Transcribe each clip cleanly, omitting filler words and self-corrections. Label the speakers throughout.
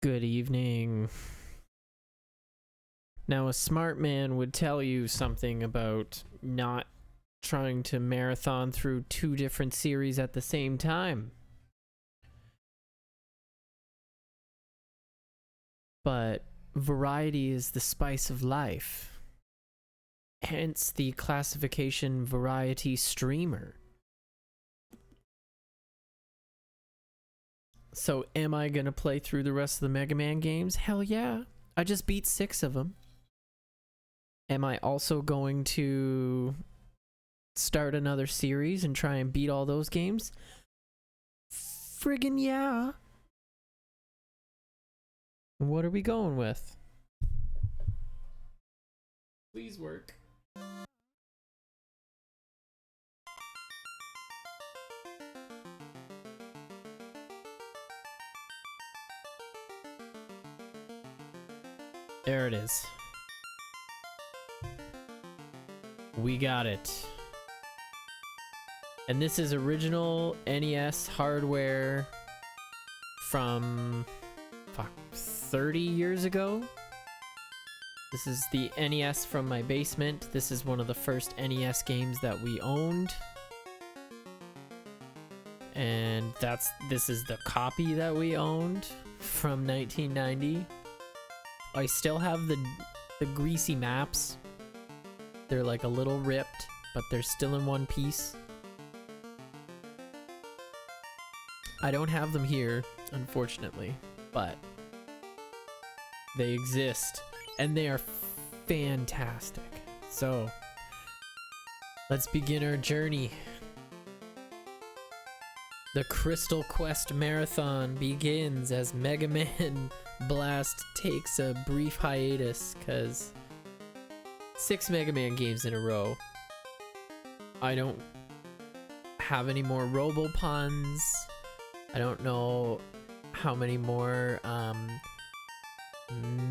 Speaker 1: Good evening. Now, a smart man would tell you something about not trying to marathon through two different series at the same time. But variety is the spice of life. Hence the classification variety streamer. So am I gonna play through the rest of the Mega Man games? Hell yeah. I just beat 6 of them. Am I also going to start another series and try and beat all those games? Friggin' yeah. What are we going with? Please work. There it is. We got it. And this is original NES hardware from 30 years ago. This is the NES from my basement. This is one of the first NES games that we owned. And this is the copy that we owned from 1990. I still have the greasy maps. They're like a little ripped, but they're still in one piece. I don't have them here, unfortunately, but they exist and they are fantastic. So let's begin our journey. The Crystal Quest Marathon begins as Mega Man Blast takes a brief hiatus because 6 Mega Man games in a row. I don't have any more Robo-Puns. I don't know how many more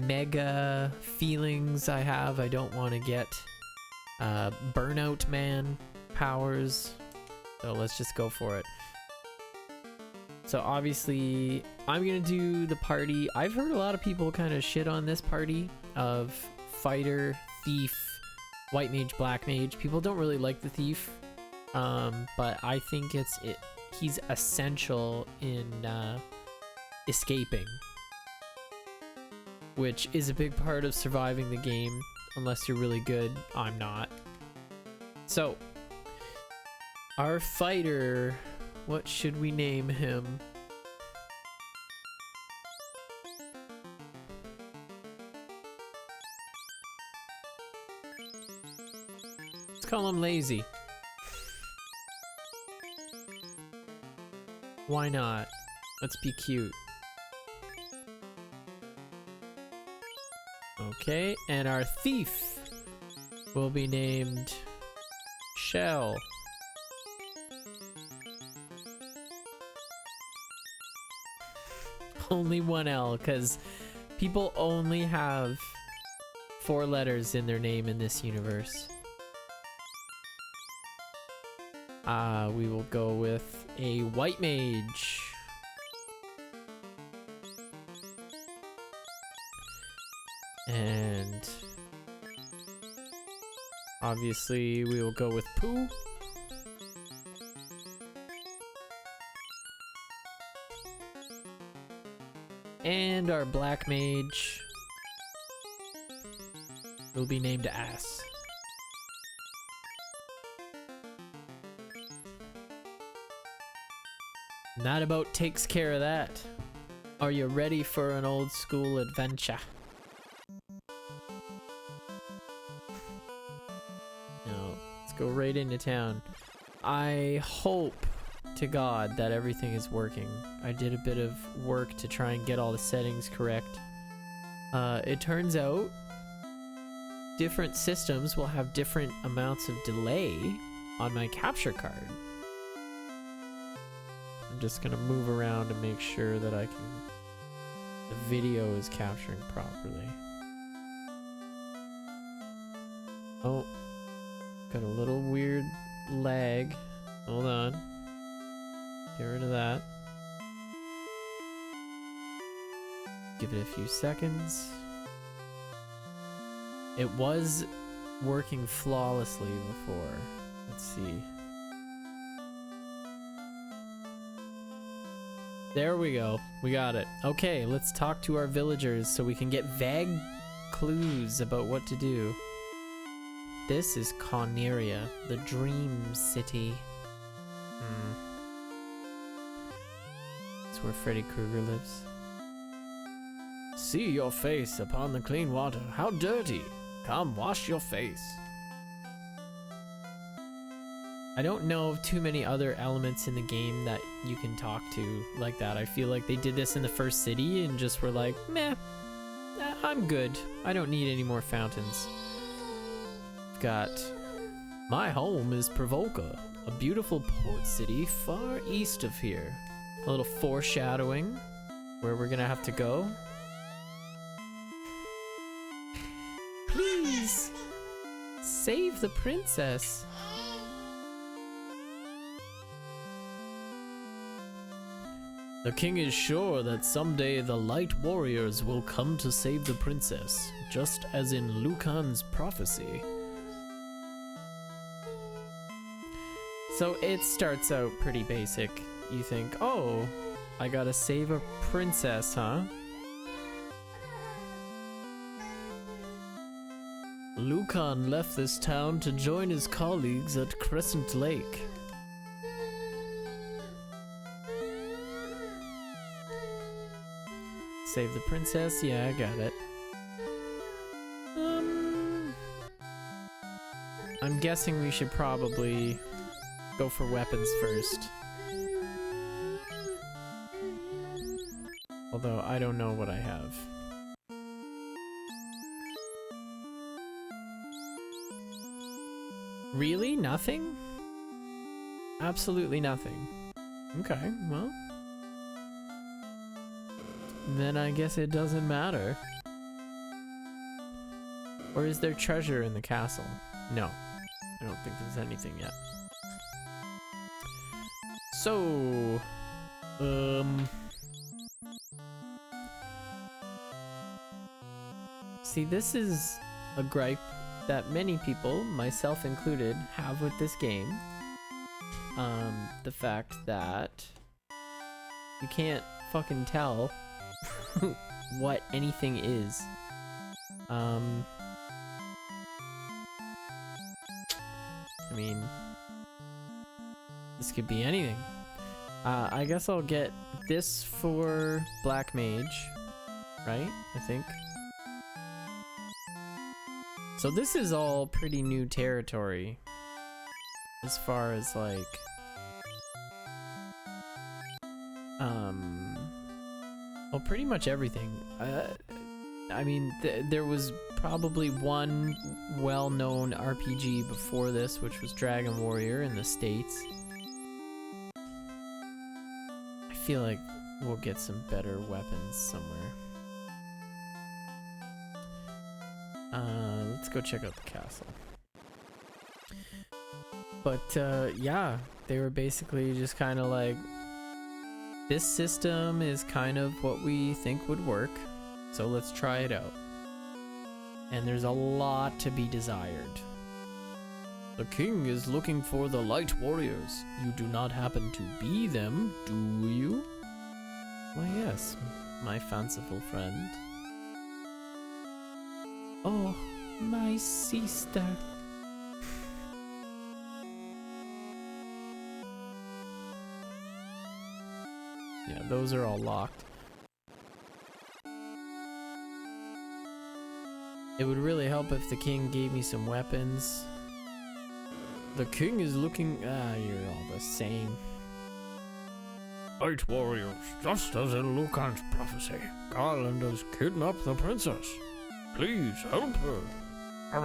Speaker 1: Mega feelings I have. I don't want to get Burnout Man powers. So let's just go for it. So obviously, I'm gonna do the party. I've heard a lot of people kind of shit on this party of Fighter, Thief, White Mage, Black Mage. People don't really like the Thief, but I think he's essential in escaping, which is a big part of surviving the game, unless you're really good. I'm not. So, our fighter... what should we name him? Let's call him Lazy. Why not? Let's be cute. Okay, and our thief will be named Shell. Only one L, because people only have 4 letters in their name in this universe. We will go with a White Mage. And obviously we will go with Pooh. And our Black Mage will be named Ass. And that about takes care of that. Are you ready for an old school adventure? No, let's go right into town. I hope to God that everything is working. I did a bit of work to try and get all the settings correct. It turns out different systems will have different amounts of delay on my capture card. I'm just gonna move around to make sure that the video is capturing properly. Oh, got a little weird lag. Hold on. Get rid of that. Give it a few seconds. It was working flawlessly before. Let's see. There we go. We got it. Okay, let's talk to our villagers so we can get vague clues about what to do. This is Coneria, the dream city. That's where Freddy Krueger lives. See your face upon the clean water. How dirty! Come, wash your face. I don't know of too many other elements in the game that you can talk to like that. I feel like they did this in the first city and just were like, meh, I'm good. I don't need any more fountains. Got my home is Provoca, a beautiful port city far east of here. A little foreshadowing where we're gonna have to go. Please save the princess. The king is sure that someday the light warriors will come to save the princess, just as in Lucan's prophecy. So it starts out pretty basic. You think, oh, I gotta save a princess, huh? Lucan left this town to join his colleagues at Crescent Lake. Save the princess, yeah, I got it. I'm guessing we should probably go for weapons first. Although I don't know what I have. Really? Nothing? Absolutely nothing. Okay, well. Then I guess it doesn't matter. Or is there treasure in the castle? No. I don't think there's anything yet. So... See, this is a gripe that many people, myself included, have with this game. The fact that you can't fucking tell what anything is. I mean, this could be anything. I guess I'll get this for Black Mage, right? I think. So this is all pretty new territory as far as like well, pretty much everything. I mean, there was probably one well-known RPG before this, which was Dragon Warrior in the States. I feel like we'll get some better weapons somewhere. Let's go check out the castle. But yeah, they were basically just kind of like, this system is kind of what we think would work, so let's try it out. And there's a lot to be desired. The king is looking for the light warriors. You do not happen to be them, do you? Why yes, my fanciful friend. Oh, my sister. Yeah, those are all locked. It would really help if the king gave me some weapons. The king is looking... you're all the same.
Speaker 2: Light warriors, just as in Lucan's prophecy, Garland has kidnapped the princess. Please help her.
Speaker 1: I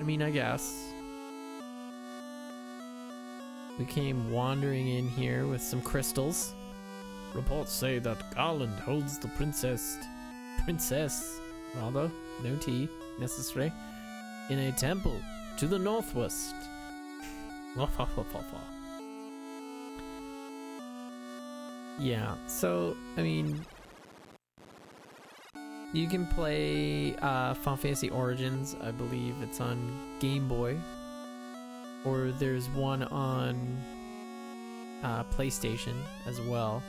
Speaker 1: mean, I guess. We came wandering in here with some crystals.
Speaker 2: Reports say that Garland holds the princess,
Speaker 1: rather, no T, necessary, in a temple to the northwest. Yeah, so, I mean, you can play Final Fantasy Origins. I believe it's on Game Boy. Or there's one on PlayStation as well.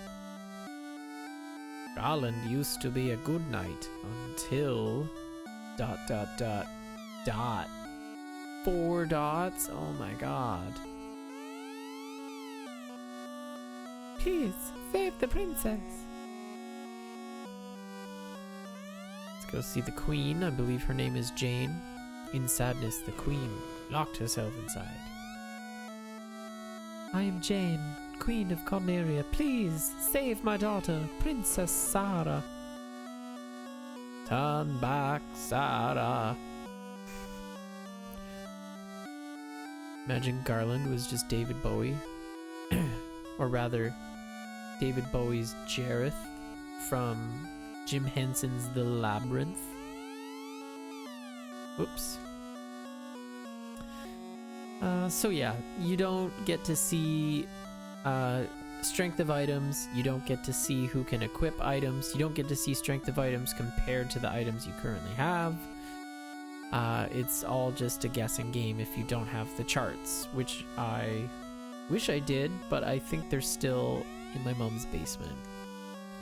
Speaker 1: Garland used to be a good knight until... ... 4 dots? Oh my god. Please, save the princess. Let's go see the queen. I believe her name is Jane. In sadness, the queen locked herself inside. I am Jane, Queen of Corneria. Please save my daughter, Princess Sarah. Turn back, Sarah. Imagine Garland was just David Bowie. Or rather, David Bowie's Jareth from Jim Henson's The Labyrinth. Oops. So yeah, you don't get to see strength of items, you don't get to see who can equip items, you don't get to see strength of items compared to the items you currently have. It's all just a guessing game if you don't have the charts, which I wish I did, but I think they're still in my mom's basement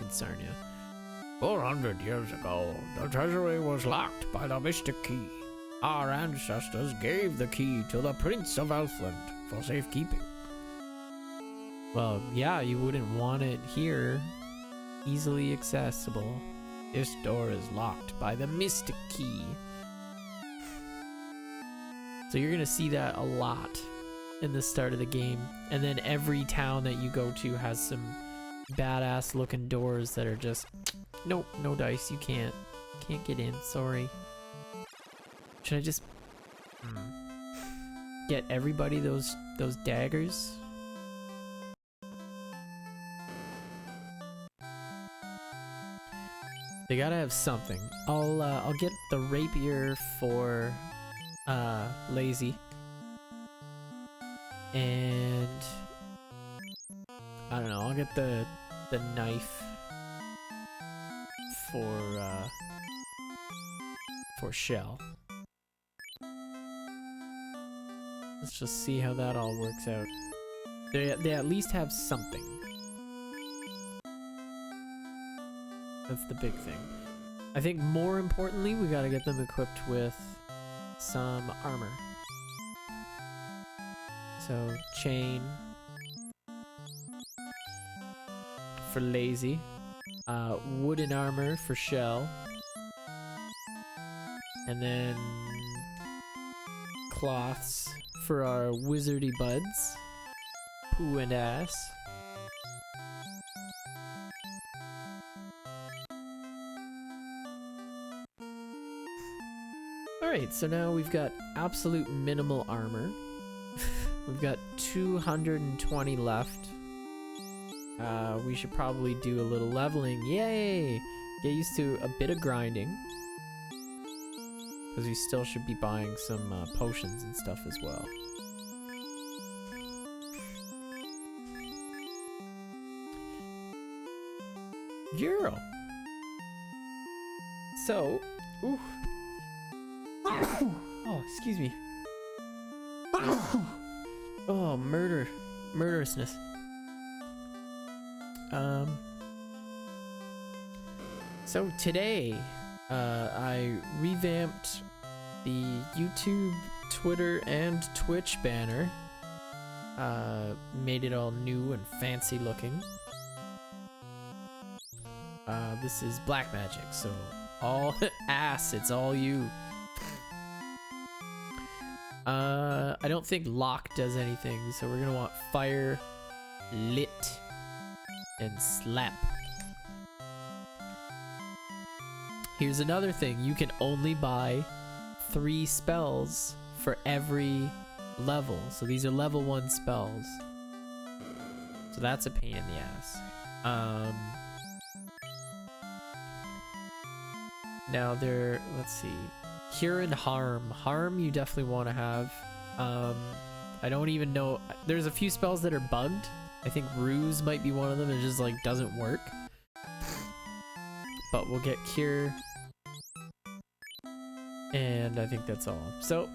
Speaker 1: in Sarnia.
Speaker 2: 400 years ago, the treasury was locked by the mystic key. Our ancestors gave the key to the Prince of Elfland for safekeeping.
Speaker 1: Well, yeah, you wouldn't want it here. Easily accessible. This door is locked by the mystic key. So you're gonna see that a lot in the start of the game. And then every town that you go to has some badass looking doors that are just, nope, no dice, you can't get in, sorry. Should I just get everybody those daggers? They gotta have something. I'll get the rapier for Lazy. And I don't know, I'll get the knife for Shell. Let's just see how that all works out. They at least have something. That's the big thing. I think more importantly, we gotta get them equipped with some armor. So, chain for Lazy. Wooden armor for Shell. And then cloths for our wizardy buds, Pooh and Ass. Alright, so now we've got absolute minimal armor. We've got 220 left. We should probably do a little leveling. Yay! Get used to a bit of grinding. Because we still should be buying some potions and stuff as well. Girl! So, ooh. Oh, excuse me. Oh, murderousness. So today, I revamped the YouTube, Twitter, and Twitch banner. Made it all new and fancy looking. This is Black Magic, so all ass, it's all you. I don't think lock does anything, so we're gonna want fire, lit, and slap. Here's another thing, you can only buy 3 spells for every level. So these are level 1 spells. So that's a pain in the ass. Now let's see. Cure and Harm. Harm you definitely want to have. I don't even know. There's a few spells that are bugged. I think Ruse might be one of them. It just like doesn't work. But we'll get Cure. And I think that's all. So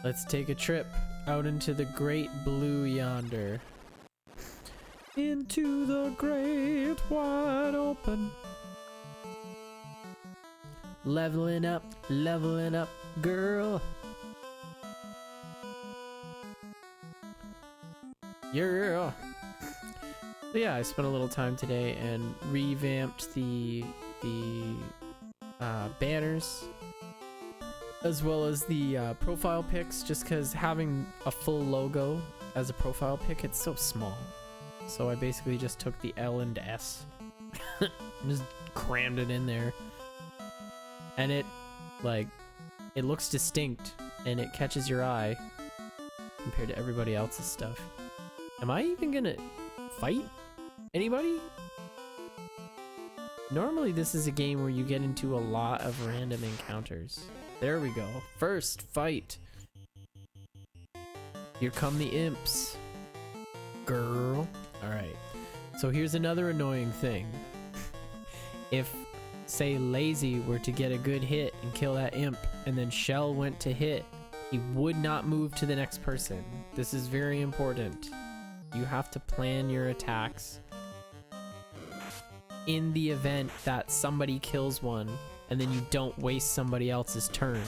Speaker 1: let's take a trip out into the great blue yonder. Into the great wide open. Leveling up, girl. Yeah. So yeah, I spent a little time today and revamped the banners as well as the profile pics, just because having a full logo as a profile pic, it's so small. So I basically just took the L and S and just crammed it in there, and it looks distinct and it catches your eye compared to everybody else's stuff. Am I even gonna fight anybody? Normally this is a game where you get into a lot of random encounters. There we go. First fight. Here come the imps. Girl. Alright. So here's another annoying thing. If, say, Lazy were to get a good hit and kill that imp, and then Shell went to hit, he would not move to the next person. This is very important. You have to plan your attacks in the event that somebody kills one, and then you don't waste somebody else's turn.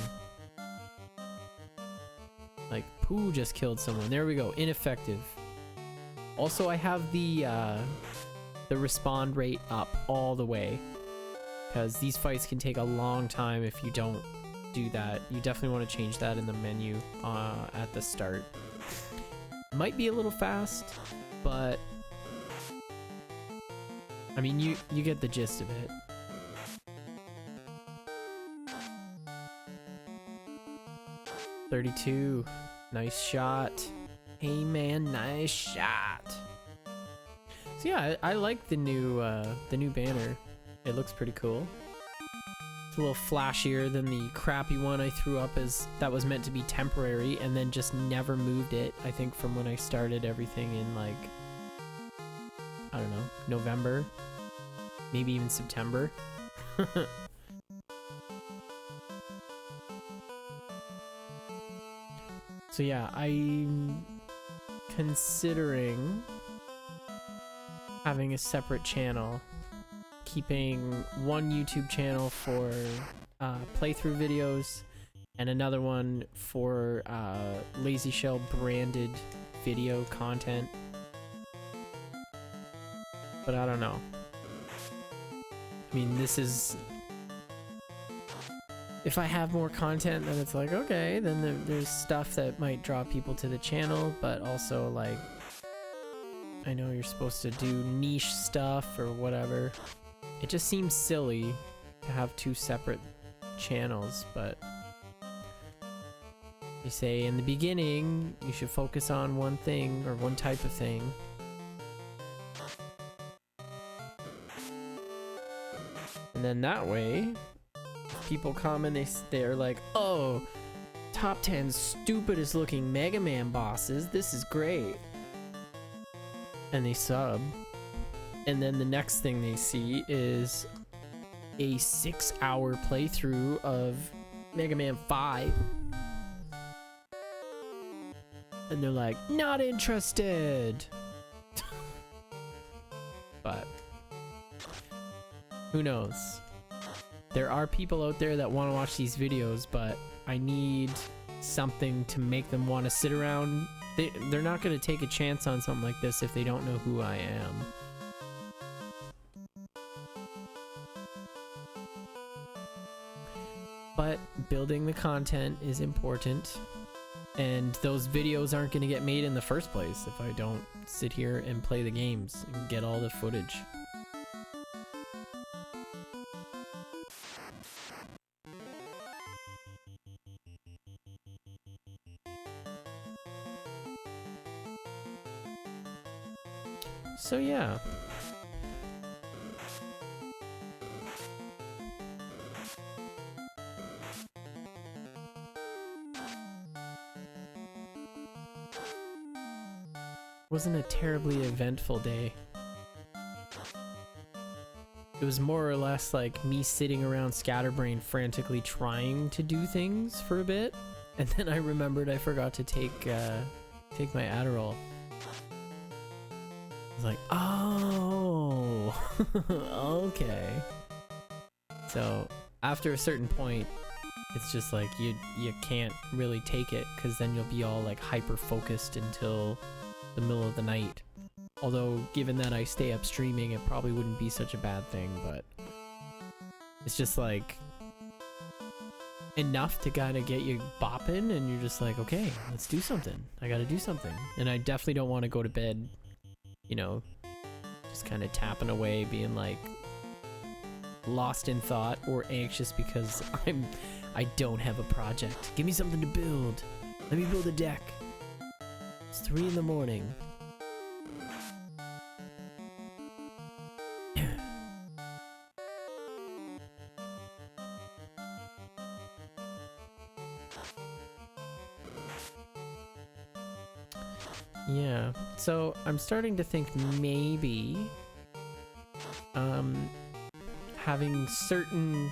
Speaker 1: Like, Pooh just killed someone. There we go. Ineffective. Also, I have the respawn rate up all the way, because these fights can take a long time if you don't do that. You definitely want to change that in the menu at the start. Might be a little fast, but I mean, you get the gist of it. .32, nice shot. Hey man, nice shot. So yeah, I like the new banner. It looks pretty cool. It's a little flashier than the crappy one I threw up as that was meant to be temporary and then just never moved it. I think from when I started everything in, like, I don't know, November, maybe even September. So yeah, I'm considering having a separate channel, keeping one YouTube channel for playthrough videos and another one for Lazy Shell branded video content. But I don't know. I mean, this is... If I have more content, then it's like, okay, then there's stuff that might draw people to the channel, but also, like, I know you're supposed to do niche stuff or whatever. It just seems silly to have two separate channels, but they say in the beginning you should focus on one thing or one type of thing. And then that way, people come and they're like, oh, top 10 stupidest looking Mega Man bosses, this is great. And they sub. And then the next thing they see is a 6-hour playthrough of Mega Man 5. And they're like, not interested. But who knows? There are people out there that want to watch these videos, but I need something to make them want to sit around. They're not going to take a chance on something like this if they don't know who I am. But building the content is important, and those videos aren't going to get made in the first place if I don't sit here and play the games and get all the footage. So yeah. wasn't a terribly eventful day. It was more or less like me sitting around scatterbrain frantically trying to do things for a bit, and then I remembered I forgot to take my Adderall. I was like, oh, okay. So after a certain point, it's just like you can't really take it, because then you'll be all like hyper focused until the middle of the night. Although given that I stay up streaming, it probably wouldn't be such a bad thing, but it's just like enough to kind of get you bopping, and you're just like, okay, let's do something. I gotta do something. And I definitely don't want to go to bed, you know, just kind of tapping away, being like lost in thought or anxious because I don't have a project. Give me something to build. Let me build a deck. It's 3 in the morning. Yeah, so I'm starting to think maybe having certain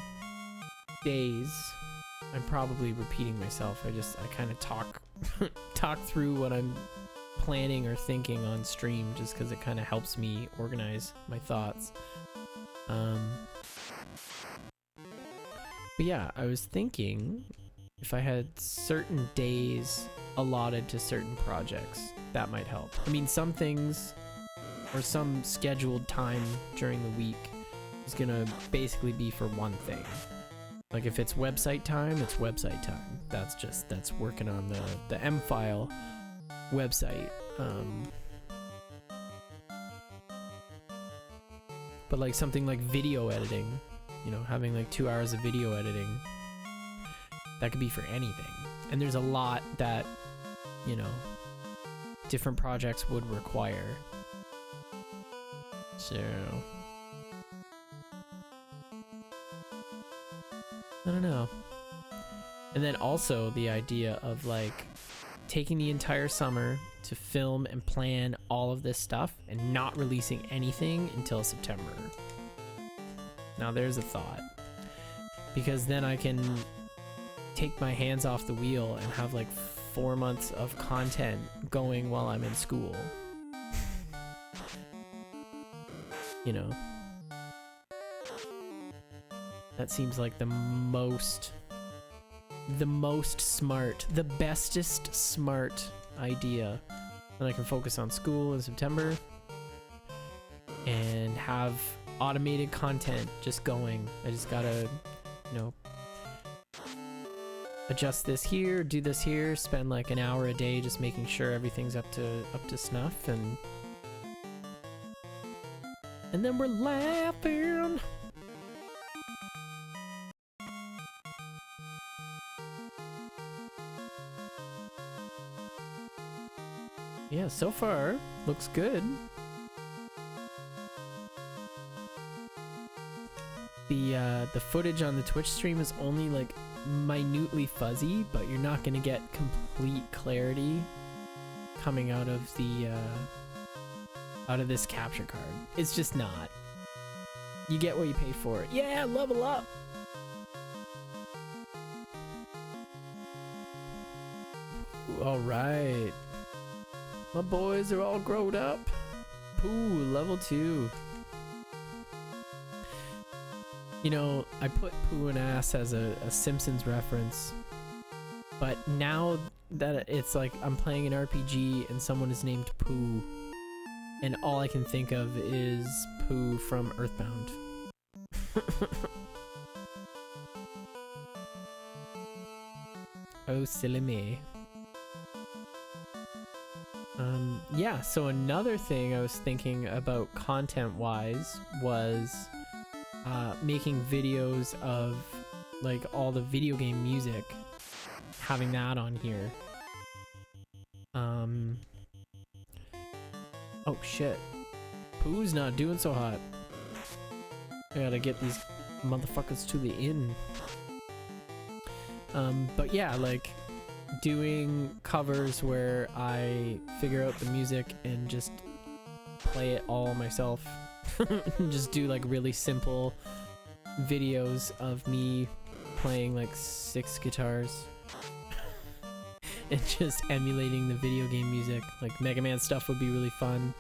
Speaker 1: days, I'm probably repeating myself. I kind of talk through what I'm planning or thinking on stream, just because it kind of helps me organize my thoughts. But yeah, I was thinking if I had certain days allotted to certain projects, that might help. I mean, some things or some scheduled time during the week is gonna basically be for one thing. Like if it's website time, it's website time. That's working on the M file website. But like something like video editing, you know, having like 2 hours of video editing, that could be for anything. And there's a lot that, you know, different projects would require. So I don't know. And then also the idea of like taking the entire summer to film and plan all of this stuff and not releasing anything until September. Now there's a thought, because then I can take my hands off the wheel and have like 4 months of content going while I'm in school. You know, that seems like the most smart, the bestest smart idea. Then I can focus on school in September and have automated content just going. I just gotta, you know, adjust this here, do this here, spend like an hour a day just making sure everything's up to snuff, and then we're laughing. Yeah, so far looks good. The footage on the Twitch stream is only like minutely fuzzy, but you're not gonna get complete clarity coming out of this capture card. It's just not. You get what you pay for. Yeah, level up. All right. My boys are all grown up. Ooh, level 2. You know, I put poo and ass as a Simpsons reference, but now that it's like I'm playing an RPG and someone is named Pooh, and all I can think of is Pooh from Earthbound. Oh, silly me. Yeah, so another thing I was thinking about content-wise was making videos of like all the video game music, having that on here. Oh shit. Pooh's not doing so hot. I gotta get these motherfuckers to the inn. But yeah, like doing covers where I figure out the music and just play it all myself. Just do like really simple videos of me playing like 6 guitars and just emulating the video game music. Like Mega Man stuff would be really fun.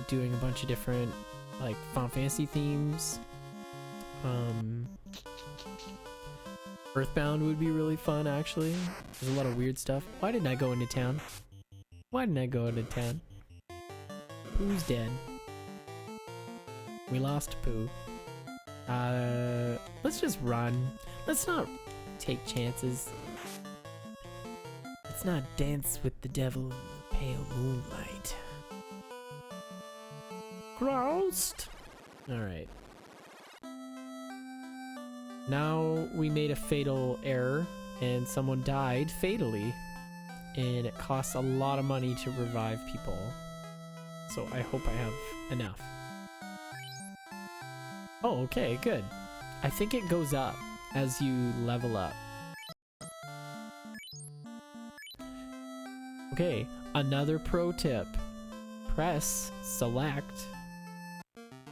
Speaker 1: Doing a bunch of different like Final Fantasy themes. Earthbound would be really fun, actually. There's a lot of weird stuff. Why didn't I go into town? Why didn't I go into town? Pooh's dead. We lost Pooh. Let's just run. Let's not take chances. Let's not dance with the devil in the pale moonlight. Groused. Alright. Now we made a fatal error and someone died fatally. And it costs a lot of money to revive people. So I hope I have enough. Oh, okay, good. I think it goes up as you level up. Okay, another pro tip. Press select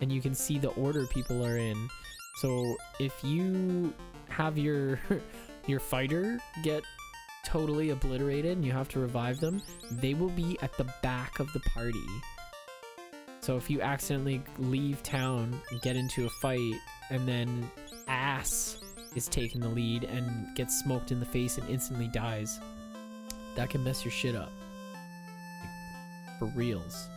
Speaker 1: and you can see the order people are in. So if you have your your fighter get totally obliterated and you have to revive them, they will be at the back of the party. So if you accidentally leave town and get into a fight and then Ass is taking the lead and gets smoked in the face and instantly dies, that can mess your shit up. Like, for reals.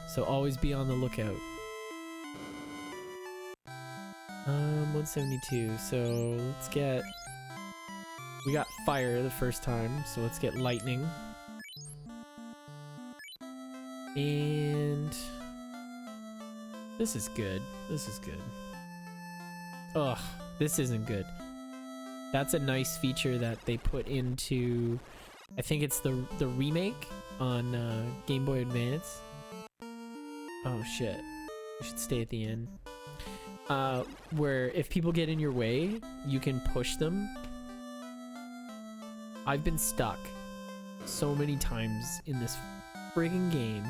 Speaker 1: So always be on the lookout. 172. So let's get... We got fire the first time, so let's get lightning. And... This is good. This is good. Ugh, this isn't good. That's a nice feature that they put into... I think it's the remake on Game Boy Advance. Oh shit. We should stay at the end. Where if people get in your way, you can push them. I've been stuck so many times in this friggin' game.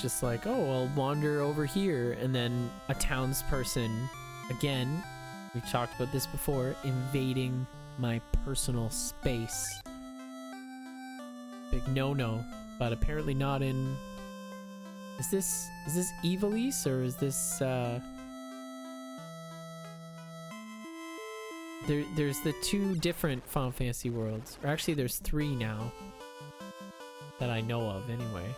Speaker 1: Just like, oh, I'll wander over here, and then a townsperson, again, we've talked about this before, invading my personal space. Big no-no, but apparently not in... Is this Evilise, or is this, There's the 2 different Final Fantasy worlds. Or actually, there's 3 now. That I know of, anyway.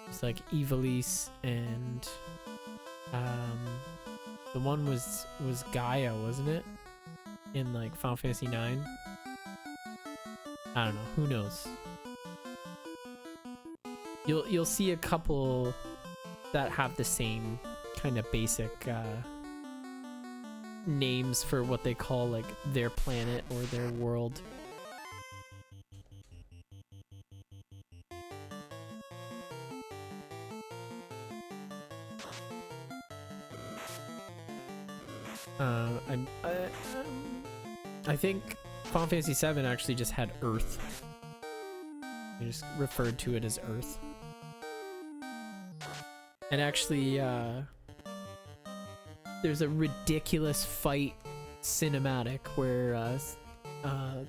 Speaker 1: It's like Evilise and... the one was Gaia, wasn't it? In like Final Fantasy 9. I don't know, who knows? You'll see a couple that have the same kind of basic names for what they call like their planet or their world. I think Final Fantasy VII actually just had Earth. They just referred to it as Earth. And actually, there's a ridiculous fight cinematic where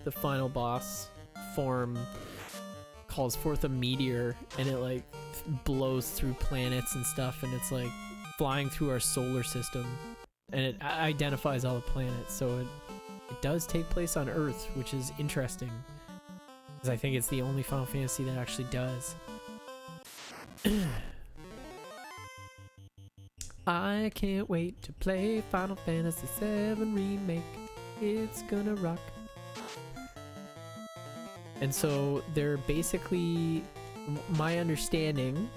Speaker 1: the final boss form calls forth a meteor and it like blows through planets and stuff, and it's like flying through our solar system, and it identifies all the planets, so it does take place on Earth, which is interesting because I think it's the only Final Fantasy that actually does. I can't wait to play Final Fantasy VII Remake. It's gonna rock. And so they're basically, my understanding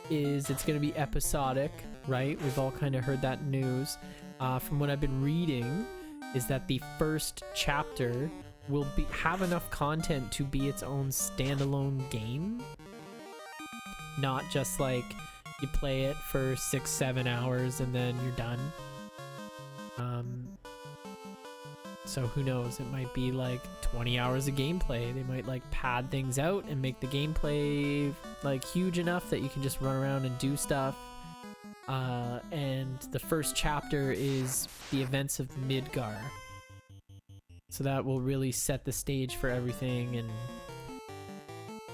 Speaker 1: is it's gonna be episodic, right? We've all kind of heard that news. From what I've been reading, is that the first chapter will have enough content to be its own standalone game. Not just like you play it for 6-7 hours and then you're done. So who knows, it might be like 20 hours of gameplay. They might like pad things out and make the gameplay like huge enough that you can just run around and do stuff. And the first chapter is the events of Midgar. So that will really set the stage for everything. And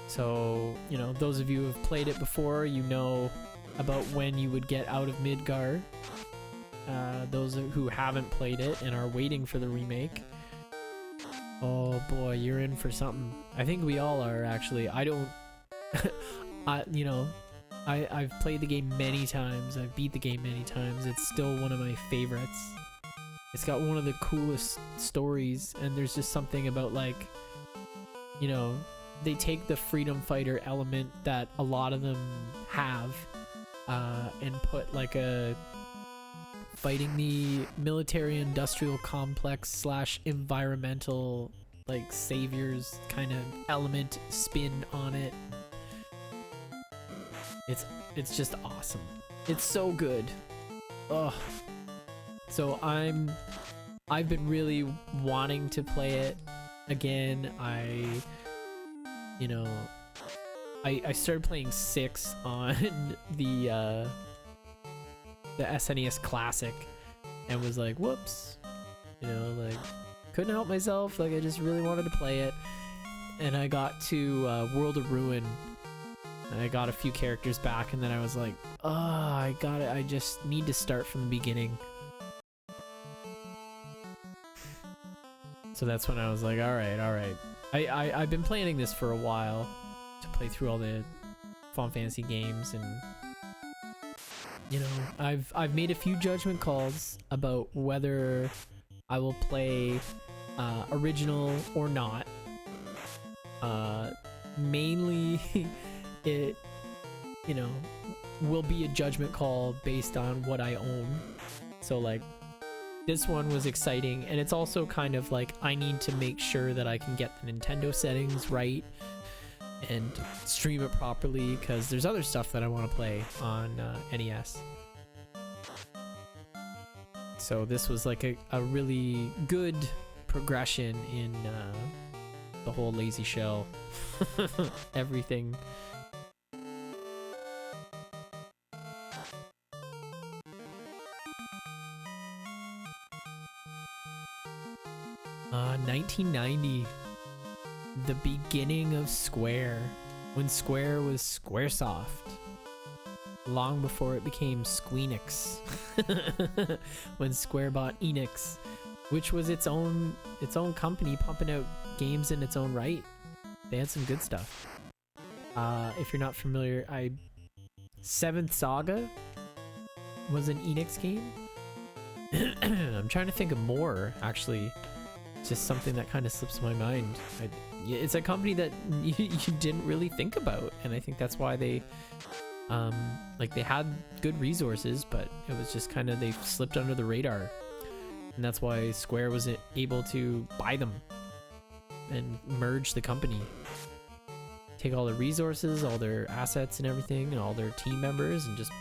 Speaker 1: so, you know, those of you who have played it before, you know about when you would get out of Midgar. Those who haven't played it and are waiting for the remake, oh boy, you're in for something. I think we all are, actually. I don't you know, I've played the game many times. I've beat the game many times. It's still one of my favorites. It's got one of the coolest stories, and there's just something about, like, you know, they take the freedom fighter element that a lot of them have and put like a fighting the military industrial complex / environmental like saviors kind of element spin on it. It's just awesome. It's so good. Ugh. So I've been really wanting to play it again. I started playing 6 on the SNES Classic and was like, whoops, you know, like couldn't help myself. Like I just really wanted to play it, and I got to World of Ruin, and I got a few characters back, and then I was like, oh, I got it. I just need to start from the beginning. So that's when I was like, all right. I've been planning this for a while to play through all the Final Fantasy games, and you know, I've made a few judgment calls about whether I will play original or not. Mainly it, you know, will be a judgment call based on what I own. So like this one was exciting, and it's also kind of like I need to make sure that I can get the Nintendo settings right and stream it properly, because there's other stuff that I want to play on NES. So this was like a really good progression in the whole lazy shell everything. Uh, 1990, the beginning of Square, when Square was Squaresoft, long before it became Squeenix, when Square bought Enix, which was its own company pumping out games in its own right. They had some good stuff. If you're not familiar, Seventh Saga was an Enix game. I'm trying to think of more, actually. It's just something that kind of slips my mind. It's a company that you didn't really think about, and I think that's why they like they had good resources, but it was just kind of, they slipped under the radar, and that's why Square was able to buy them and merge the company, take all their resources, all their assets and everything, and all their team members, and just,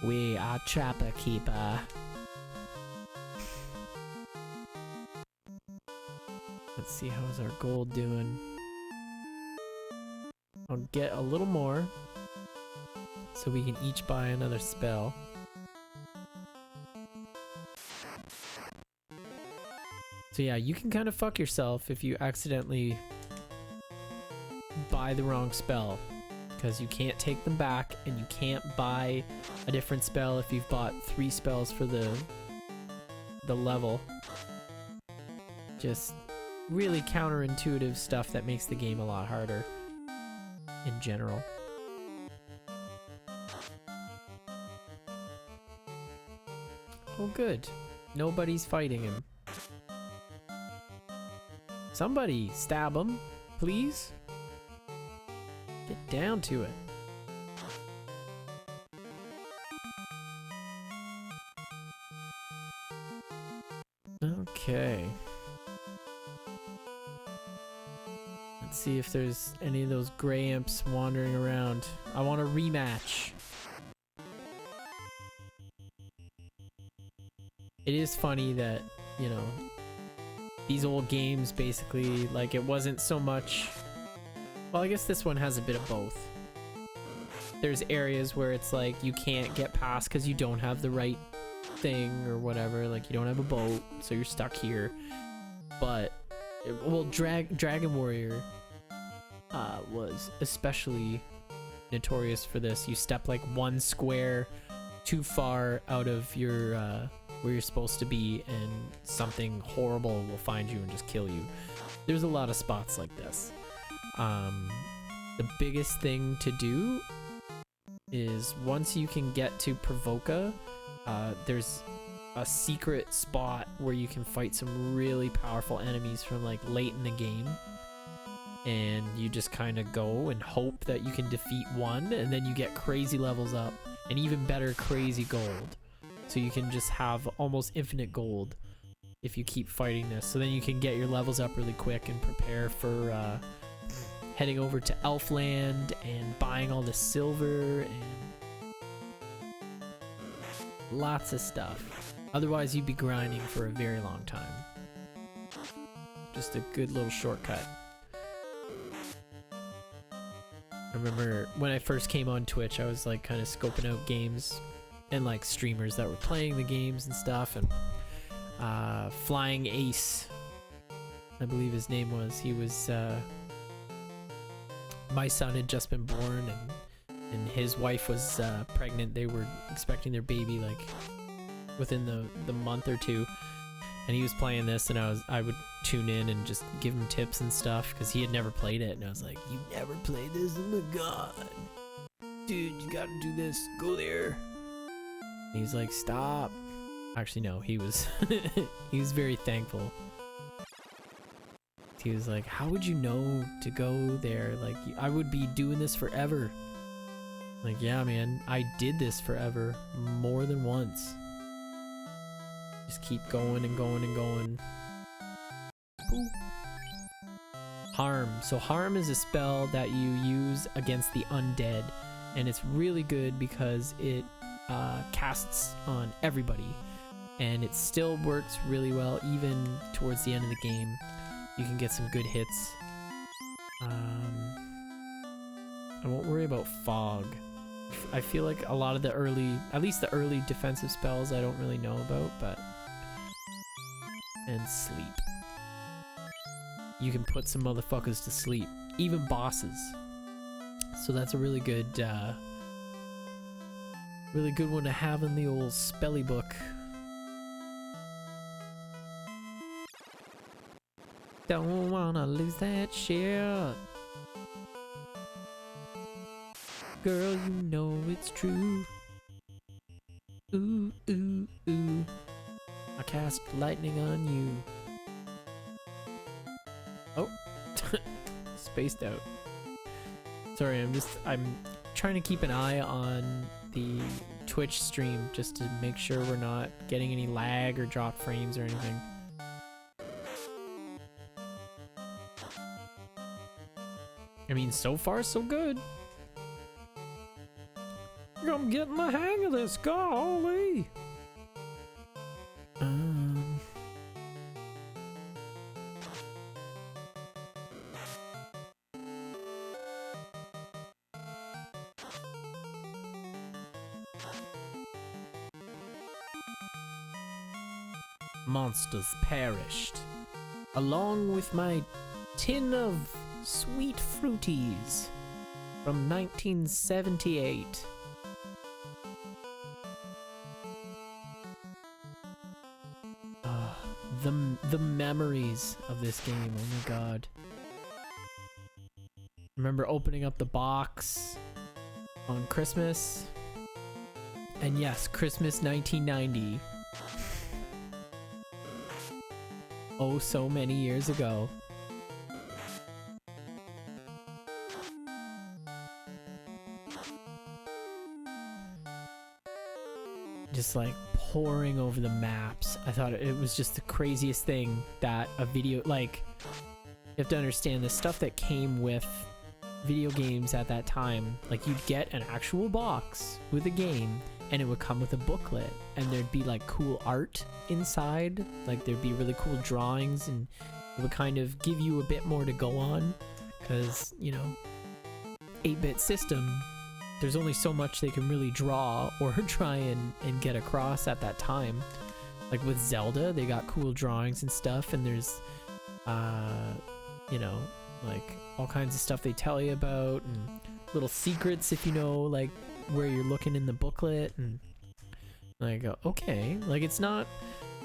Speaker 1: we are Trapper Keeper. Let's see, how's our gold doing? I'll get a little more so we can each buy another spell. So yeah, you can kind of fuck yourself if you accidentally buy the wrong spell, because you can't take them back, and you can't buy a different spell if you've bought 3 spells for the level. Just really counterintuitive stuff that makes the game a lot harder in general. Oh good, nobody's fighting him. Somebody stab him, please. Get down to it. Let's see if there's any of those gray imps wandering around. I want a rematch. It is funny that, you know, these old games basically, like, it wasn't so much... Well, I guess this one has a bit of both. There's areas where it's like you can't get past because you don't have the right thing or whatever, like you don't have a boat, so you're stuck here. But, well, Dragon Warrior was especially notorious for this. You step like one square too far out of your where you're supposed to be and something horrible will find you and just kill you. There's a lot of spots like this. The biggest thing to do is once you can get to Provoca, there's a secret spot where you can fight some really powerful enemies from like late in the game, and you just kind of go and hope that you can defeat one, and then you get crazy levels up and even better crazy gold, so you can just have almost infinite gold if you keep fighting this. So then you can get your levels up really quick and prepare for heading over to Elfland and buying all the silver and lots of stuff. Otherwise you'd be grinding for a very long time. Just a good little shortcut. I remember when I first came on Twitch, I was like kind of scoping out games and like streamers that were playing the games and stuff, and Flying Ace, I believe his name was, he was my son had just been born, and his wife was pregnant. They were expecting their baby like within the month or two, and he was playing this, and I would tune in and just give him tips and stuff because he had never played it, and I was like, "You never played this? Oh my god, dude, you gotta do this. Go there." And he's like, "Stop." Actually, no, he was he was very thankful. He was like, "How would you know to go there? Like, I would be doing this forever." Like, yeah, man, I did this forever, more than once. Just keep going and going and going. Ooh. Harm. So harm is a spell that you use against the undead, and it's really good because it casts on everybody, and it still works really well even towards the end of the game. You can get some good hits. I won't worry about fog. I feel like a lot of the early, at least the early defensive spells I don't really know about, but... And sleep. You can put some motherfuckers to sleep. Even bosses. So that's a really good one to have in the old spelly book. Don't wanna lose that shit. Girl, you know it's true. Ooh, ooh, ooh. I cast lightning on you. Oh. Spaced out. Sorry, I'm trying to keep an eye on the Twitch stream just to make sure we're not getting any lag or drop frames or anything. I mean, so far so good. I'm getting the hang of this, golly. Monsters perished, along with my tin of sweet fruities from 1978. The memories of this game, oh my god. Remember opening up the box on Christmas, and yes, Christmas 1990. Oh, so many years ago. Just like poring over the maps. I thought it was just the craziest thing that a video, like, have to understand the stuff that came with video games at that time. Like, you'd get an actual box with a game, and it would come with a booklet, and there'd be like cool art inside. Like, there'd be really cool drawings, and it would kind of give you a bit more to go on, because, you know, 8-bit system, there's only so much they can really draw or try and get across at that time. Like with Zelda, they got cool drawings and stuff, and there's you know, like all kinds of stuff they tell you about, and little secrets if you know like where you're looking in the booklet. And like, okay, like it's not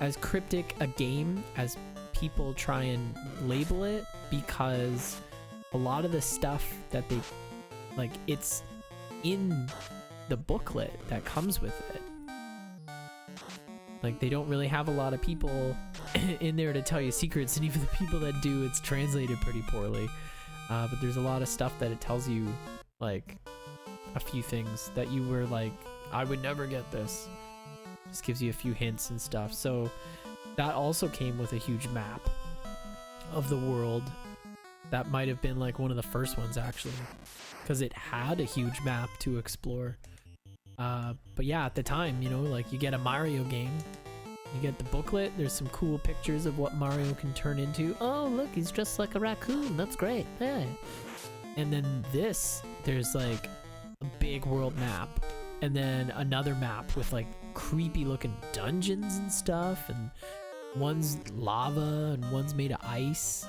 Speaker 1: as cryptic a game as people try and label it, because a lot of the stuff that they like, it's in the booklet that comes with it. Like, they don't really have a lot of people in there to tell you secrets, and even the people that do, it's translated pretty poorly. But there's a lot of stuff that it tells you, like, a few things that you were like, I would never get this. Just gives you a few hints and stuff. So that also came with a huge map of the world. That might have been like one of the first ones, actually, because it had a huge map to explore. But yeah, at the time, you know, like, you get a Mario game, you get the booklet, there's some cool pictures of what Mario can turn into. Oh, look, he's dressed like a raccoon, that's great. Yeah. And then there's like a big world map, and then another map with like creepy looking dungeons and stuff, and one's lava and one's made of ice.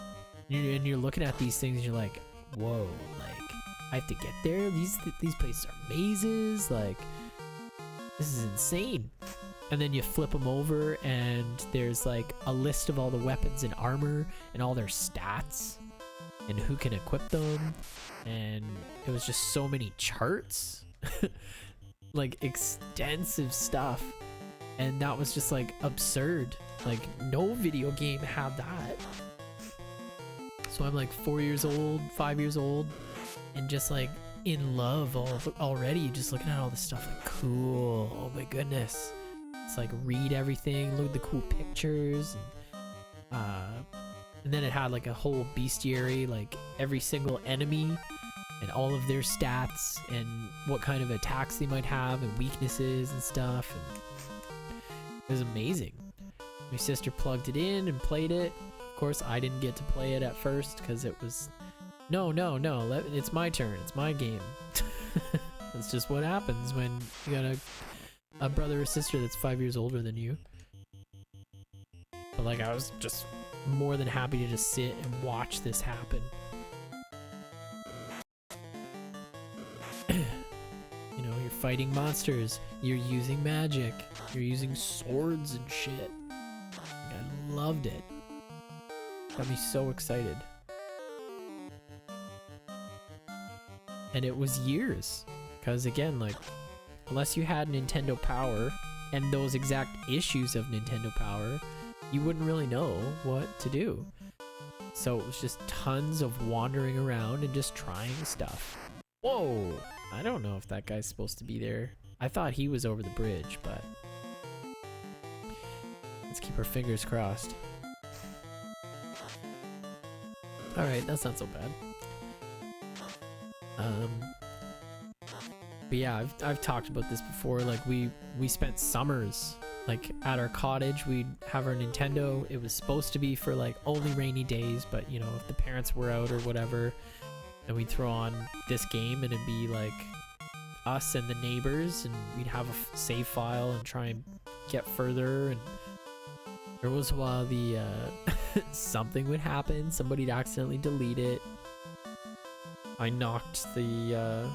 Speaker 1: And you're looking at these things and you're like, whoa, like, I have to get there? These places are mazes, like, this is insane. And then you flip them over, and there's like a list of all the weapons and armor and all their stats and who can equip them. And it was just so many charts, like extensive stuff. And that was just like absurd. Like, no video game had that. So I'm like 4 years old, 5 years old, and just like in love already, just looking at all this stuff, like, cool, oh my goodness. It's like, read everything, look at the cool pictures, and then it had like a whole bestiary, like every single enemy and all of their stats and what kind of attacks they might have and weaknesses and stuff, and it was amazing. My sister plugged it in and played it. Of course, I didn't get to play it at first because it was, no, it's my turn, it's my game. That's just what happens when you got a brother or sister that's 5 years older than you. But like, I was just more than happy to just sit and watch this happen. You know, you're fighting monsters, you're using magic, you're using swords and shit. I loved it. Got me so excited. And it was years, because again, like, unless you had Nintendo Power and those exact issues of Nintendo Power, you wouldn't really know what to do. So it was just tons of wandering around and just trying stuff. Whoa! I don't know if that guy's supposed to be there. I thought he was over the bridge, but let's keep our fingers crossed. Alright, that's not so bad. But yeah, I've talked about this before. Like, we spent summers, like, at our cottage. We'd have our Nintendo. It was supposed to be for like only rainy days, but you know, if the parents were out or whatever, then we'd throw on this game, and it'd be like us and the neighbors, and we'd have a save file and try and get further. And there was a while the something would happen, somebody'd accidentally delete it. I knocked the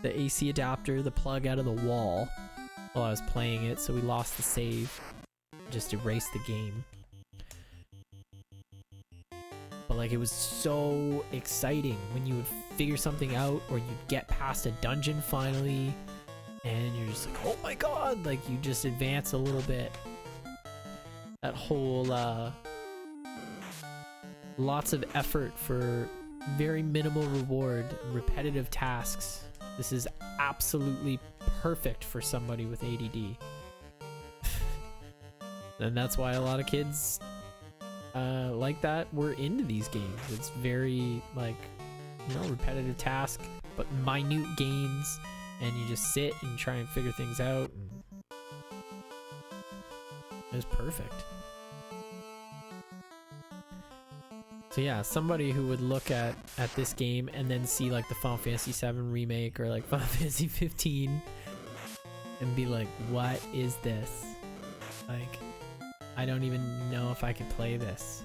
Speaker 1: AC adapter, the plug, out of the wall while I was playing it, so we lost the save. Just erased the game. But like, it was so exciting when you would figure something out, or you'd get past a dungeon finally, and you're just like, oh my god, like, you just advance a little bit. That whole lots of effort for very minimal reward, repetitive tasks. This is absolutely perfect for somebody with ADD. And that's why a lot of kids like that were into these games. It's very like, you know, repetitive task, but minute gains, and you just sit and try and figure things out. And it was perfect. So yeah, somebody who would look at this game and then see like the Final Fantasy VII remake or like Final Fantasy 15 and be like, what is this? Like, I don't even know if I could play this.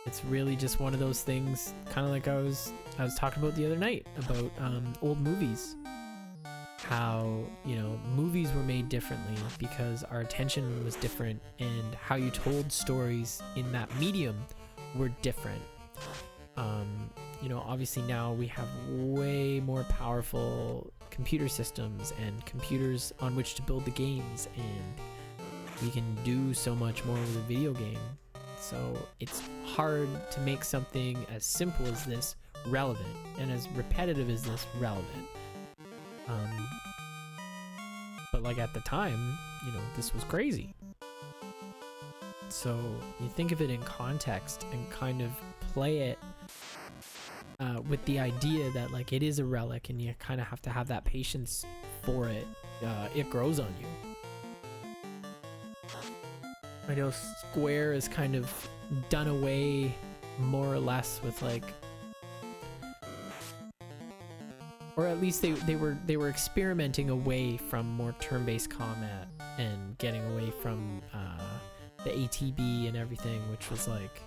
Speaker 1: It's really just one of those things, kind of like I was talking about the other night about old movies. How, you know, movies were made differently because our attention was different, and how you told stories in that medium were different. You know, obviously now we have way more powerful computer systems and computers on which to build the games, and we can do so much more with a video game. So it's hard to make something as simple as this relevant, and as repetitive as this relevant. But like at the time, you know, this was crazy. So you think of it in context and kind of play it with the idea that like it is a relic, and you kind of have to have that patience for it. It grows on you. I know Square is kind of done away more or less with like, or at least they were experimenting away from more turn-based combat and getting away from the ATB and everything, which was like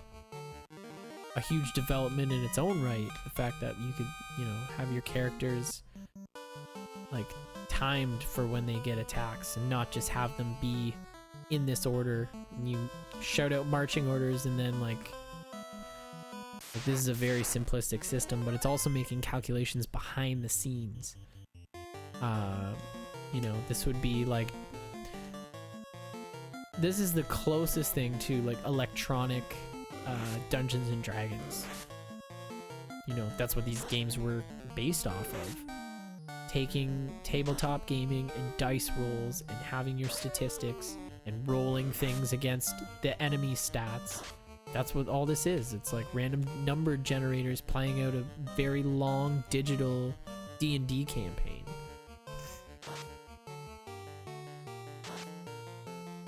Speaker 1: a huge development in its own right. The fact that you could, you know, have your characters like timed for when they get attacks, and not just have them be in this order, and you shout out marching orders, and then like this is a very simplistic system, but it's also making calculations behind the scenes. You know, this would be like, this is the closest thing to like electronic Dungeons and Dragons. You know, that's what these games were based off of. Taking tabletop gaming and dice rolls and having your statistics and rolling things against the enemy stats. That's what all this is. It's like random number generators playing out a very long digital D&D campaign.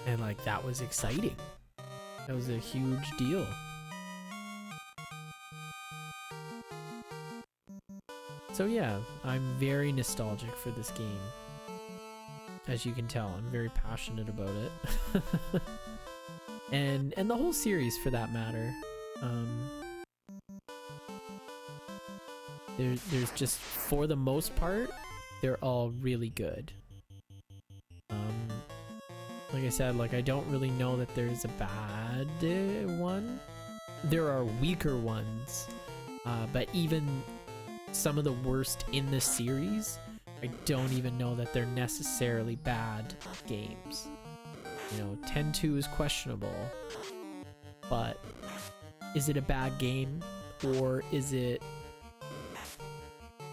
Speaker 1: And like, that was exciting. That was a huge deal. So yeah, I'm very nostalgic for this game. As you can tell, I'm very passionate about it. and the whole series for that matter. There's just, for the most part, they're all really good. Like I said, like I don't really know that there's a bad one. There are weaker ones, but even some of the worst in the series, I don't even know that they're necessarily bad games. You know, 10-2 is questionable, but is it a bad game, or is it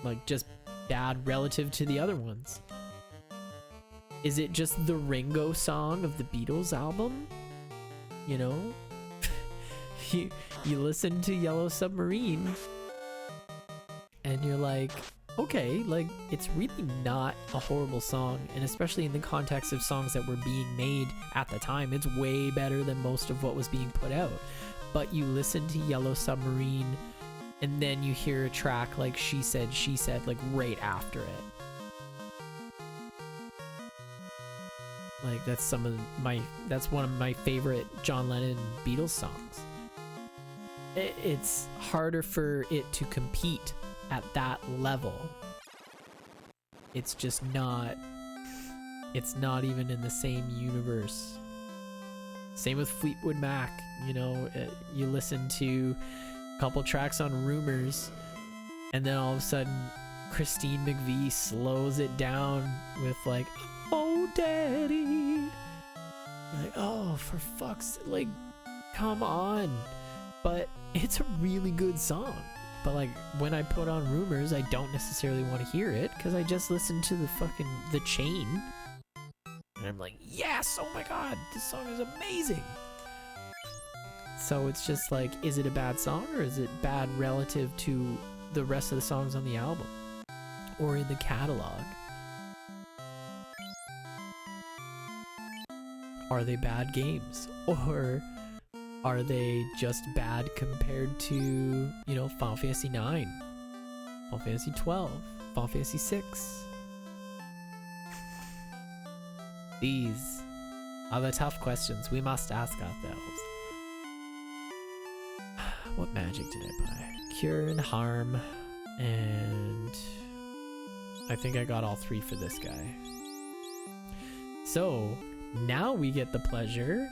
Speaker 1: like just bad relative to the other ones? Is it just the Ringo song of the Beatles album? You know? you listen to Yellow Submarine and you're like, okay, like it's really not a horrible song, and especially in the context of songs that were being made at the time, it's way better than most of what was being put out. But you listen to Yellow Submarine and then you hear a track like She Said, like right after it. Like that's one of my favorite John Lennon Beatles songs. It's harder for it to compete at that level. It's just not, it's not even in the same universe. Same with Fleetwood Mac, you know, you listen to a couple tracks on Rumors, and then all of a sudden Christine McVie slows it down with like, oh daddy, like, oh for fuck's, like, come on. But it's a really good song. But like when I put on Rumors, I don't necessarily want to hear it because I just listened to the Chain, and I'm like, yes, oh my god, this song is amazing. So it's just like, is it a bad song or is it bad relative to the rest of the songs on the album or in the catalog? Are they bad games, or are they just bad compared to, you know, Final Fantasy 9, Final Fantasy 12, Final Fantasy 6? These are the tough questions we must ask ourselves. What magic did I buy? Cure and Harm, and I think I got all 3 for this guy. So now we get the pleasure.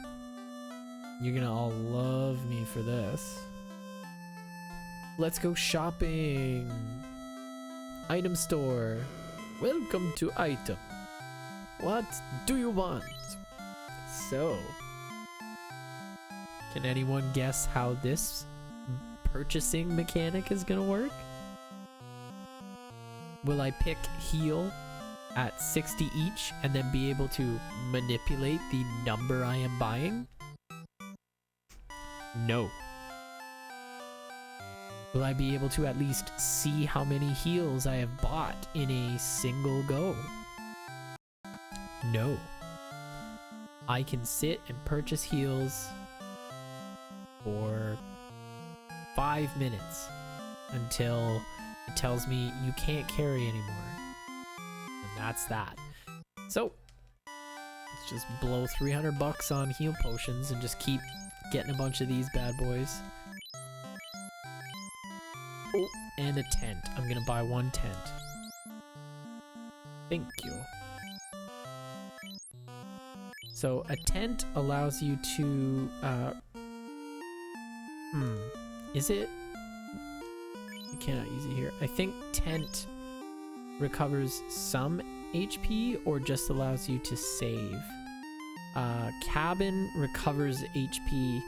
Speaker 1: You're gonna all love me for this. Let's go shopping. Item store. Welcome to item. What do you want? So, can anyone guess how this purchasing mechanic is gonna work? Will I pick heal at 60 each and then be able to manipulate the number I am buying? No. Will I be able to at least see how many heals I have bought in a single go? No. I can sit and purchase heals for 5 minutes until it tells me you can't carry anymore. And that's that. So, let's just blow 300 bucks on heal potions and just keep getting a bunch of these bad boys. Oh, and a tent. I'm gonna buy 1 tent. Thank you. So a tent allows you to, is it? You cannot use it here. I think tent recovers some HP or just allows you to save. Cabin recovers HP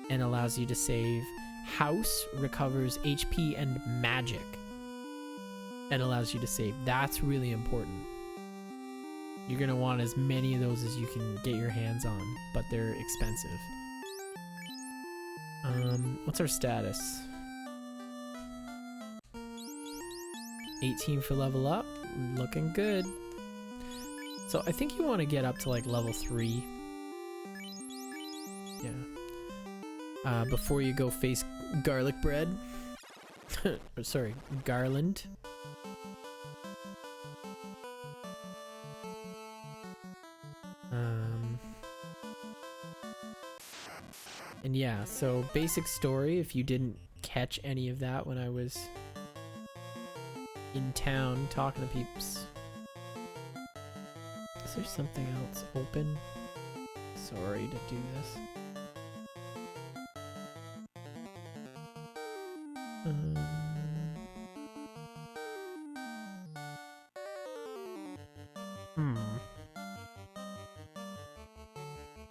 Speaker 1: and allows you to save. House recovers HP and magic and allows you to save. That's really important. You're gonna want as many of those as you can get your hands on, but they're expensive. What's our status? 18 for level up, looking good. So I think you want to get up to like level 3. Yeah. Before you go face garlic bread. Sorry, garland. And yeah, so basic story, if you didn't catch any of that when I was in town talking to peeps. Is there something else open? Sorry to do this.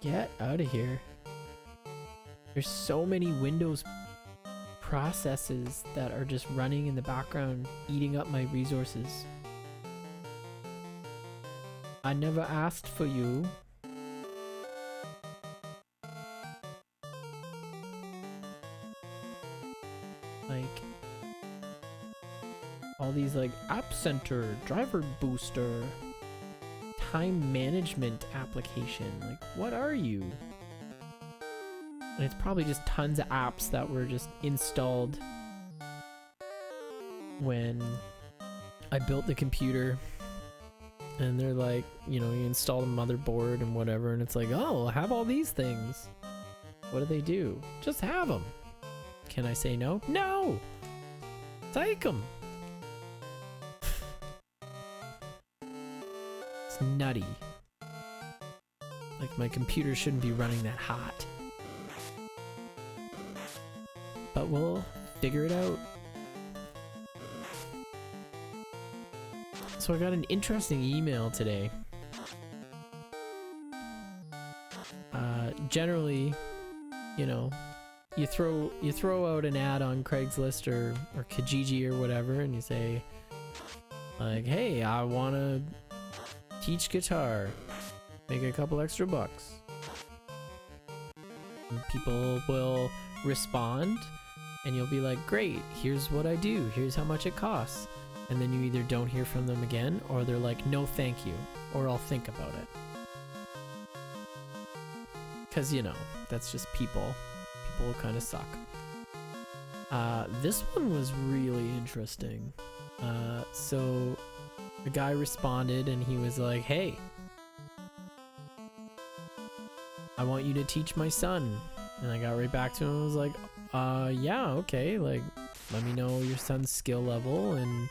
Speaker 1: Get out of here. There's so many Windows processes that are just running in the background, eating up my resources. I never asked for you. Like, all these like App Center, Driver Booster, Time Management application. Like, what are you? And it's probably just tons of apps that were just installed when I built the computer. And they're like, you know, you install a motherboard and whatever, and it's like, oh, have all these things. What do? Just have them. Can I say no? No! Take them! It's nutty. Like, my computer shouldn't be running that hot. But we'll figure it out. So I got an interesting email today. Generally, you know, you throw out an ad on Craigslist or Kijiji or whatever, and you say, like, hey, I want to teach guitar, make a couple extra bucks. And people will respond, and you'll be like, great, here's what I do, here's how much it costs. And then you either don't hear from them again, or they're like, no thank you, or I'll think about it. Because, you know, that's just people. People kind of suck. This one was really interesting. So the guy responded and he was like, hey, I want you to teach my son. And I got right back to him and was like, yeah, okay, like, let me know your son's skill level and,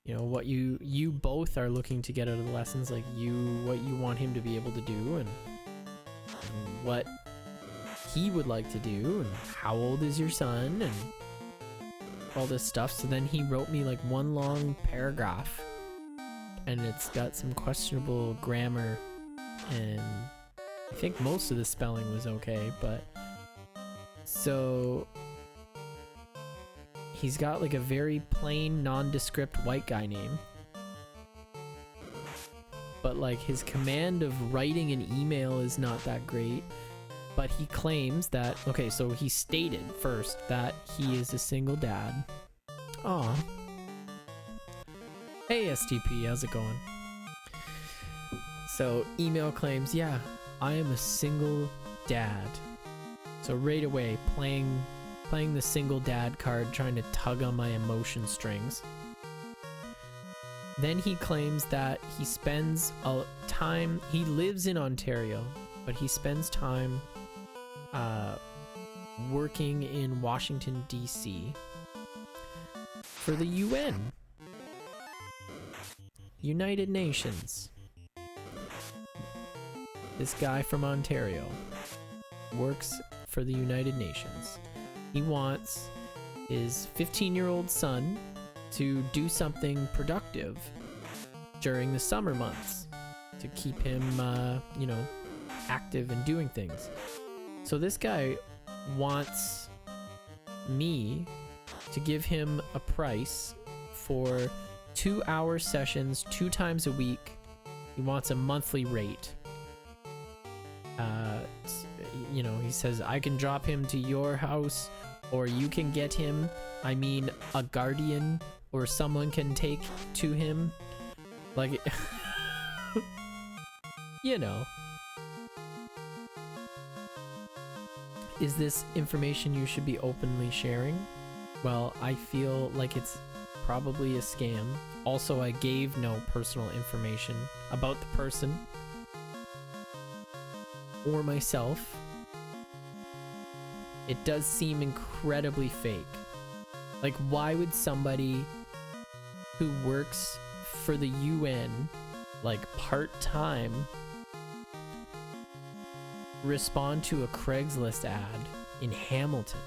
Speaker 1: you know, what you both are looking to get out of the lessons, like what you want him to be able to do, and what he would like to do, and how old is your son, and all this stuff. So then he wrote me like one long paragraph, and it's got some questionable grammar, and I think most of the spelling was okay, but so he's got like a very plain nondescript white guy name, but like his command of writing an email is not that great. But he claims that, okay, so he stated first that he is a single dad. Aw. Hey STP, how's it going? So email claims, yeah, I am a single dad. So right away, playing the single dad card, trying to tug on my emotion strings. Then he claims that he spends he lives in Ontario, but he spends time working in Washington, D.C. for the UN. United Nations. This guy from Ontario works for the United Nations. He wants his 15-year-old son to do something productive during the summer months to keep him, you know, active and doing things. So this guy wants me to give him a price for 2-hour sessions 2 times a week. He wants a monthly rate. You know, he says, I can drop him to your house, or you can get him. I mean, a guardian or someone can take to him. Like, you know. Is this information you should be openly sharing? Well, I feel like it's probably a scam. Also, I gave no personal information about the person or myself. It does seem incredibly fake. Like, why would somebody who works for the UN, like part-time, respond to a Craigslist ad in Hamilton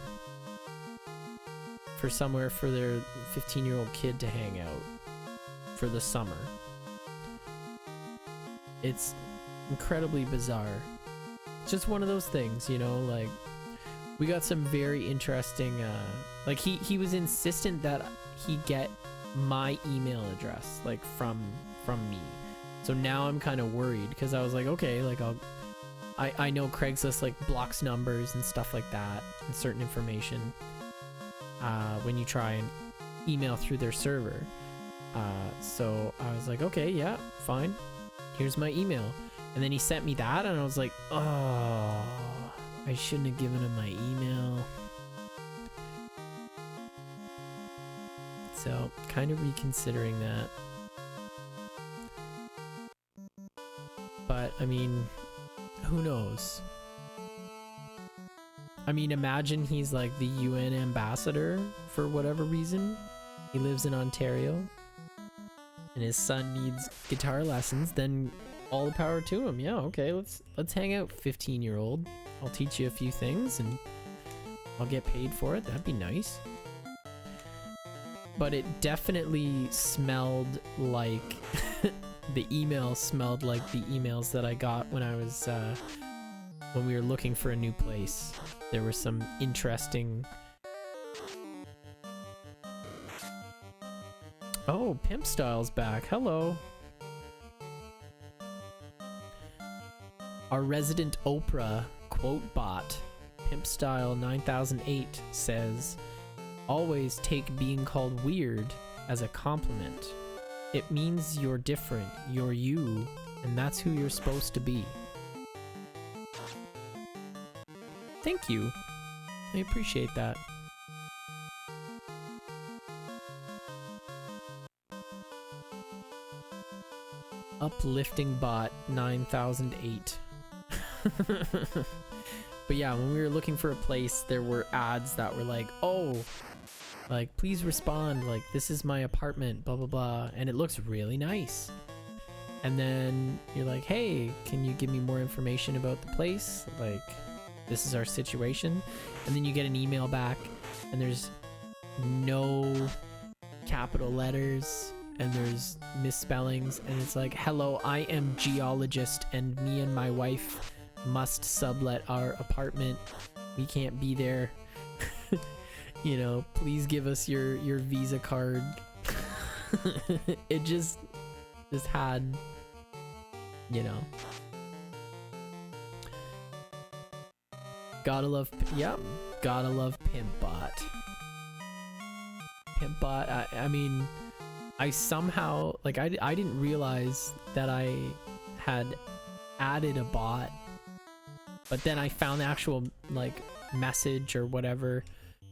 Speaker 1: for somewhere for their 15-year-old kid to hang out for the summer? It's incredibly bizarre. It's just one of those things, you know, like, we got some very interesting, like, he was insistent that he get my email address, like, from me. So now I'm kind of worried, because I was like, okay, like, I know Craigslist, like, blocks numbers and stuff like that, and certain information, when you try and email through their server. So I was like, okay, yeah, fine. Here's my email. And then he sent me that, and I was like, oh, I shouldn't have given him my email. So, kind of reconsidering that. But, I mean, who knows? I mean, imagine he's like the UN ambassador for whatever reason. He lives in Ontario, and his son needs guitar lessons, then all the power to him. Yeah, okay, let's hang out, 15-year-old. I'll teach you a few things and I'll get paid for it. That'd be nice. But it definitely smelled like the email smelled like the emails that I got when I was when we were looking for a new place. There were some interesting... Oh, Pimp Style's back. Hello. Our resident Oprah quote bot, Pimp Style 9008 says, always take being called weird as a compliment. It means you're different, you're you, and that's who you're supposed to be. Thank you. I appreciate that. Uplifting Bot 9008. But yeah, when we were looking for a place, there were ads that were like, oh, like, please respond, like, this is my apartment, blah blah blah, and it looks really nice. And then you're like, hey, can you give me more information about the place, like, this is our situation. And then you get an email back and there's no capital letters and there's misspellings, and it's like, hello, I am geologist and me and my wife must sublet our apartment, we can't be there. You know, please give us your Visa card. It just had, you know, gotta love Pimpbot. Pimpbot, I mean, I somehow, like, I didn't realize that I had added a bot, but then I found the actual, like, message or whatever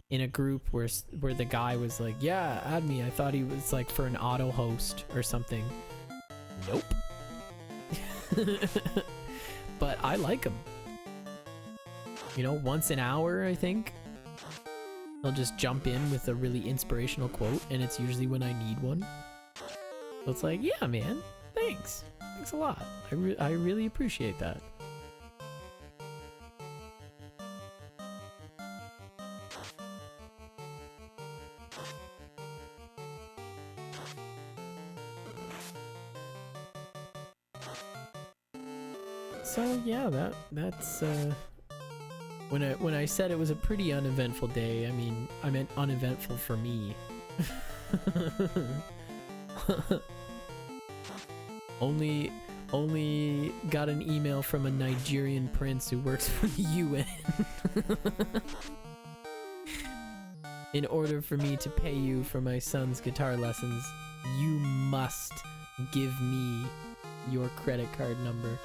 Speaker 1: in a group where the guy was like, yeah, add me. I thought he was like for an auto host or something. Nope. But I like him. You know, once an hour, I think I'll just jump in with a really inspirational quote, and it's usually when I need one. So it's like, yeah, man, thanks a lot. I really appreciate that. So yeah, that's when I said it was a pretty uneventful day, I mean, I meant uneventful for me. only got an email from a Nigerian prince who works for the UN. In order for me to pay you for my son's guitar lessons, you must give me your credit card number.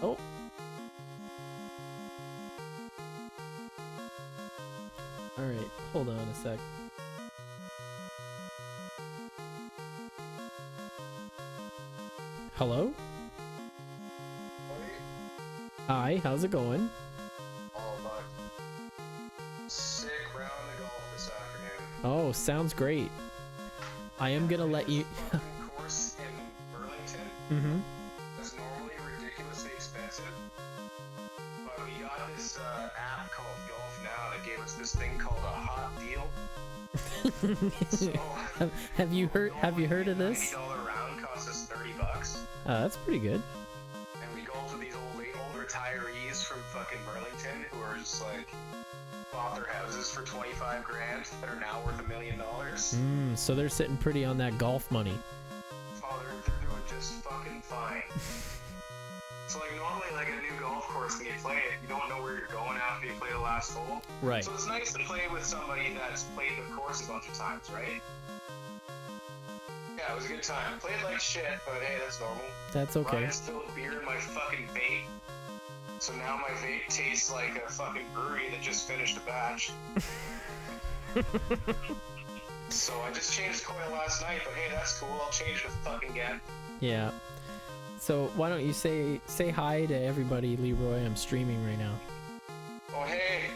Speaker 1: Oh. Alright, hold on a sec. Hello? Hi, how's it going?
Speaker 3: Oh, my sick round of golf this afternoon.
Speaker 1: Oh, sounds great. I am gonna let you...
Speaker 3: Course in Burlington.
Speaker 1: Mm-hmm.
Speaker 3: That's normally ridiculously expensive. But we got this app called Golf Now that gave us this thing called a hot deal. So,
Speaker 1: have you heard of this?
Speaker 3: $90 round costs us $30.
Speaker 1: That's pretty good.
Speaker 3: And we go to these old retirees from fucking Burlington who are just like bought their houses for 25 grand that are now worth $1 million.
Speaker 1: So they're sitting pretty on that golf money.
Speaker 3: Oh, they're doing just fucking fine. So like normally like a new golf course when you play it, you don't know where you're going after you play the last hole.
Speaker 1: Right.
Speaker 3: So it's nice to play with somebody that's played the course a bunch of times, right? Yeah, it was a good time. Played like shit, but hey, that's normal.
Speaker 1: That's okay.
Speaker 3: Ryan spilled beer in my fucking vape. So now my vape tastes like a fucking brewery that just finished a batch. So I just changed the coil last night, but hey, that's cool. I'll change it fucking again.
Speaker 1: Yeah. So why don't you say hi to everybody, Leroy? I'm streaming right now.
Speaker 3: Oh hey.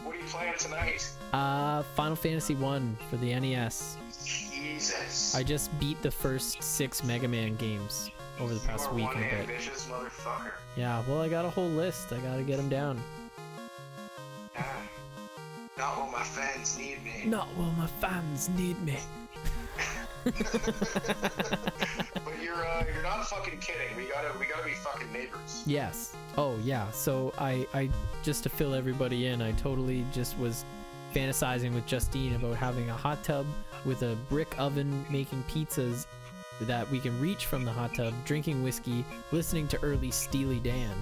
Speaker 3: What are you playing tonight?
Speaker 1: Final Fantasy 1 for the NES.
Speaker 3: Jesus.
Speaker 1: I just beat the first 6 Mega Man games over the past week and a bit.
Speaker 3: Ambitious motherfucker.
Speaker 1: Yeah, well, I got a whole list. I gotta get them down.
Speaker 3: Not while my fans need me.
Speaker 1: Not while my fans need me.
Speaker 3: But you're not fucking kidding. We gotta be fucking neighbors.
Speaker 1: Yes. Oh yeah. So I just to fill everybody in, I totally just was fantasizing with Justine about having a hot tub with a brick oven making pizzas that we can reach from the hot tub, drinking whiskey, listening to early Steely Dan.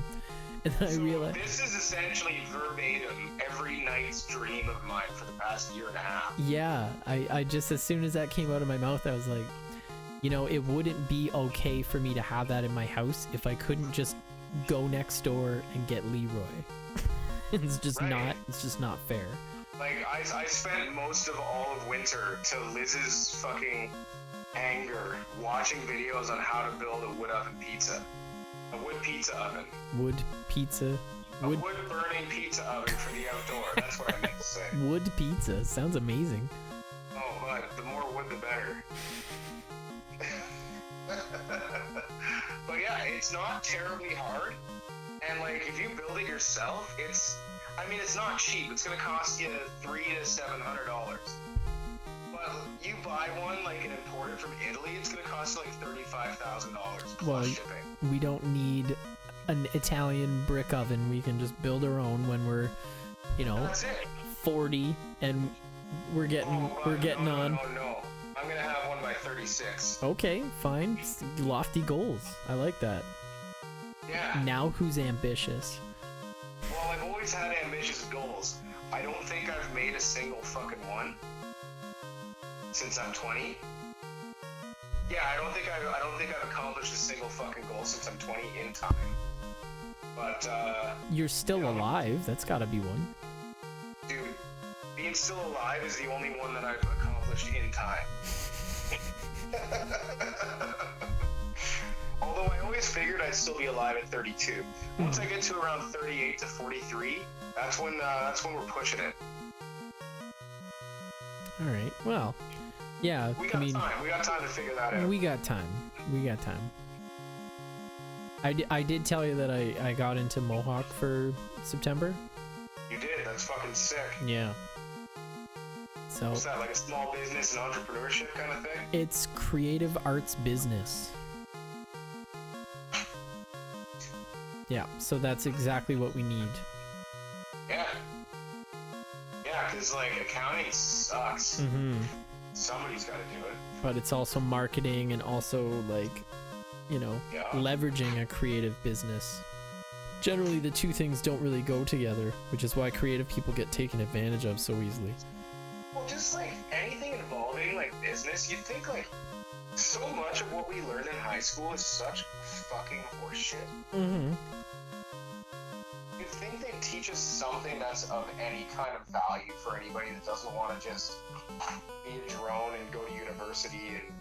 Speaker 1: And then I realized...
Speaker 3: This is essentially verbatim every night's dream of mine for the past year and a half.
Speaker 1: Yeah, I just, as soon as that came out of my mouth, I was like, you know, it wouldn't be okay for me to have that in my house if I couldn't just go next door and get Leroy. It's just not fair.
Speaker 3: Like, I spent most of all of winter, to Liz's fucking anger, watching videos on how to build a wood oven pizza. A wood pizza oven.
Speaker 1: Wood pizza.
Speaker 3: A wood-burning pizza oven for the outdoor. That's what I meant to say.
Speaker 1: Wood pizza. Sounds amazing.
Speaker 3: Oh, but the more wood, the better. But yeah, it's not terribly hard. And like, if you build it yourself, it's not cheap. It's gonna cost you $300 to $700. But you buy one, like, and import it from Italy, it's gonna cost you like $35,000 plus shipping.
Speaker 1: We don't need an Italian brick oven. We can just build our own when we're, you know,
Speaker 3: That's it.
Speaker 1: 40 and we're getting on.
Speaker 3: No. I'm gonna have one by 36.
Speaker 1: Okay, fine. Lofty goals. I like that.
Speaker 3: Yeah.
Speaker 1: Now who's ambitious?
Speaker 3: Well, I've always had ambitious goals. I don't think I've made a single fucking one since I'm 20. Yeah, I don't think I've accomplished a single fucking goal since I'm 20 in time. But
Speaker 1: You're still alive. That's got to be one.
Speaker 3: dude, being still alive is the only one that I've accomplished in time. Although I always figured I'd still be alive at 32. Once I get to around 38 to 43, that's when we're pushing it.
Speaker 1: All right. Well, yeah.
Speaker 3: We got time. We got time to figure that out.
Speaker 1: We got time. I did tell you that I got into Mohawk for September.
Speaker 3: You did. That's fucking sick.
Speaker 1: Yeah. So
Speaker 3: What's that, like a small business and entrepreneurship kind of thing?
Speaker 1: it's creative arts business. Yeah, so that's exactly what we need.
Speaker 3: Yeah. Yeah, because, like, accounting sucks.
Speaker 1: Mm-hmm.
Speaker 3: Somebody's got to do it.
Speaker 1: But it's also marketing and also, like, you know,
Speaker 3: Yeah.
Speaker 1: leveraging a creative business. Generally, the two things don't really go together, which is why creative people get taken advantage of so easily.
Speaker 3: Well, just, like, anything involving, like, business, you'd think, like, so much of what we learn in high school is such fucking horseshit.
Speaker 1: Mm-hmm.
Speaker 3: You'd think they'd teach us something that's of any kind of value for anybody that doesn't want to just be a drone and go to university and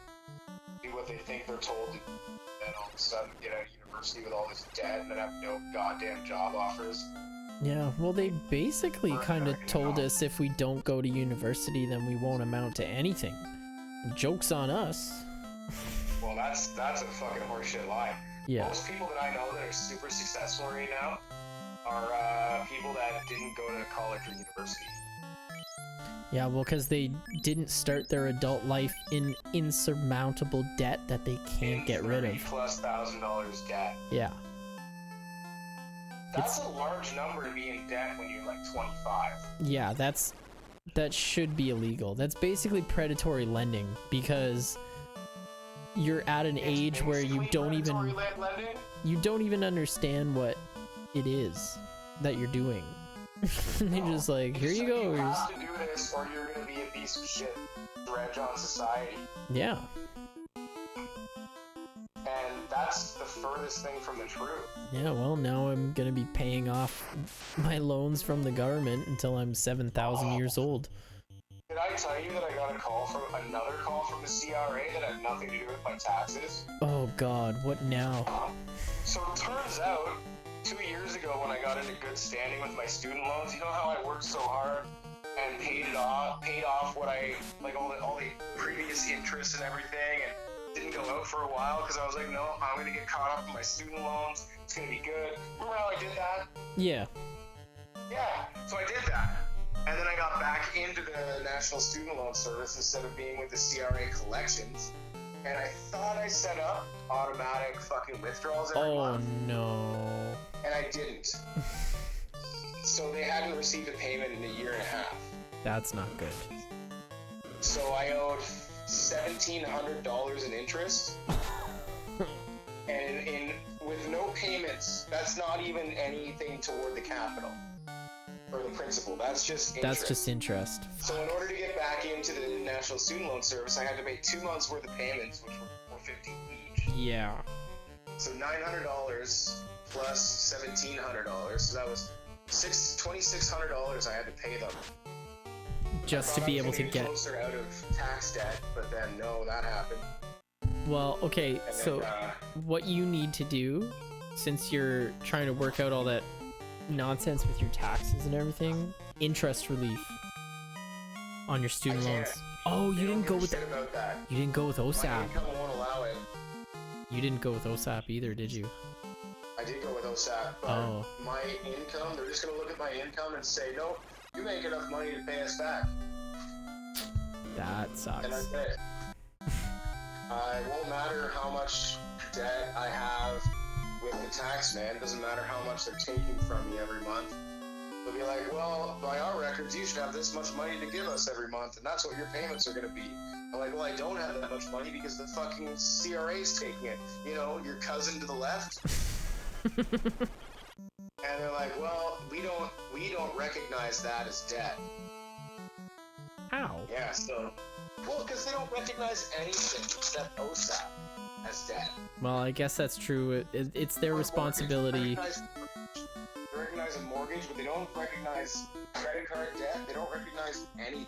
Speaker 3: do what they think they're told to, and then all of a sudden get out of university with all this debt and then have no goddamn job offers.
Speaker 1: Yeah, well, they basically
Speaker 3: Or
Speaker 1: kind of
Speaker 3: American
Speaker 1: told
Speaker 3: job.
Speaker 1: us if we don't go to university, then we won't amount to anything. Joke's on us.
Speaker 3: Well, that's a fucking horseshit lie.
Speaker 1: Yeah.
Speaker 3: Most people that I know that are super successful right now are people that didn't go to college or university.
Speaker 1: Yeah, well, because they didn't start their adult life in insurmountable debt that they can't get rid of.
Speaker 3: $30,000+ debt.
Speaker 1: Yeah.
Speaker 3: That's a large number to be in debt when you're like 25.
Speaker 1: Yeah, that should be illegal. That's basically predatory lending because you're at an age where you don't even understand what it is that you're doing. They're just like, here you go.
Speaker 3: You have to do this or you're gonna be a piece of shit. Dredge on society.
Speaker 1: Yeah.
Speaker 3: And that's the furthest thing from the truth.
Speaker 1: Yeah, well, now I'm gonna be paying off my loans from the government until I'm 7,000 years old.
Speaker 3: Did I tell you that I got another call from the CRA that had nothing to do with my taxes?
Speaker 1: Oh God, what now?
Speaker 3: So it turns out, 2 years ago when I got into good standing with my student loans, you know how I worked so hard and paid off what I, like all the previous interest and everything, and didn't go out for a while because I was like, no, I'm gonna get caught up in my student loans. It's gonna be good. Remember how I did that?
Speaker 1: Yeah.
Speaker 3: Yeah, so I did that. And then I got back into the National Student Loan Service instead of being with the CRA collections. And I thought I set up automatic fucking withdrawals every month.
Speaker 1: Oh no.
Speaker 3: And I didn't. So they hadn't received a payment in 1.5 years.
Speaker 1: That's not good.
Speaker 3: So I owed $1,700 in interest. And with no payments, that's not even anything toward the capital or the principal. That's just interest.
Speaker 1: That's just interest.
Speaker 3: So in order to get back into the National Student Loan Service, I had to pay 2 months worth of payments, which were $450 each.
Speaker 1: Yeah.
Speaker 3: So $900 plus $1,700. So that was $2,600 I had to pay them.
Speaker 1: Just to be able to get
Speaker 3: closer out of tax debt, but then no, that happened.
Speaker 1: Well, okay,
Speaker 3: And
Speaker 1: so
Speaker 3: then,
Speaker 1: what you need to do, since you're trying to work out all that nonsense with your taxes and everything, interest relief on your student
Speaker 3: I
Speaker 1: loans.
Speaker 3: can't.
Speaker 1: Oh,
Speaker 3: They
Speaker 1: you
Speaker 3: don't
Speaker 1: didn't go
Speaker 3: give a
Speaker 1: with
Speaker 3: shit about that.
Speaker 1: You didn't go with
Speaker 3: My
Speaker 1: OSAP.
Speaker 3: income won't allow it.
Speaker 1: You didn't go with OSAP either, did you?
Speaker 3: I did go with OSAP, but
Speaker 1: Oh.
Speaker 3: my income, they're just gonna look at my income and say, no, you make enough money to pay us back.
Speaker 1: That
Speaker 3: And
Speaker 1: sucks.
Speaker 3: that's it. It won't matter how much debt I have with the tax man. It doesn't matter how much they're taking from me every month. They'll be like, well, by our records, you should have this much money to give us every month, and that's what your payments are going to be. I'm like, well, I don't have that much money because the fucking CRA's taking it. You know, your cousin to the left. And they're like, well, we don't recognize that as debt.
Speaker 1: How?
Speaker 3: Yeah, so, well, because they don't recognize anything except OSAP as debt.
Speaker 1: Well, I guess that's true. It's their responsibility.
Speaker 3: They recognize a mortgage, but they don't recognize credit card debt. They don't recognize anything.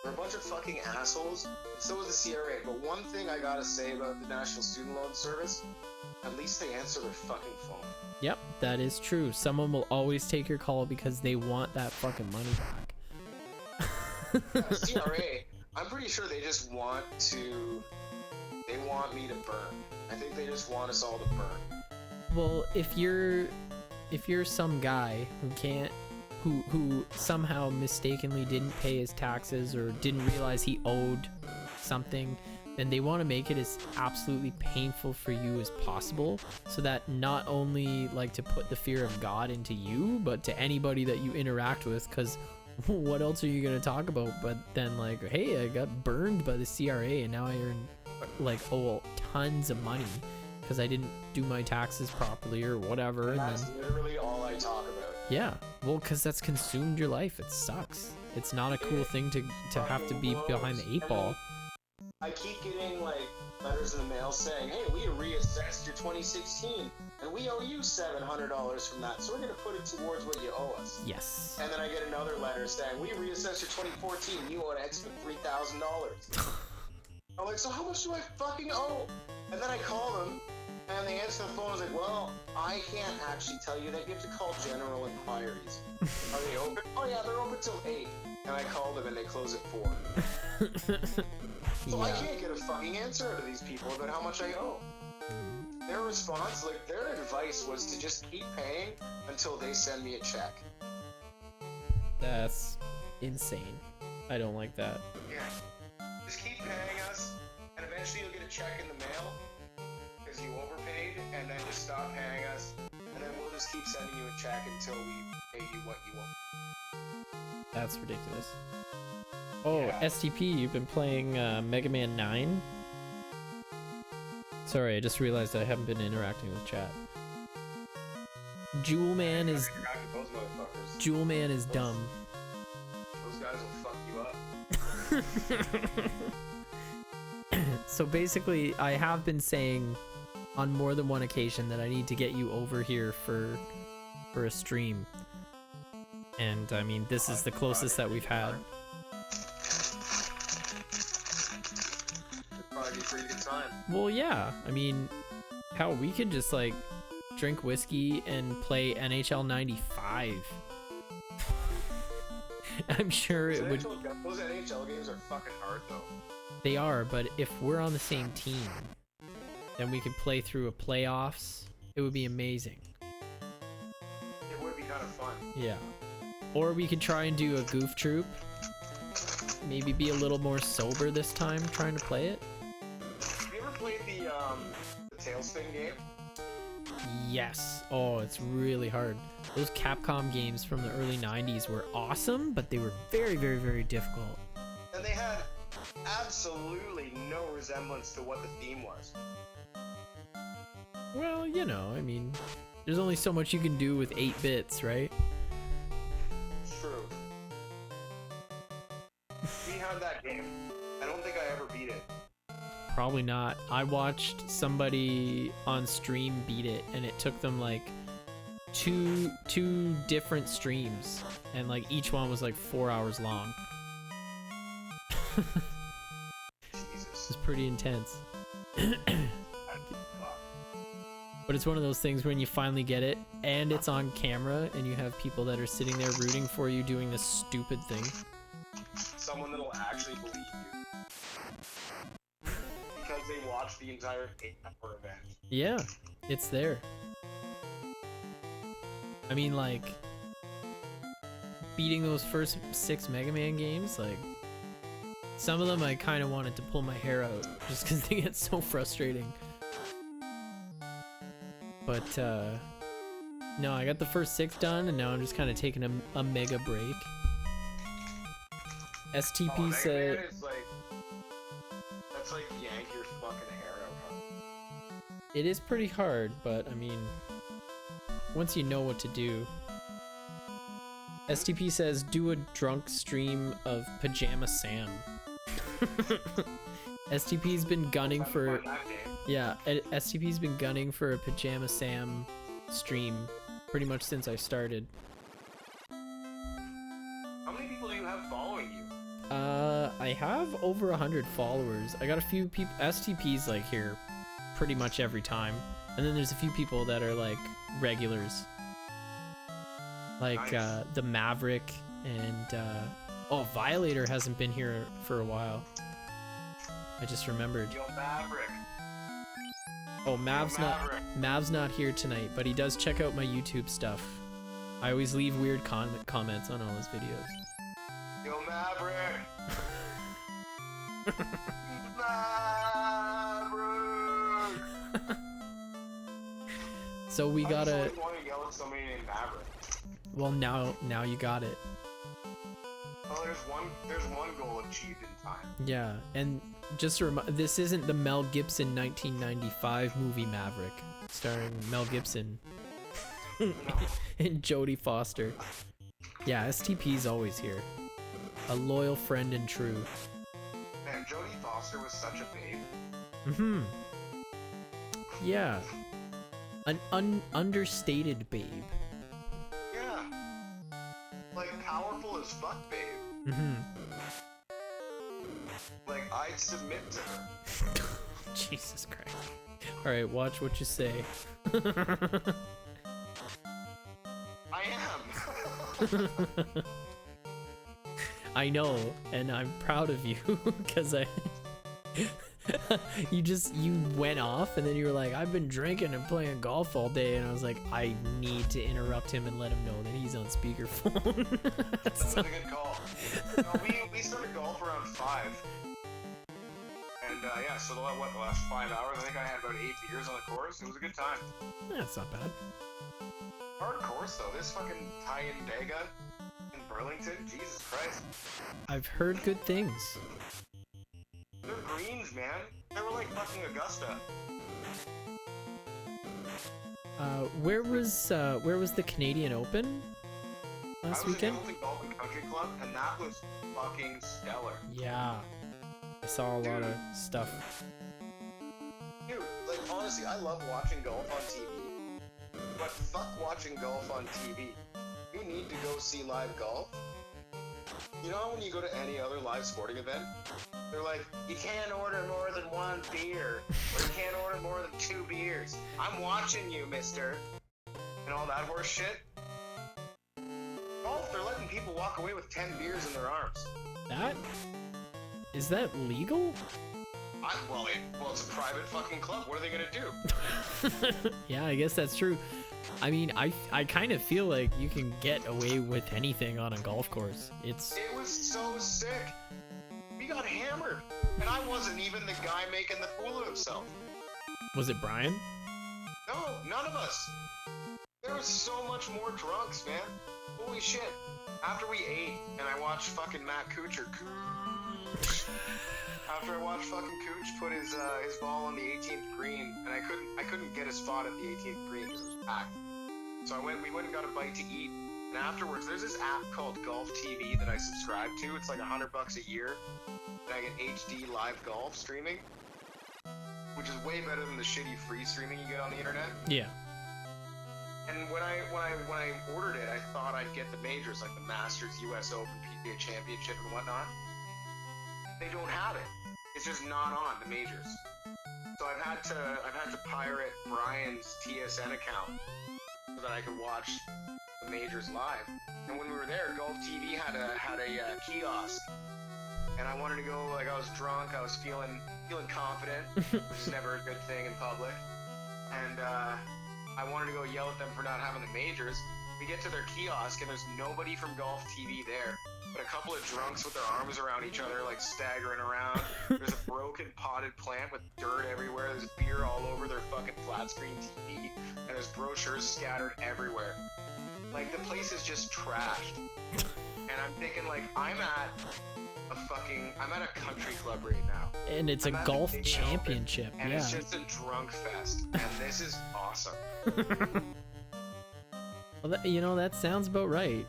Speaker 3: They're a bunch of fucking assholes. So is the CRA. But one thing I gotta say about the National Student Loan Service, at least they answer their fucking phone.
Speaker 1: Yep, that is true. Someone will always take your call because they want that fucking money back.
Speaker 3: CRA, I'm pretty sure they just want me to burn. I think they just want us all to burn.
Speaker 1: Well, if you're some guy who somehow mistakenly didn't pay his taxes or didn't realize he owed something, then they want to make it as absolutely painful for you as possible, so that not only like to put the fear of God into you, but to anybody that you interact with, because what else are you going to talk about but then like, hey, I got burned by the CRA and now I earn like tons of money because I didn't do my taxes properly or whatever.
Speaker 3: And
Speaker 1: And
Speaker 3: that's
Speaker 1: then
Speaker 3: literally all I talk about.
Speaker 1: yeah, well, because that's consumed your life. It sucks. It's not a cool thing to have to be behind the 8 ball.
Speaker 3: I keep getting like letters in the mail saying, hey, we reassessed your 2016 and we owe you $700 from that, so we're going to put it towards what you owe us.
Speaker 1: Yes.
Speaker 3: And then I get another letter saying, we reassessed your 2014 and you owe an extra $3,000. I'm like, so how much do I fucking owe? And then I call them and they answer the phone. I was like, well, I can't actually tell you that. You have to call general inquiries. Are they open? Oh yeah, they're open till 8. And I call them and they close at 4. So I
Speaker 1: Yeah.
Speaker 3: can't get a fucking answer out of these people about how much I owe. Their response, like their advice was to just keep paying until they send me a check.
Speaker 1: That's insane. I don't like that.
Speaker 3: Yeah. Just keep paying us, and eventually you'll get a check in the mail because you overpaid, and then just stop paying us, and then we'll just keep sending you a check until we pay you what you owe.
Speaker 1: That's ridiculous. Oh,
Speaker 3: Yeah.
Speaker 1: STP, you've been playing Mega Man 9? Sorry, I just realized I haven't been interacting with chat. Jewel Man is
Speaker 3: Those motherfuckers.
Speaker 1: Jewel Man is dumb.
Speaker 3: Those guys will fuck you up.
Speaker 1: So basically, I have been saying on more than one occasion that I need to get you over here for a stream. And I mean, this is the closest that we've had.
Speaker 3: It'd probably be a pretty good time.
Speaker 1: Well, yeah. I mean, hell, we could just like drink whiskey and play NHL 95. I'm sure it would.
Speaker 3: Those NHL games are fucking hard though.
Speaker 1: They are, but if we're on the same team, then we could play through a playoffs. It would be amazing.
Speaker 3: It would be kind of fun.
Speaker 1: Yeah. Or we could try and do a goof troop. Maybe be a little more sober this time trying to play it.
Speaker 3: Have you ever played the Tailspin game?
Speaker 1: Yes. Oh, it's really hard. Those Capcom games from the early 90s were awesome, but they were very, very, very difficult.
Speaker 3: And they had absolutely no resemblance to what the theme was.
Speaker 1: Well, you know, I mean, there's only so much you can do with 8 bits, right?
Speaker 3: True. We had that game. I don't think I ever beat it.
Speaker 1: Probably not. I watched somebody on stream beat it, and it took them like two different streams, and like each one was like 4 hours long.
Speaker 3: Jesus.
Speaker 1: It's pretty intense. But it's one of those things when you finally get it and it's on camera and you have people that are sitting there rooting for you doing this stupid thing.
Speaker 3: Someone that'll actually believe you. Because they watched the entire 8-hour event.
Speaker 1: Yeah, it's there. I mean, like, beating those first 6 Mega Man games, like, some of them I kind of wanted to pull my hair out just because they get so frustrating. But, no, I got the first 6 done, and now I'm just kind of taking a mega break. STP said...
Speaker 3: Mega Man is like... That's like yank your fucking hair out.
Speaker 1: It is pretty hard, but, I mean, once you know what to do. STP says, do a drunk stream of Pajama Sam. STP's been gunning for... Yeah, STP's been gunning for a Pajama Sam stream pretty much since I started.
Speaker 3: How many people do you have following you?
Speaker 1: I have over 100 followers. I got a few people... STP's like here pretty much every time. And then there's a few people that are like regulars. Like
Speaker 3: Nice.
Speaker 1: the Maverick and... Oh, Violator hasn't been here for a while. I just remembered.
Speaker 3: Yo, Maverick.
Speaker 1: Oh, Mav's
Speaker 3: Maverick.
Speaker 1: not here tonight, but he does check out my YouTube stuff. I always leave weird comments on all his videos.
Speaker 3: Yo, Maverick. Maverick.
Speaker 1: So we
Speaker 3: I
Speaker 1: gotta...
Speaker 3: just want to yell at somebody named Maverick.
Speaker 1: Well, now you got it.
Speaker 3: Oh, there's one goal achieved in time.
Speaker 1: Yeah, and just to remind, this isn't the Mel Gibson 1995 movie Maverick, starring Mel Gibson and Jodie Foster. Yeah, STP's always here. A loyal friend and true.
Speaker 3: Man, Jodie Foster was such a babe.
Speaker 1: Mm-hmm. Yeah. An understated babe.
Speaker 3: Yeah. Like, powerful as fuck, babe.
Speaker 1: Mm-hmm.
Speaker 3: Like, I'd submit to her.
Speaker 1: Jesus Christ. Alright, watch what you say.
Speaker 3: I am.
Speaker 1: I know, and I'm proud of you, because you went off, and then you were like, I've been drinking and playing golf all day, and I was like, I need to interrupt him and let him know that he's on speakerphone.
Speaker 3: That was a good call. No, we started golf around 5. And, yeah, so the last 5 hours, I think I had about 8 beers on the course. It was a good time.
Speaker 1: That's not bad.
Speaker 3: Hard course, though. This fucking Tyandaga in Burlington, Jesus Christ.
Speaker 1: I've heard good things.
Speaker 3: They're greens, man. They were like fucking Augusta.
Speaker 1: Where was the Canadian Open last
Speaker 3: I was
Speaker 1: weekend?
Speaker 3: in Hamilton Golf and Country Club, and that was fucking stellar.
Speaker 1: Yeah, I saw a lot of stuff.
Speaker 3: Dude, like, honestly, I love watching golf on TV. But fuck watching golf on TV. You need to go see live golf. You know when you go to any other live sporting event, they're like, you can't order more than 1 beer, or you can't order more than 2 beers. I'm watching you, mister. And all that horse shit. Golf, they're letting people walk away with 10 beers in their arms.
Speaker 1: Is that legal?
Speaker 3: Well, it's a private fucking club. What are they gonna do?
Speaker 1: Yeah, I guess that's true. I mean, I kind of feel like you can get away with anything on a golf course.
Speaker 3: It was so sick. We got hammered, and I wasn't even the guy making the fool of himself.
Speaker 1: Was it Brian?
Speaker 3: No, none of us. There was so much more drunks, man. Holy shit. After we ate, and I watched fucking Matt Kuchar. after I watched fucking Cooch put his ball on the 18th green, and I couldn't get a spot at the 18th green because it was packed. So we went and got a bite to eat, and afterwards there's this app called Golf TV that I subscribe to. It's like $100 a year, and I get HD live golf streaming, which is way better than the shitty free streaming you get on the internet.
Speaker 1: Yeah.
Speaker 3: And when I ordered it, I thought I'd get the majors like the Masters, U.S. Open, PGA Championship, and whatnot. They don't have it. It's just not on the majors. So I've had to pirate Brian's TSN account so that I could watch the majors live. And when we were there, Golf TV had a kiosk, and I wanted to go. Like, I was drunk, I was feeling confident, which is never a good thing in public. And I wanted to go yell at them for not having the majors. We get to their kiosk, and there's nobody from Golf TV there, but a couple of drunks with their arms around each other, like staggering around. There's a broken potted plant with dirt everywhere. There's beer all over their fucking flat screen TV, and there's brochures scattered everywhere. Like, the place is just trashed. And I'm thinking, like, I'm at a country club right now.
Speaker 1: And it's a golf championship.
Speaker 3: And
Speaker 1: yeah.
Speaker 3: it's just a drunk fest. And this is awesome.
Speaker 1: Well, that sounds about right.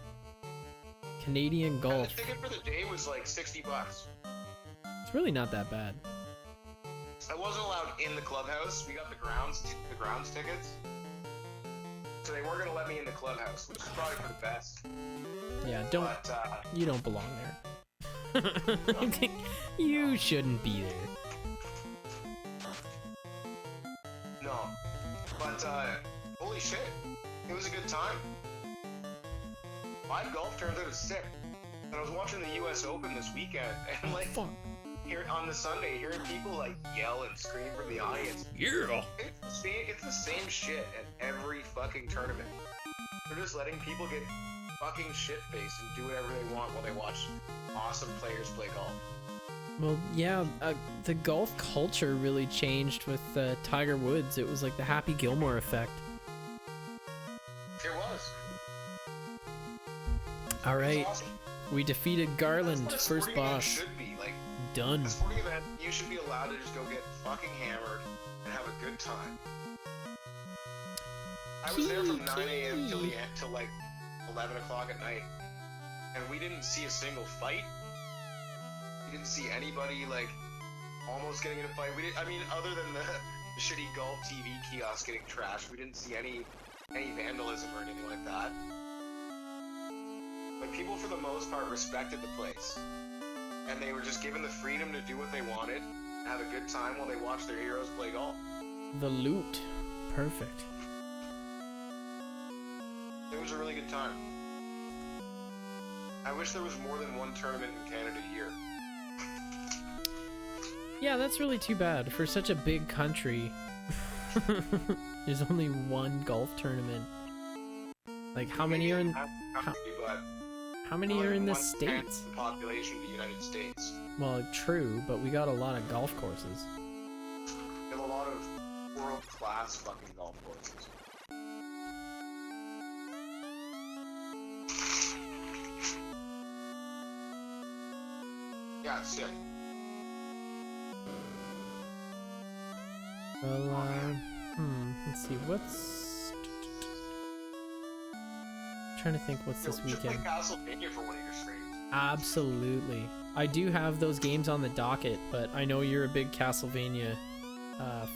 Speaker 1: Canadian golf.
Speaker 3: And the ticket for the day was like $60.
Speaker 1: It's really not that bad.
Speaker 3: I wasn't allowed in the clubhouse. We got the grounds tickets. So they weren't gonna let me in the clubhouse, which is probably for the best.
Speaker 1: Yeah,
Speaker 3: But,
Speaker 1: you don't belong there. I think you shouldn't be there.
Speaker 3: no. But holy shit, it was a good time. Live golf turns out is sick. And I was watching the U.S. Open this weekend, and like
Speaker 1: Fuck.
Speaker 3: here on the Sunday, hearing people like yell and scream from the audience.
Speaker 2: Yeah.
Speaker 3: It's the same shit at every fucking tournament. They're just letting people get fucking shit-faced and do whatever they want while they watch awesome players play golf.
Speaker 1: Well, yeah, the golf culture really changed with Tiger Woods. It was like the Happy Gilmore effect.
Speaker 3: It was.
Speaker 1: All right,
Speaker 3: Awesome.
Speaker 1: we defeated Garland,
Speaker 3: That's what a
Speaker 1: first
Speaker 3: sporting event
Speaker 1: boss.
Speaker 3: should be. Like,
Speaker 1: Done.
Speaker 3: a sporting event, you should be allowed to just go get fucking hammered and have a good time. I was there from 9 a.m. till like 11 o'clock at night, and we didn't see a single fight. We didn't see anybody like almost getting in a fight. Other than the shitty Golf TV kiosk getting trashed, we didn't see any vandalism or anything like that. Like, people for the most part respected the place, and they were just given the freedom to do what they wanted and have a good time while they watched their heroes play golf.
Speaker 1: The loot. Perfect.
Speaker 3: It was a really good time. I wish there was more than one tournament in Canada a year.
Speaker 1: Yeah, that's really too bad. For such a big country, there's only one golf tournament. Like, how many are in... How many are in the States?
Speaker 3: The population of the United States.
Speaker 1: Well, true, but we got a lot of golf courses.
Speaker 3: We have a lot of world-class fucking golf courses. Yeah, it's sick.
Speaker 1: Well, let's see, what's... Trying to think what's this
Speaker 3: We should play
Speaker 1: weekend.
Speaker 3: Castlevania for one of your streams.
Speaker 1: Absolutely. I do have those games on the docket, but I know you're a big Castlevania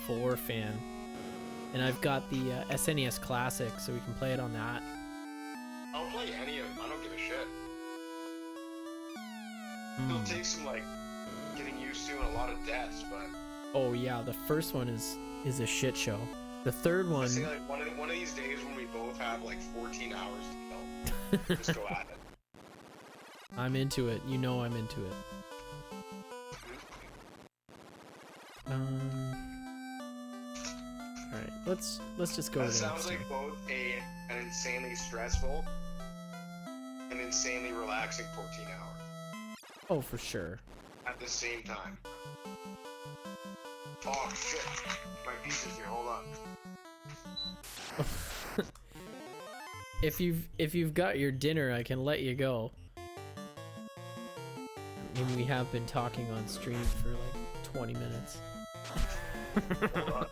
Speaker 1: 4 fan. And I've got the SNES Classic, so we can play it on that.
Speaker 3: I'll play any of them. I don't give a shit. It'll take some, like, getting used to and a lot of deaths, but...
Speaker 1: Oh yeah, the first one is a shit show. The third
Speaker 3: I
Speaker 1: one...
Speaker 3: say, like, one of these days when we both have, like, 14 hours to kill, just go at it.
Speaker 1: I'm into it. You know I'm into it. Alright, let's just go
Speaker 3: That
Speaker 1: to the
Speaker 3: sounds
Speaker 1: next
Speaker 3: like
Speaker 1: one.
Speaker 3: both an insanely stressful and insanely relaxing 14 hours
Speaker 1: Oh, for sure.
Speaker 3: at the same time. Oh shit, my pieces here. Hold on.
Speaker 1: If you've got your dinner, I can let you go. and we have been talking on stream for like 20 minutes.
Speaker 3: Hold on.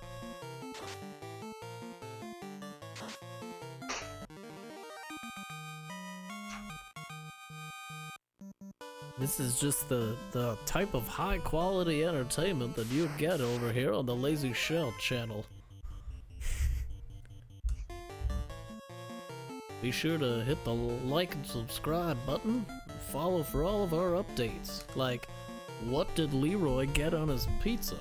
Speaker 2: This is just the type of high quality entertainment that you get over here on the Lazy Shell channel. Be sure to hit the like and subscribe button and follow for all of our updates. Like, what did Leroy get on his pizza?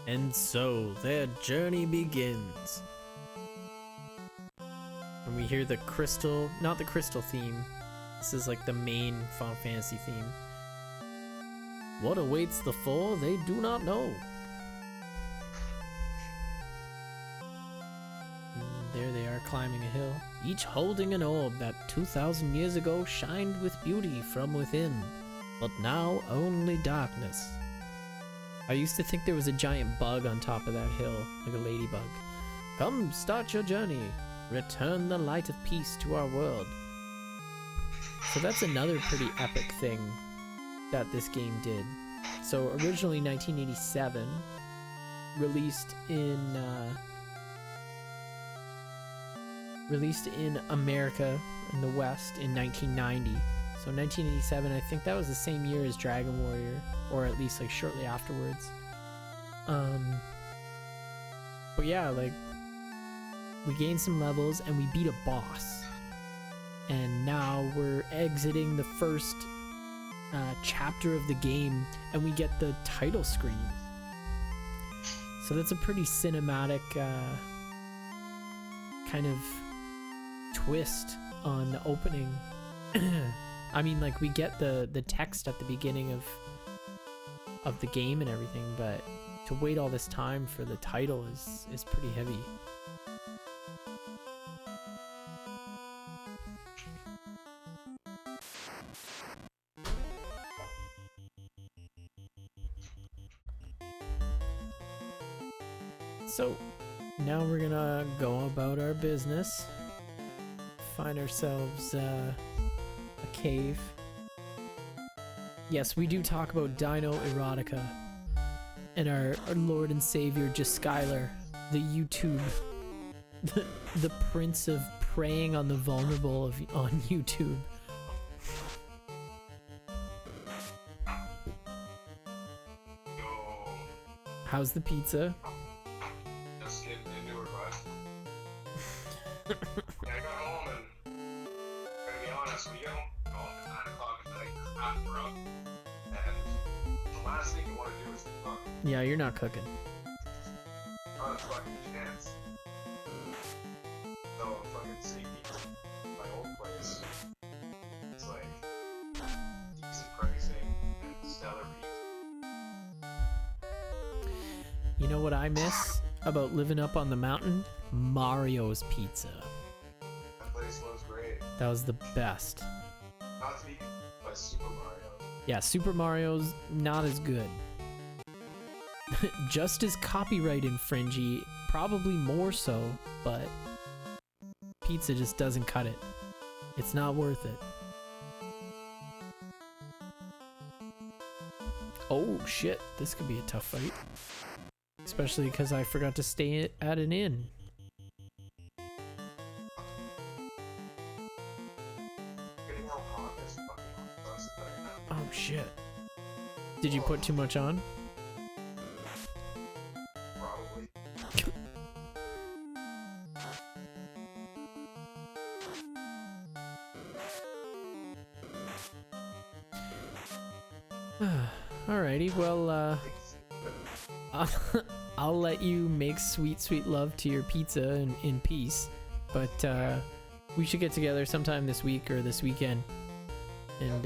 Speaker 2: And so their journey begins.
Speaker 1: And we hear the crystal, not the crystal theme. This is like the main Final Fantasy theme.
Speaker 2: What awaits the four, they do not know.
Speaker 1: And there they are climbing a hill.
Speaker 2: Each holding an orb that 2,000 years ago shined with beauty from within, but now only darkness.
Speaker 1: I used to think there was a giant bug on top of that hill, like a ladybug.
Speaker 2: Come start your journey. Return the light of peace to our world.
Speaker 1: So that's another pretty epic thing that this game did. So originally 1987, released in America in the West in 1990. So 1987, I think that was the same year as Dragon Warrior, or at least like shortly afterwards. But yeah, like we gained some levels and we beat a boss. And now we're exiting the first chapter of the game and we get the title screen. So that's a pretty cinematic kind of twist on the opening. I mean, like we get the text at the beginning of the game and everything, but to wait all this time for the title is pretty heavy. So now we're gonna go about our business, find ourselves a cave. Yes, we do talk about Dino Erotica and our Lord and Savior Skylar, the YouTube, the prince of preying on the vulnerable on YouTube.
Speaker 3: Yo,
Speaker 1: How's the pizza?
Speaker 3: just getting into it, bud. Yeah, I got home and, to be honest, we got home at 9 o'clock at night, half drunk, and the last thing you want to do is cook.
Speaker 1: Yeah, you're not cooking.
Speaker 3: Not a fucking chance. So I'm fucking sitting in my old place. It's like decent pricing and stellar pizza.
Speaker 1: You know what I miss about living up on the mountain? Mario's Pizza.
Speaker 3: That place was great.
Speaker 1: That was the best.
Speaker 3: Not to be by Super Mario.
Speaker 1: Yeah, Super Mario's not as good. Just as copyright infringy, probably more so, but pizza just doesn't cut it. It's not worth it. Oh shit, this could be a tough fight. Especially because I forgot to stay at an inn.
Speaker 3: Getting how hot this fucking hot sauce is right now.
Speaker 1: Oh shit. Did you put too much on?
Speaker 3: Probably.
Speaker 1: Alrighty, well, I'll let you make sweet, sweet love to your pizza in peace. But we should get together sometime this week or this weekend and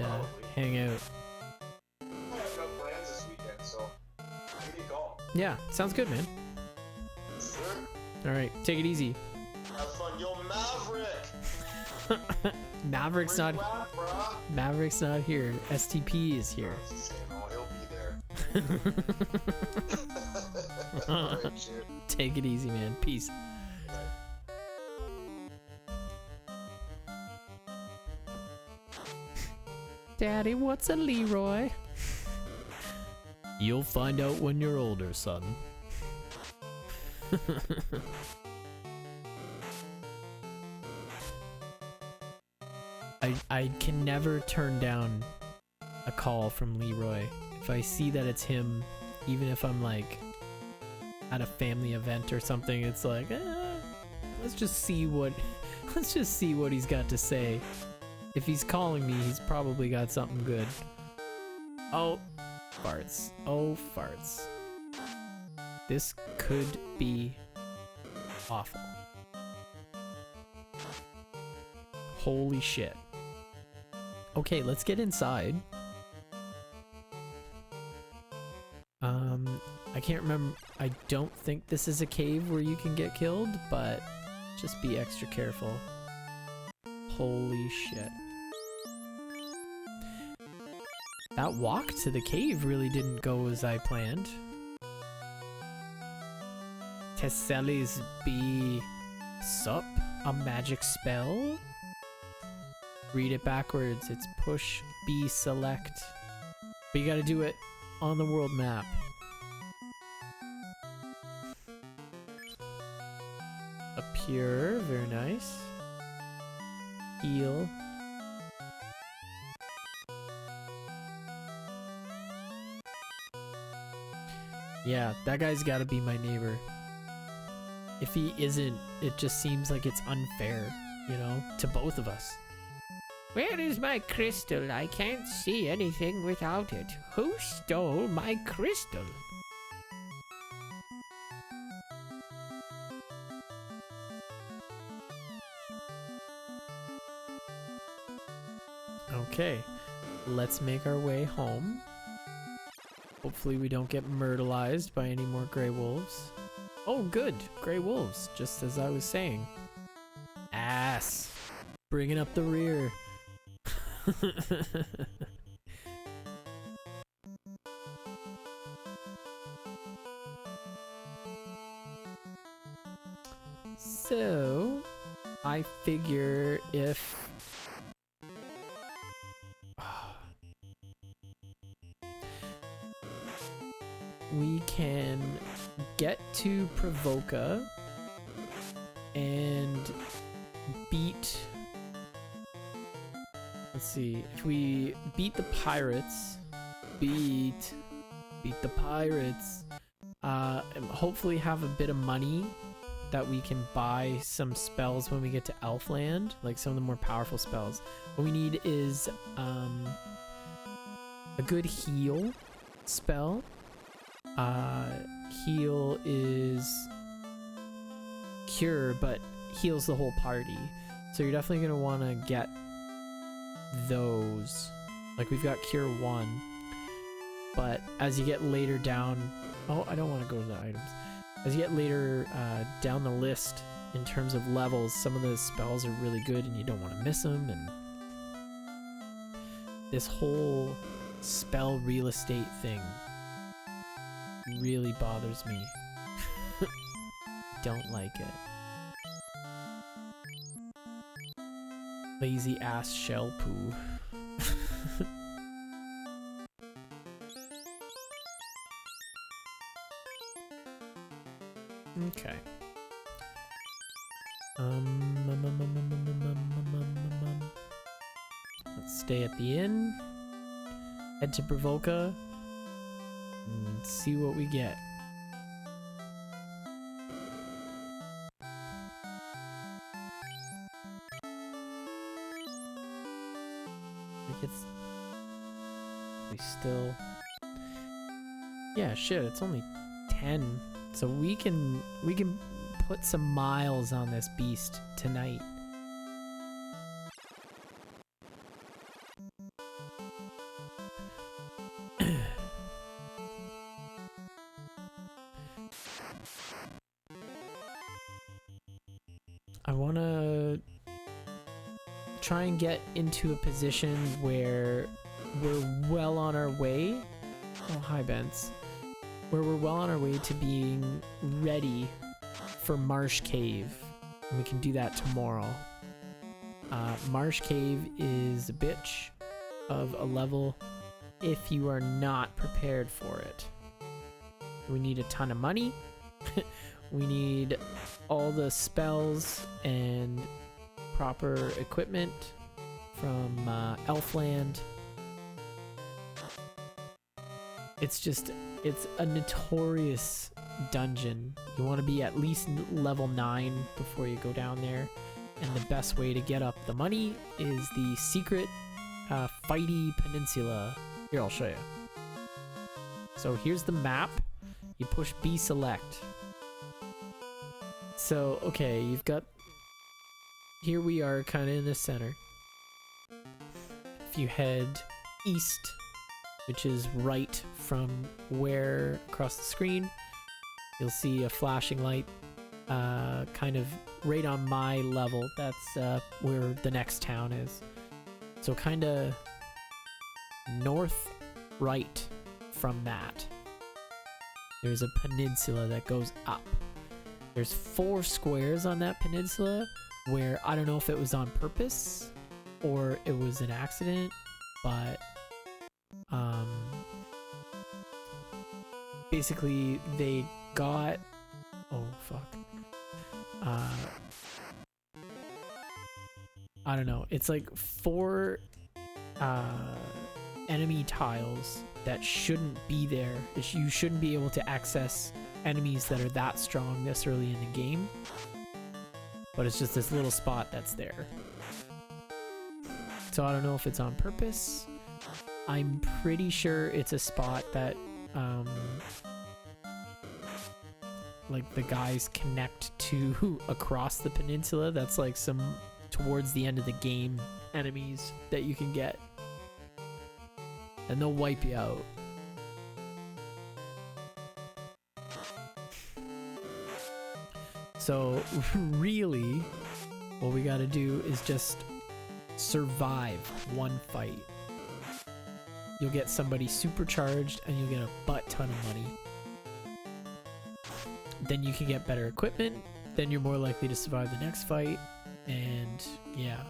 Speaker 1: hang out.
Speaker 3: I have no plans
Speaker 1: Yeah, sounds good, man.
Speaker 3: Sir,
Speaker 1: All right, take it easy.
Speaker 3: have fun. Yo, Maverick!
Speaker 1: Maverick's
Speaker 3: Where
Speaker 1: not.
Speaker 3: you at, bruh?
Speaker 1: Maverick's not here. STP is here.
Speaker 3: Oh, he'll be there. Alright, cheers.
Speaker 1: Take it easy, man. Peace. Daddy, what's a Leroy? You'll find out when you're older, son. I can never turn down a call from Leroy. If I see that it's him, even if I'm like at a family event or something, it's like, let's just see what he's got to say. If he's calling me, he's probably got something good. Oh, farts. Oh, farts. This could be awful. Holy shit. Okay, let's get inside. I can't remember. I don't think this is a cave where you can get killed, but just be extra careful. Holy shit. That walk to the cave really didn't go as I planned. Tesselis be sup? A magic spell? Read it backwards. It's push B select. But you gotta do it on the world map. Appear, very nice. Heal. Yeah, that guy's gotta be my neighbor. If he isn't, it just seems like it's unfair, you know, to both of us. Where is my crystal? I can't see anything without it. Who stole my crystal? Okay, let's make our way home. Hopefully we don't get myrtleized by any more gray wolves. Oh good, gray wolves, just as I was saying. Ass. Bringing up the rear. So, I figure if we can get to Provoca and beat, let's see, if we beat the pirates, beat the pirates, and hopefully have a bit of money that we can buy some spells when we get to Elfland, like some of the more powerful spells. What we need is a good heal spell. Heal is cure, but heals the whole party. So you're definitely going to want to get those. Like we've got cure 1, but as you get later down, oh, I don't want to go to the items. As you get later down the list in terms of levels, some of the spells are really good and you don't want to miss them, and this whole spell real estate thing really bothers me. Don't like it. Lazy ass shell poo. Okay. Let's stay at the inn. Head to Provoca. And see what we get. We still, yeah, shit, it's only 10, so we can put some miles on this beast tonight. I want to try and get into a position where we're well on our way. Oh, hi, Bence. Where we're well on our way to being ready for Marsh Cave. And we can do that tomorrow. Marsh Cave is a bitch of a level if you are not prepared for it. We need a ton of money. We need all the spells and proper equipment from Elfland. It's a notorious dungeon. You want to be at least level 9 before you go down there. And the best way to get up the money is the secret Fighty Peninsula. Here, I'll show you. So here's the map. You push B select. So, okay, you've got... Here we are kind of in the center. If you head east, which is right from where across the screen, you'll see a flashing light kind of right on my level. That's where the next town is. So kind of north right from that. There's a peninsula that goes up. There's 4 squares on that peninsula where I don't know if it was on purpose or it was an accident, but basically they got I don't know. It's like 4 enemy tiles that shouldn't be there. You shouldn't be able to access enemies that are that strong this early in the game. But it's just this little spot that's there. So I don't know if it's on purpose. I'm pretty sure it's a spot that like the guys connect to across the peninsula. That's like some towards the end of the game enemies that you can get. And they'll wipe you out. So really, what we gotta do is just survive one fight. You'll get somebody supercharged and you'll get a butt ton of money. Then you can get better equipment. Then you're more likely to survive the next fight. And yeah.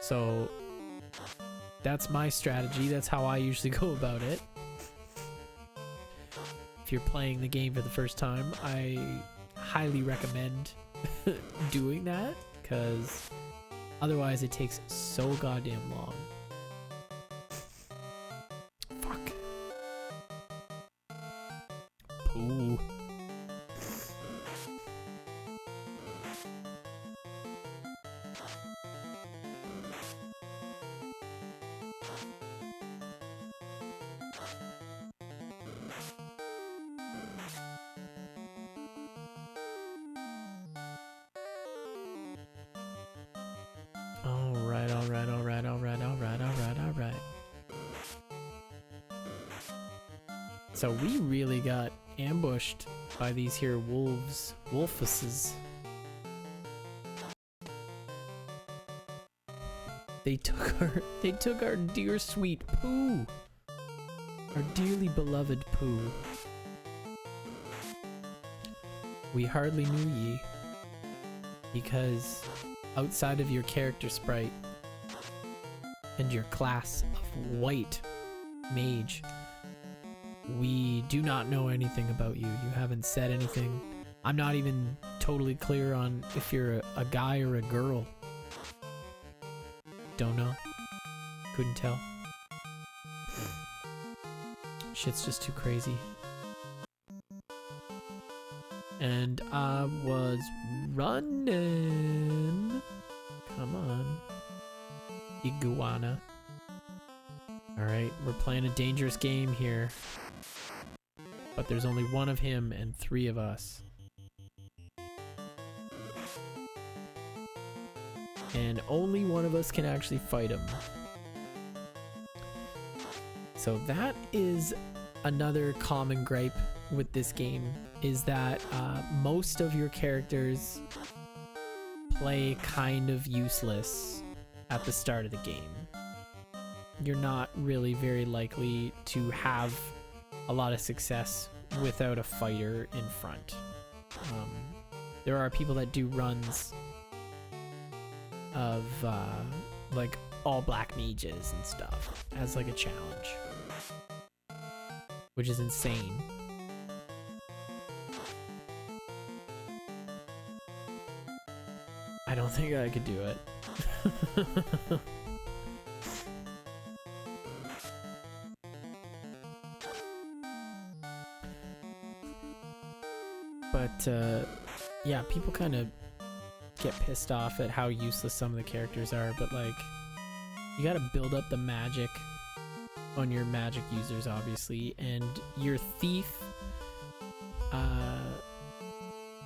Speaker 1: So that's my strategy. That's how I usually go about it. If you're playing the game for the first time, I highly recommend doing that, because otherwise it takes so goddamn long. Fuck. Pooh. Alright. So we really got ambushed by these here wolfuses. They took our dear sweet Pooh. Our dearly beloved Pooh. We hardly knew ye, because outside of your character sprite and your class of white mage, we do not know anything about you. You haven't said anything. I'm not even totally clear on if you're a guy or a girl. Don't know. Couldn't tell. Shit's just too crazy. And I was running. Come on. Iguana. Alright, we're playing a dangerous game here. But there's only one of him and 3 of us. And only one of us can actually fight him. So that is another common gripe with this game is that most of your characters play kind of useless at the start of the game. You're not really very likely to have a lot of success without a fighter in front. There are people that do runs of like all black mages and stuff as like a challenge, which is insane. I don't think I could do it. But yeah, people kind of get pissed off at how useless some of the characters are, but like, you gotta build up the magic on your magic users, obviously, and your thief,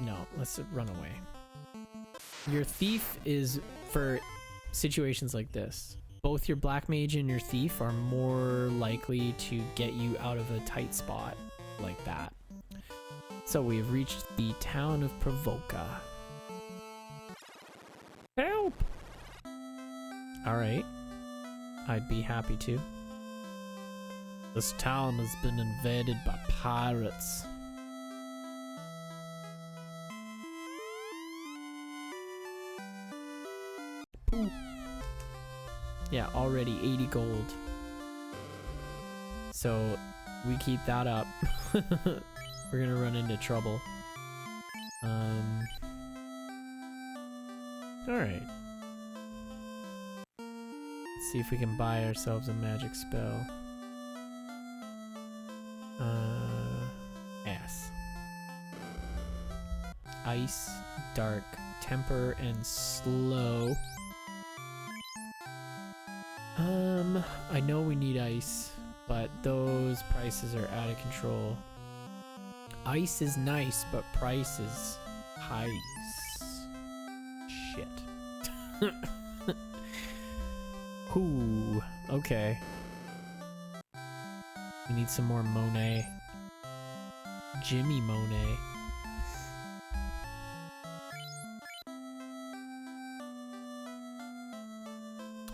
Speaker 1: no, let's run away. Your thief is for situations like this. Both your black mage and your thief are more likely to get you out of a tight spot like that. So we've reached the town of Provoca. Help! Alright. I'd be happy to. This town has been invaded by pirates. Ooh. Yeah, already 80 gold. So we keep that up. We're gonna run into trouble. Alright. Let's see if we can buy ourselves a magic spell. S. Ice, dark, temper, and slow. I know we need ice, but those prices are out of control. Ice is nice, but price is high. Shit. Ooh, okay. We need some more Monet. Jimmy Monet.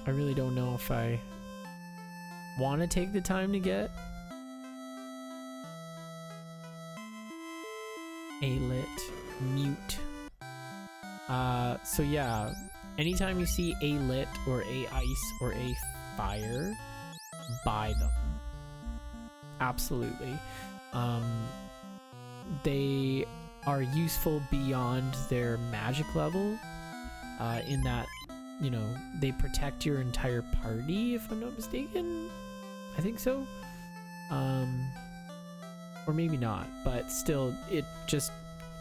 Speaker 1: I really don't know if I want to take the time to get A-lit, mute. So yeah, anytime you see A-lit or A-ice or A-fire, buy them. Absolutely. They are useful beyond their magic level, in that, you know, they protect your entire party, if I'm not mistaken. I think so. Or maybe not, but still, it just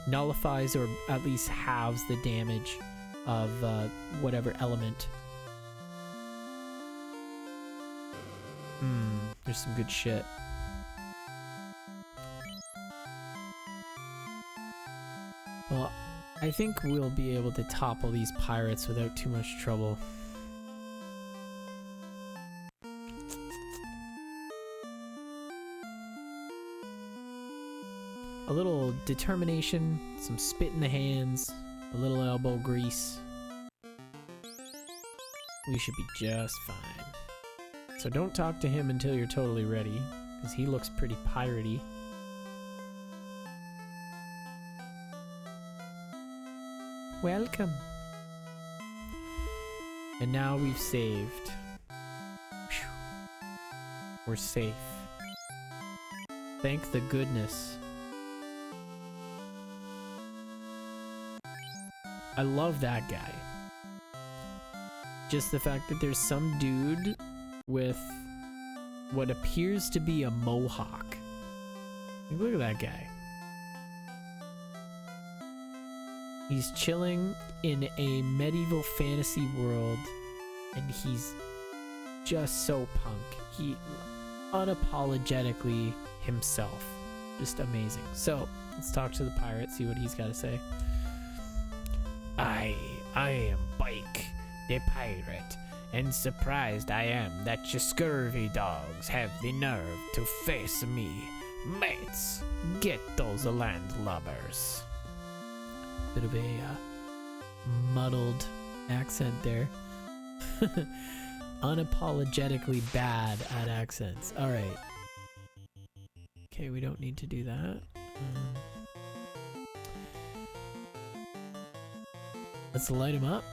Speaker 1: nullifies or at least halves the damage of whatever element. There's some good shit. Well, I think we'll be able to topple these pirates without too much trouble. A little determination, some spit in the hands, a little elbow grease. We should be just fine. So don't talk to him until you're totally ready, because he looks pretty piratey. Welcome. And now we've saved. Whew. We're safe. Thank the goodness. I love that guy. Just the fact that there's some dude with what appears to be a mohawk. Look at that guy. He's chilling in a medieval fantasy world, and he's just so punk. He unapologetically himself. Just amazing. So, let's talk to the pirate, see what he's got to say.
Speaker 2: I am Bike, the pirate, And surprised I am that your scurvy dogs have the nerve to face me. Mates, get those landlubbers.
Speaker 1: Bit of a muddled accent there. Unapologetically bad at accents. All right. Okay, we don't need to do that. Let's light him up.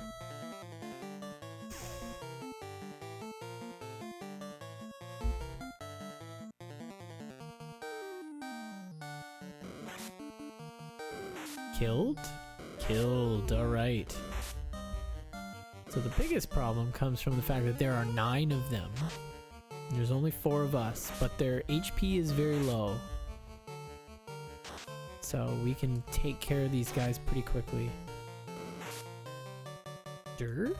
Speaker 1: Killed? Killed, alright. So the biggest problem comes from the fact that there are 9 of them. There's only 4 of us, but their HP is very low. So we can take care of these guys pretty quickly. Durr?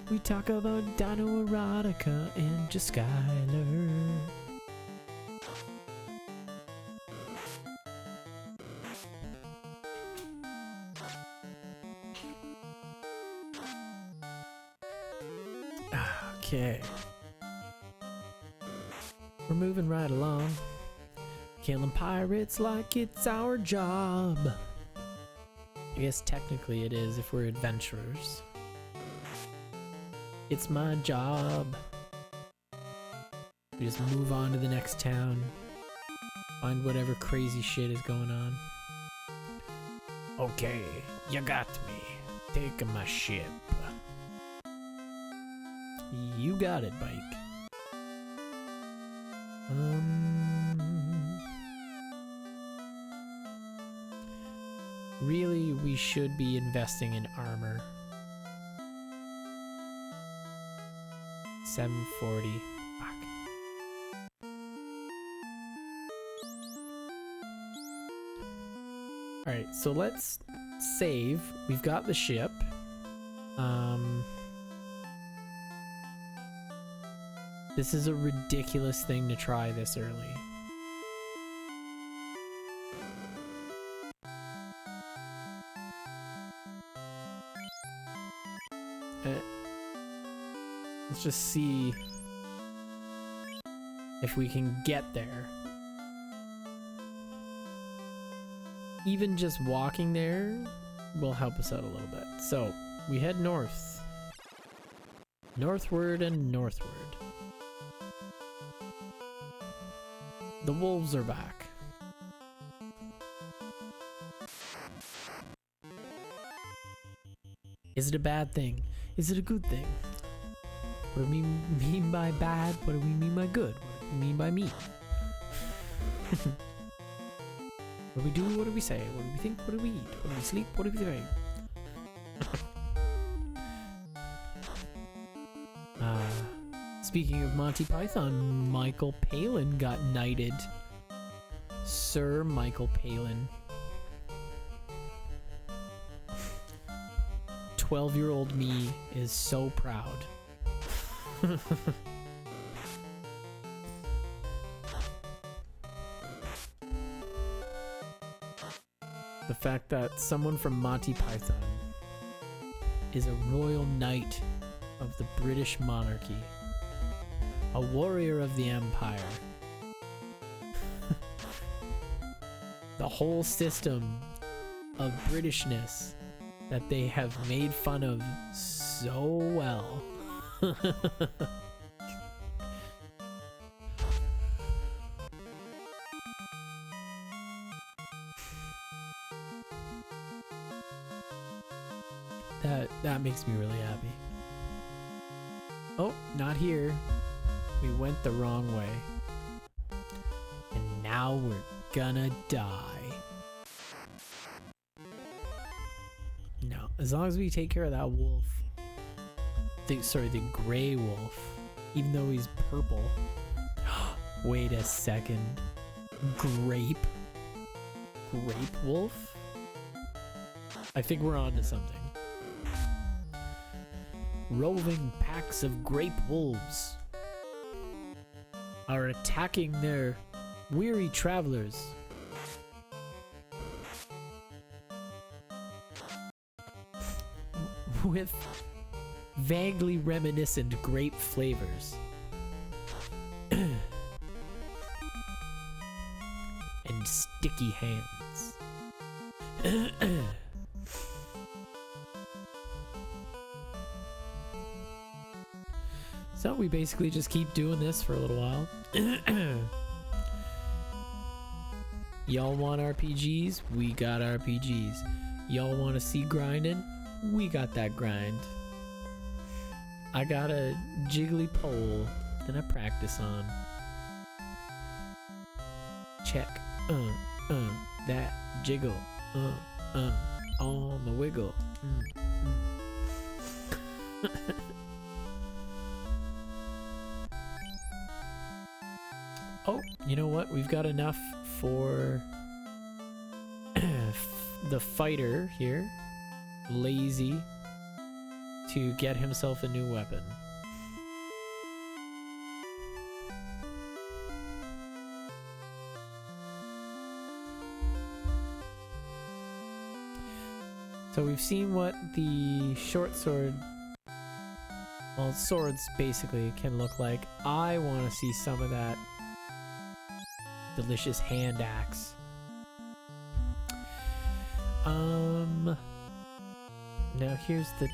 Speaker 1: We talk about Dino Erotica and just Skylar. Okay. We're moving right along. Killing pirates like it's our job. I guess technically it is if we're adventurers. It's my job. We just move on to the next town. Find whatever crazy shit is going on.
Speaker 2: Okay, you got me. Take my ship.
Speaker 1: You got it, Mike. Really, we should be investing in armor. 740. Fuck. Alright, so let's save. We've got the ship. This is a ridiculous thing to try this early. Let's just see if we can get there. Even just walking there will help us out a little bit. So, we head north. Northward and northward. The wolves are back. Is it a bad thing? Is it a good thing? What do we mean by bad? What do we mean by good? What do we mean by mean? What do we do? What do we say? What do we think? What do we eat? What do we sleep? What do we say? Speaking of Monty Python, Michael Palin got knighted. Sir Michael Palin. 12-year-old me is so proud. The fact that someone from Monty Python is a royal knight of the British monarchy, a warrior of the empire. The whole system of Britishness that they have made fun of so well. That makes me really happy. Oh, not here. We went the wrong way. And now we're gonna die. No, as long as we take care of that wolf. The gray wolf. Even though he's purple. Wait a second. Grape wolf? I think we're on to something. Roving packs of grape wolves are attacking their weary travelers. with vaguely reminiscent grape flavors. And sticky hands. So we basically just keep doing this for a little while. Y'all want RPGs? We got RPGs. Y'all want to see grinding? We got that grind. I got a jiggly pole that I practice on. Check. That jiggle. On the wiggle. Oh, you know what? We've got enough for the fighter here, Lazy, to get himself a new weapon. So we've seen what the short sword, well, swords basically can look like. I want to see some of that delicious hand axe. Now here's the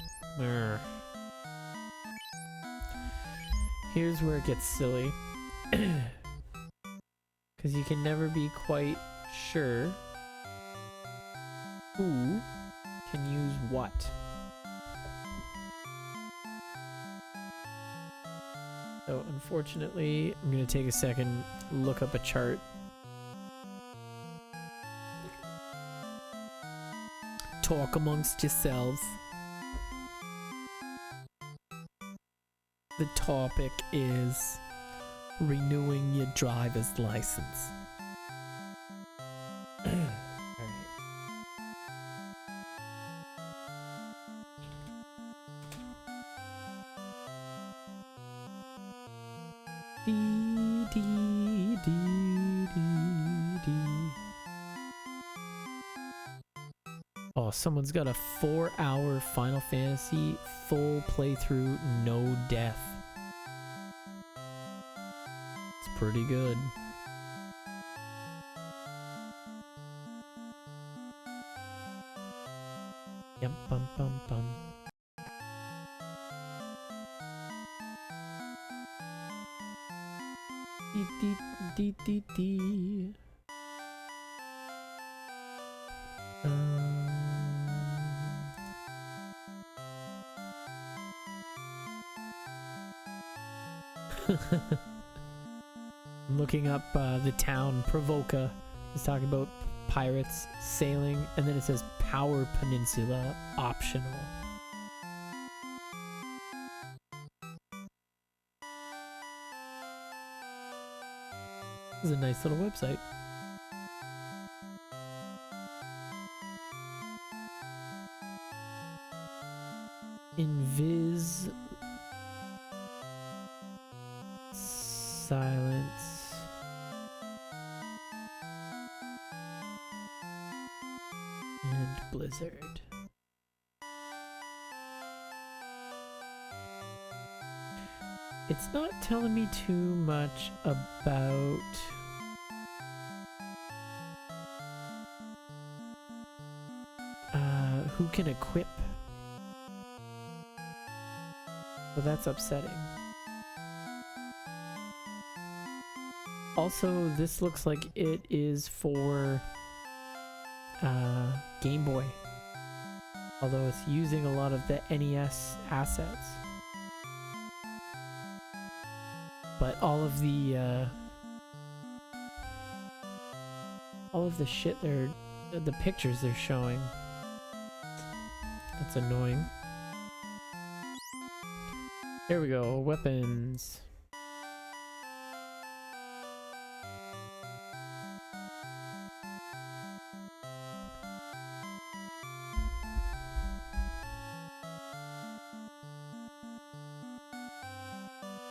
Speaker 1: here's where it gets silly, because you can never be quite sure who can use what. So unfortunately, I'm gonna take a second, look up a chart. Talk amongst yourselves. The topic is renewing your driver's license. Oh, someone's got a 4-hour Final Fantasy full playthrough, no death. It's pretty good. Yum bum bum bum. Dee dee dee dee dee. I'm looking up the town. Provoca is talking about pirates sailing, and then it says Power Peninsula optional. This is a nice little website. Invis silence and blizzard. It's not telling me too much about who can equip. So that's upsetting. Also, this looks like it is for Game Boy, although it's using a lot of the NES assets. But all of the shit the pictures they're showing, that's annoying. Here we go, weapons.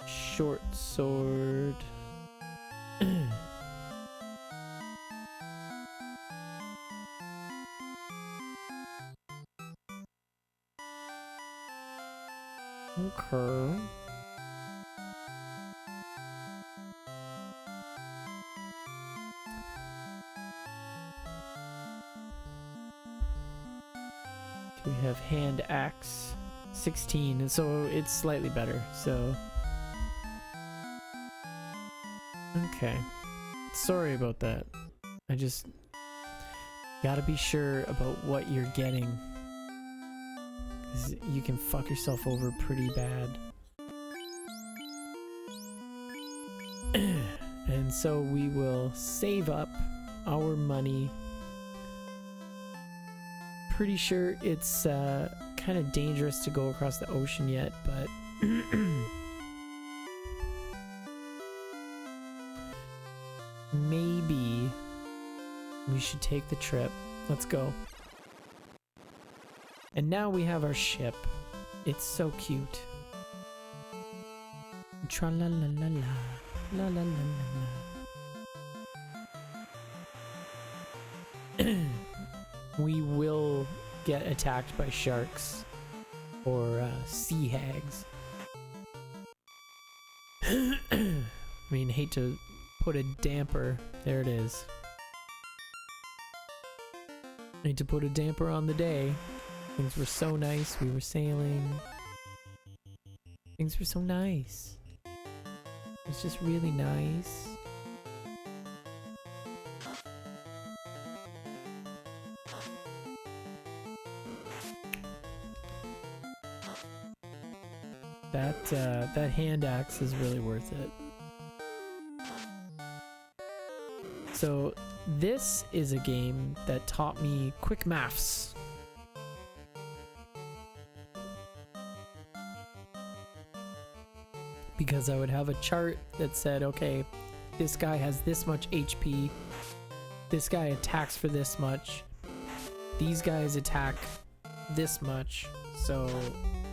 Speaker 1: Short sword. Okay. We have hand axe 16, and so it's slightly better. So okay, sorry about that. I just gotta be sure about what you're getting, 'cause you can fuck yourself over pretty bad. And so we will save up our money. Pretty sure it's kind of dangerous to go across the ocean yet, but maybe we should take the trip. Let's go. And now we have our ship. It's so cute. Tra la la la la la la la la. We will get attacked by sharks or sea hags. I mean, hate to put a damper. There it is. Hate to put a damper on the day. Things were so nice. We were sailing. Things were so nice. It was just really nice. That hand axe is really worth it. So this is a game that taught me quick maths. Because I would have a chart that said, okay, this guy has this much HP, this guy attacks for this much, these guys attack this much, so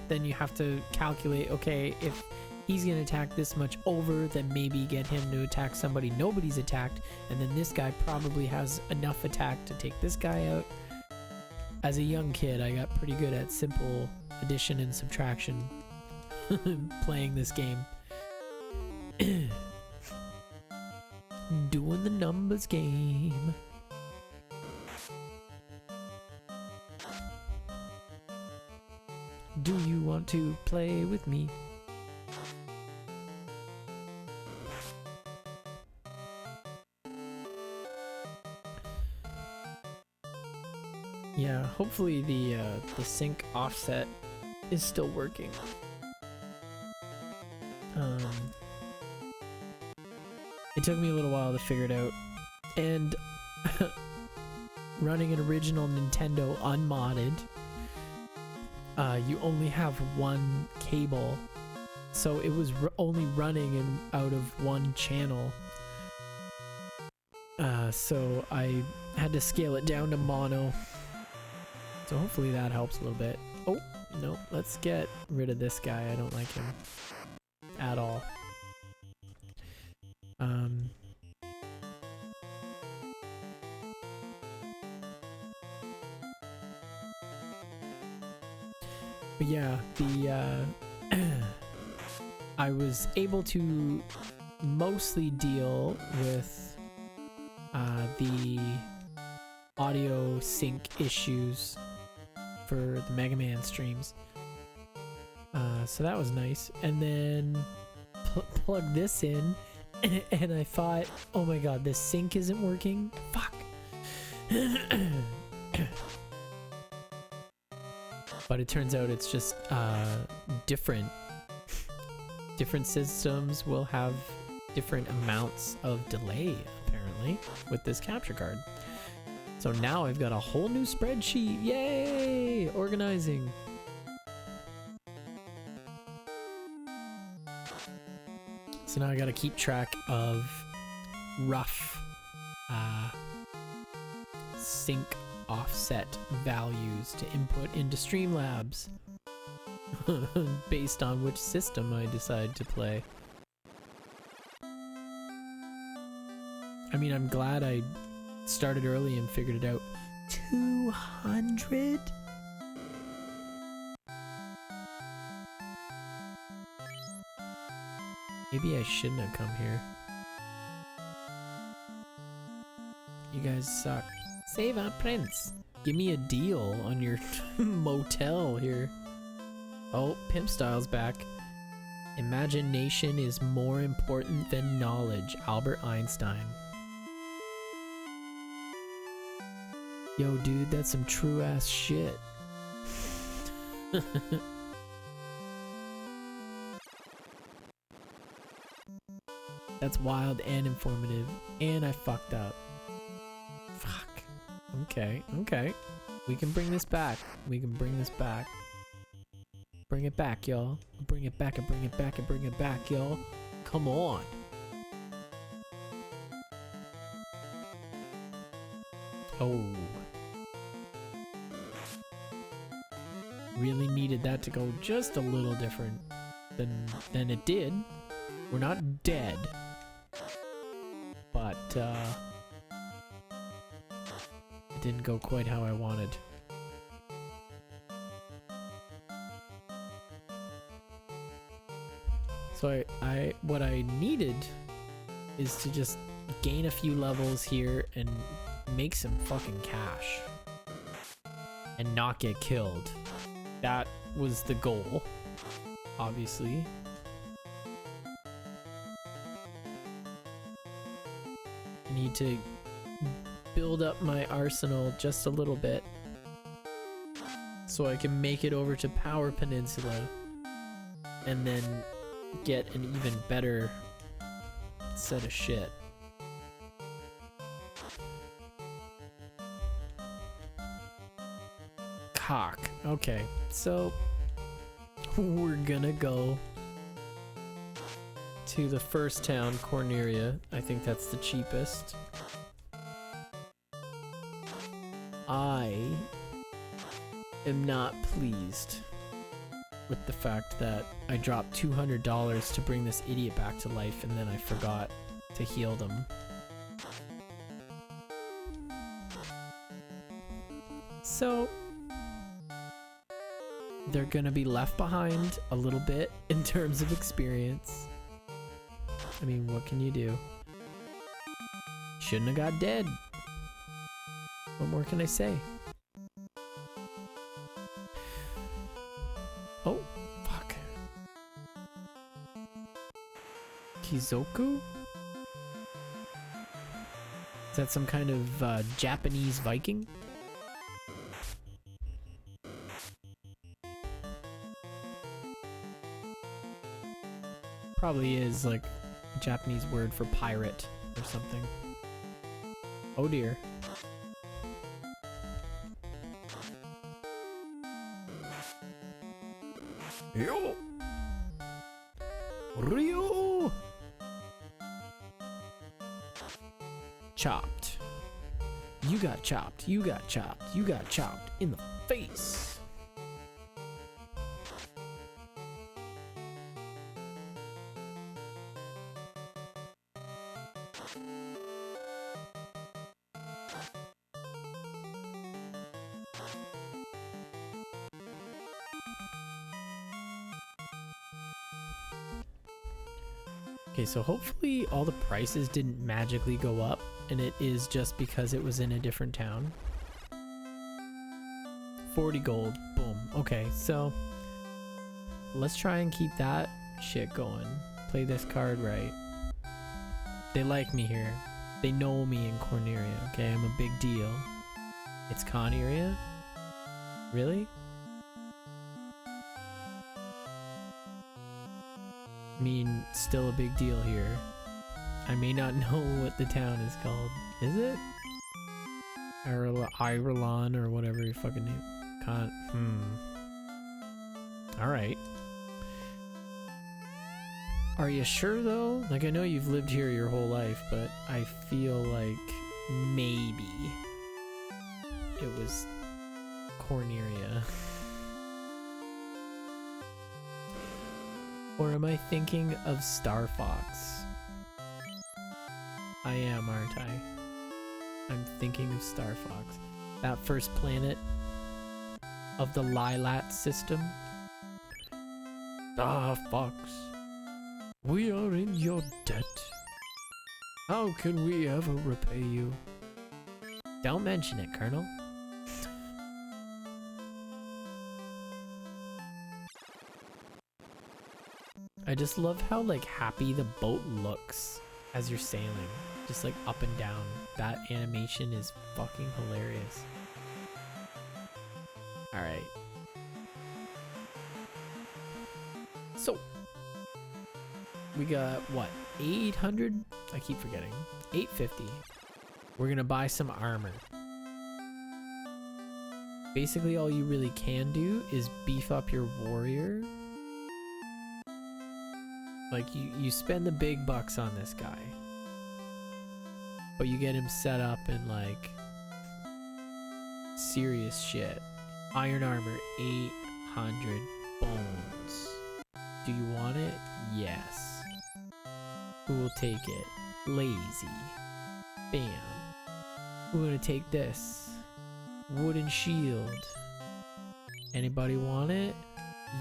Speaker 1: then you have to calculate, okay, if he's gonna attack this much over, then maybe get him to attack somebody nobody's attacked, and then this guy probably has enough attack to take this guy out. As a young kid, I got pretty good at simple addition and subtraction playing this game. Doing the numbers game. Do you want to play with me? Yeah, hopefully the sync offset is still working. It took me a little while to figure it out, and running an original Nintendo unmodded, you only have one cable, so it was only running out of one channel. So I had to scale it down to mono. So hopefully that helps a little bit. Oh, no, let's get rid of this guy. I don't like him at all. But yeah, I was able to mostly deal with the audio sync issues for the Mega Man streams. So that was nice. And then plug this in, and I thought, oh my god, this sync isn't working? Fuck. But it turns out it's just different systems will have different amounts of delay, apparently, with this capture card. So now I've got a whole new spreadsheet. Yay! Organizing. So now I gotta keep track of rough sync offset values to input into Streamlabs based on which system I decide to play. I mean, I'm glad I started early and figured it out. 200? Maybe I shouldn't have come here. You guys suck. Save our prince. Give me a deal on your motel here. Oh, Pimp Style's back. Imagination is more important than knowledge. Albert Einstein. Yo, dude, that's some true ass shit. That's wild and informative. And I fucked up. Fuck. Okay, okay. We can bring this back. We can bring this back. Bring it back, y'all. Bring it back and bring it back and bring it back, y'all. Come on. Oh. Really needed that to go just a little different than it did. We're not dead. But, it didn't go quite how I wanted. So what I needed is to just gain a few levels here and make some fucking cash. And not get killed. That was the goal, obviously. I need to build up my arsenal just a little bit so I can make it over to Power Peninsula and then get an even better set of shit. Cock. Okay, so we're gonna go to the first town, Corneria. I think that's the cheapest. I am not pleased with the fact that I dropped $200 to bring this idiot back to life and then I forgot to heal them. So they're gonna be left behind a little bit in terms of experience. I mean, what can you do? Shouldn't have got dead. What more can I say? Oh, fuck. Kizoku? Is that some kind of Japanese Viking? Probably is like a Japanese word for pirate or something. Oh dear.
Speaker 2: Yo! Ryo!
Speaker 1: Chopped. You got chopped. You got chopped. You got chopped in the face. Okay, so hopefully all the prices didn't magically go up, and it is just because it was in a different town. 40 gold, boom. Okay, so let's try and keep that shit going. Play this card right. They like me here. They know me in Corneria, okay? I'm a big deal. It's Coneria? Really? I mean, still a big deal here. I may not know what the town is called. Is it? Ireland or whatever your fucking name. Alright. Are you sure though? Like, I know you've lived here your whole life, but I feel like maybe it was Corneria. Or am I thinking of Star Fox? I am, aren't I? I'm thinking of Star Fox. That first planet of the Lilat system. Star Fox. We are in your debt. How can we ever repay you? Don't mention it, Colonel. I just love how like happy the boat looks as you're sailing. Just like up and down. That animation is fucking hilarious. Alright. So we got what? 800? I keep forgetting. 850. We're gonna buy some armor. Basically all you really can do is beef up your warrior. Like you spend the big bucks on this guy. But you get him set up in like serious shit. Iron armor 800 bones. Do you want it? Yes. Who will take it? Lazy. Bam. Who's gonna take this? Wooden shield. Anybody want it?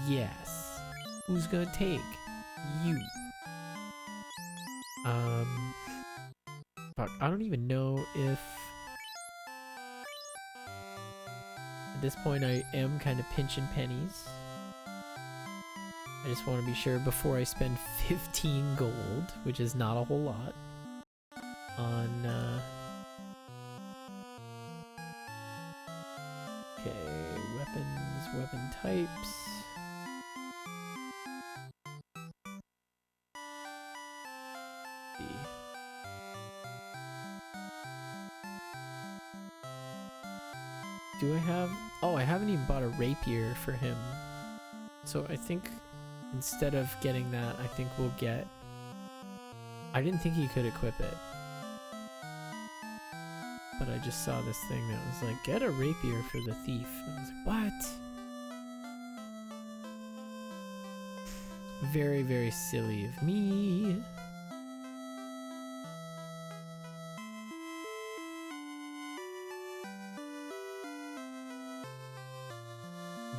Speaker 1: Yes. Who's gonna take? You. Fuck, I don't even know if at this point I am kind of pinching pennies. I just want to be sure before I spend 15 gold, which is not a whole lot, on okay, weapons, weapon types. Do I have... Oh, I haven't even bought a rapier for him. So I think instead of getting that, I think we'll get... I didn't think he could equip it. But I just saw this thing that was like, get a rapier for the thief. And I was like, what? Very, very silly of me.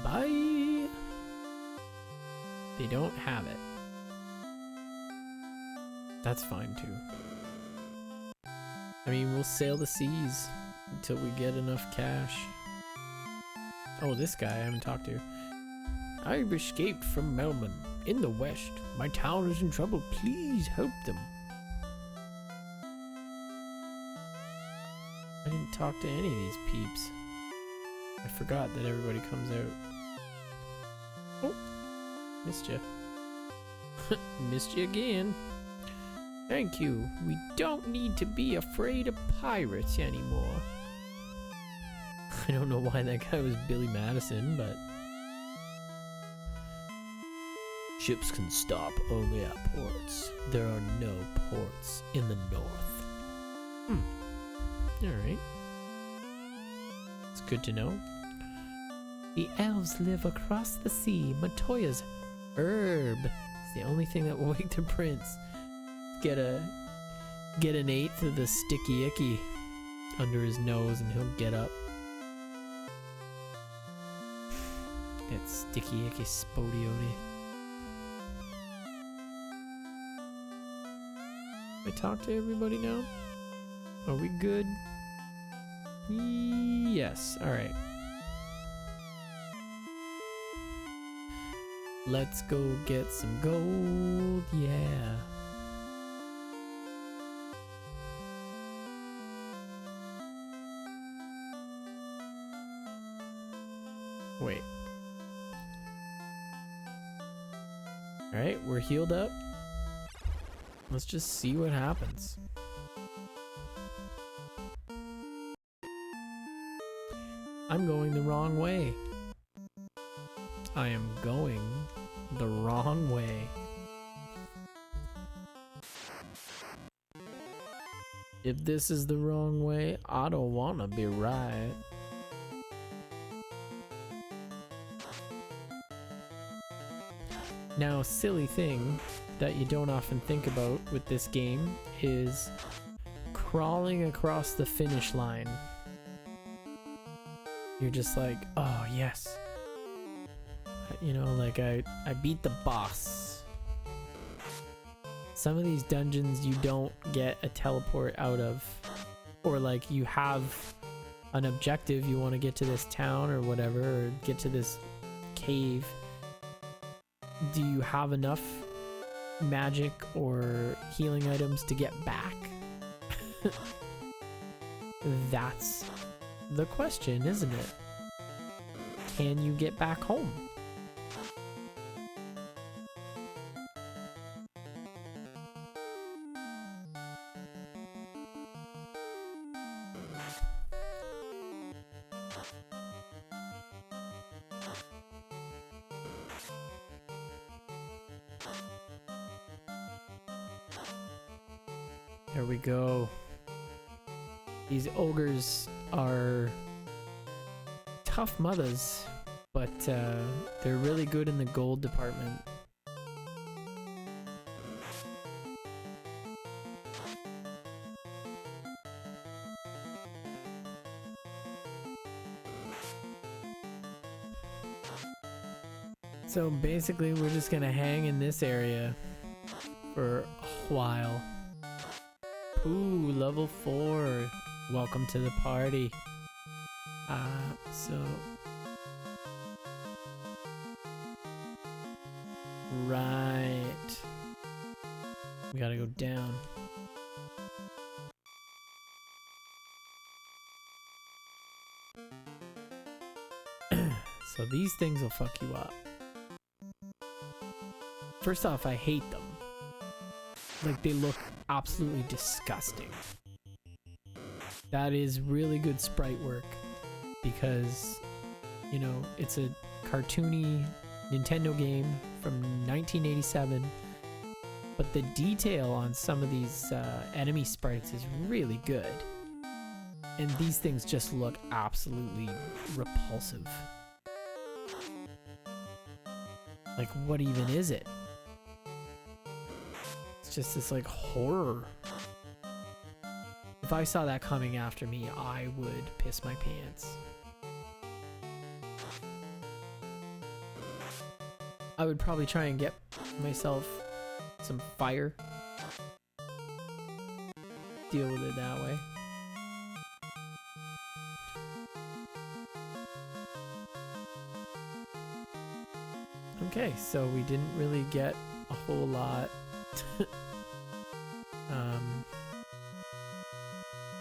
Speaker 1: Bye. They don't have it. That's fine too. I mean, we'll sail the seas until we get enough cash. Oh, this guy I haven't talked to. I've escaped from Melman in the west. My town is in trouble. Please help them. I didn't talk to any of these peeps. I forgot that everybody comes out. Oh, missed you. Missed you again. Thank you. We don't need to be afraid of pirates anymore. I don't know why that guy was Billy Madison, but... Ships can stop only at ports. There are no ports in the north. Alright. It's good to know. The elves live across the sea. Montoya's herb is the only thing that will wake the prince. Get an eighth of the sticky icky under his nose and he'll get up. That sticky icky spodioti. I talk to everybody now? Are we good? Yes, alright. Let's go get some gold, yeah. Wait. Alright, we're healed up. Let's just see what happens. I'm going the wrong way. I am going the wrong way. If this is the wrong way, I don't wanna be right. Now, silly thing that you don't often think about with this game is crawling across the finish line. You're just like, oh yes. You know, like I beat the boss. some of these dungeons you don't get a teleport out of, or like you have an objective, you want to get to this town or whatever, or get to this cave. Do you have enough magic or healing items to get back? That's the question, isn't it? Can you get back home? There we go. These ogres are tough mothers, but they're really good in the gold department. So basically we're just gonna hang in this area for a while. Ooh, level 4. Welcome to the party. So right. We gotta go down. So these things will fuck you up. First off, I hate them. Like, they look absolutely disgusting. That is really good sprite work because, you know, it's a cartoony Nintendo game from 1987, but the detail on some of these enemy sprites is really good. And these things just look absolutely repulsive. Like, what even is it? It's just this, like, horror. If I saw that coming after me, I would piss my pants. I would probably try and get myself some fire. Deal with it that way. Okay, so we didn't really get a whole lot.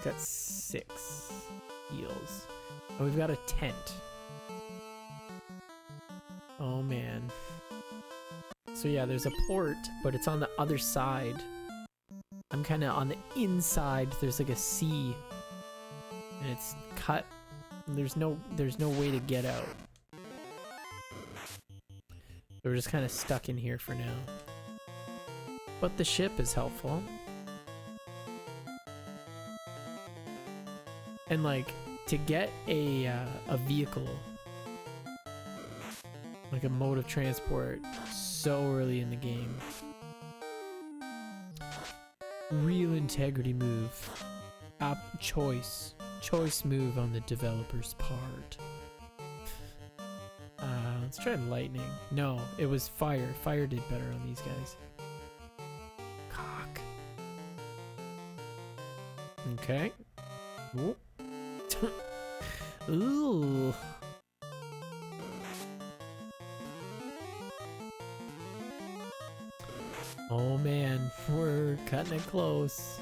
Speaker 1: Got 6 heals. And we've got a tent. Oh man. So yeah, there's a port, but it's on the other side. I'm kind of on the inside. There's like a sea. And it's cut. There's no way to get out. So we're just kind of stuck in here for now. But the ship is helpful. And like, to get a vehicle, like a mode of transport, so early in the game. Real integrity move. Choice move on the developer's part. Let's try lightning. No, it was fire. Fire did better on these guys. Cock. Okay. Ooh. Ooh. Oh man, we're cutting it close.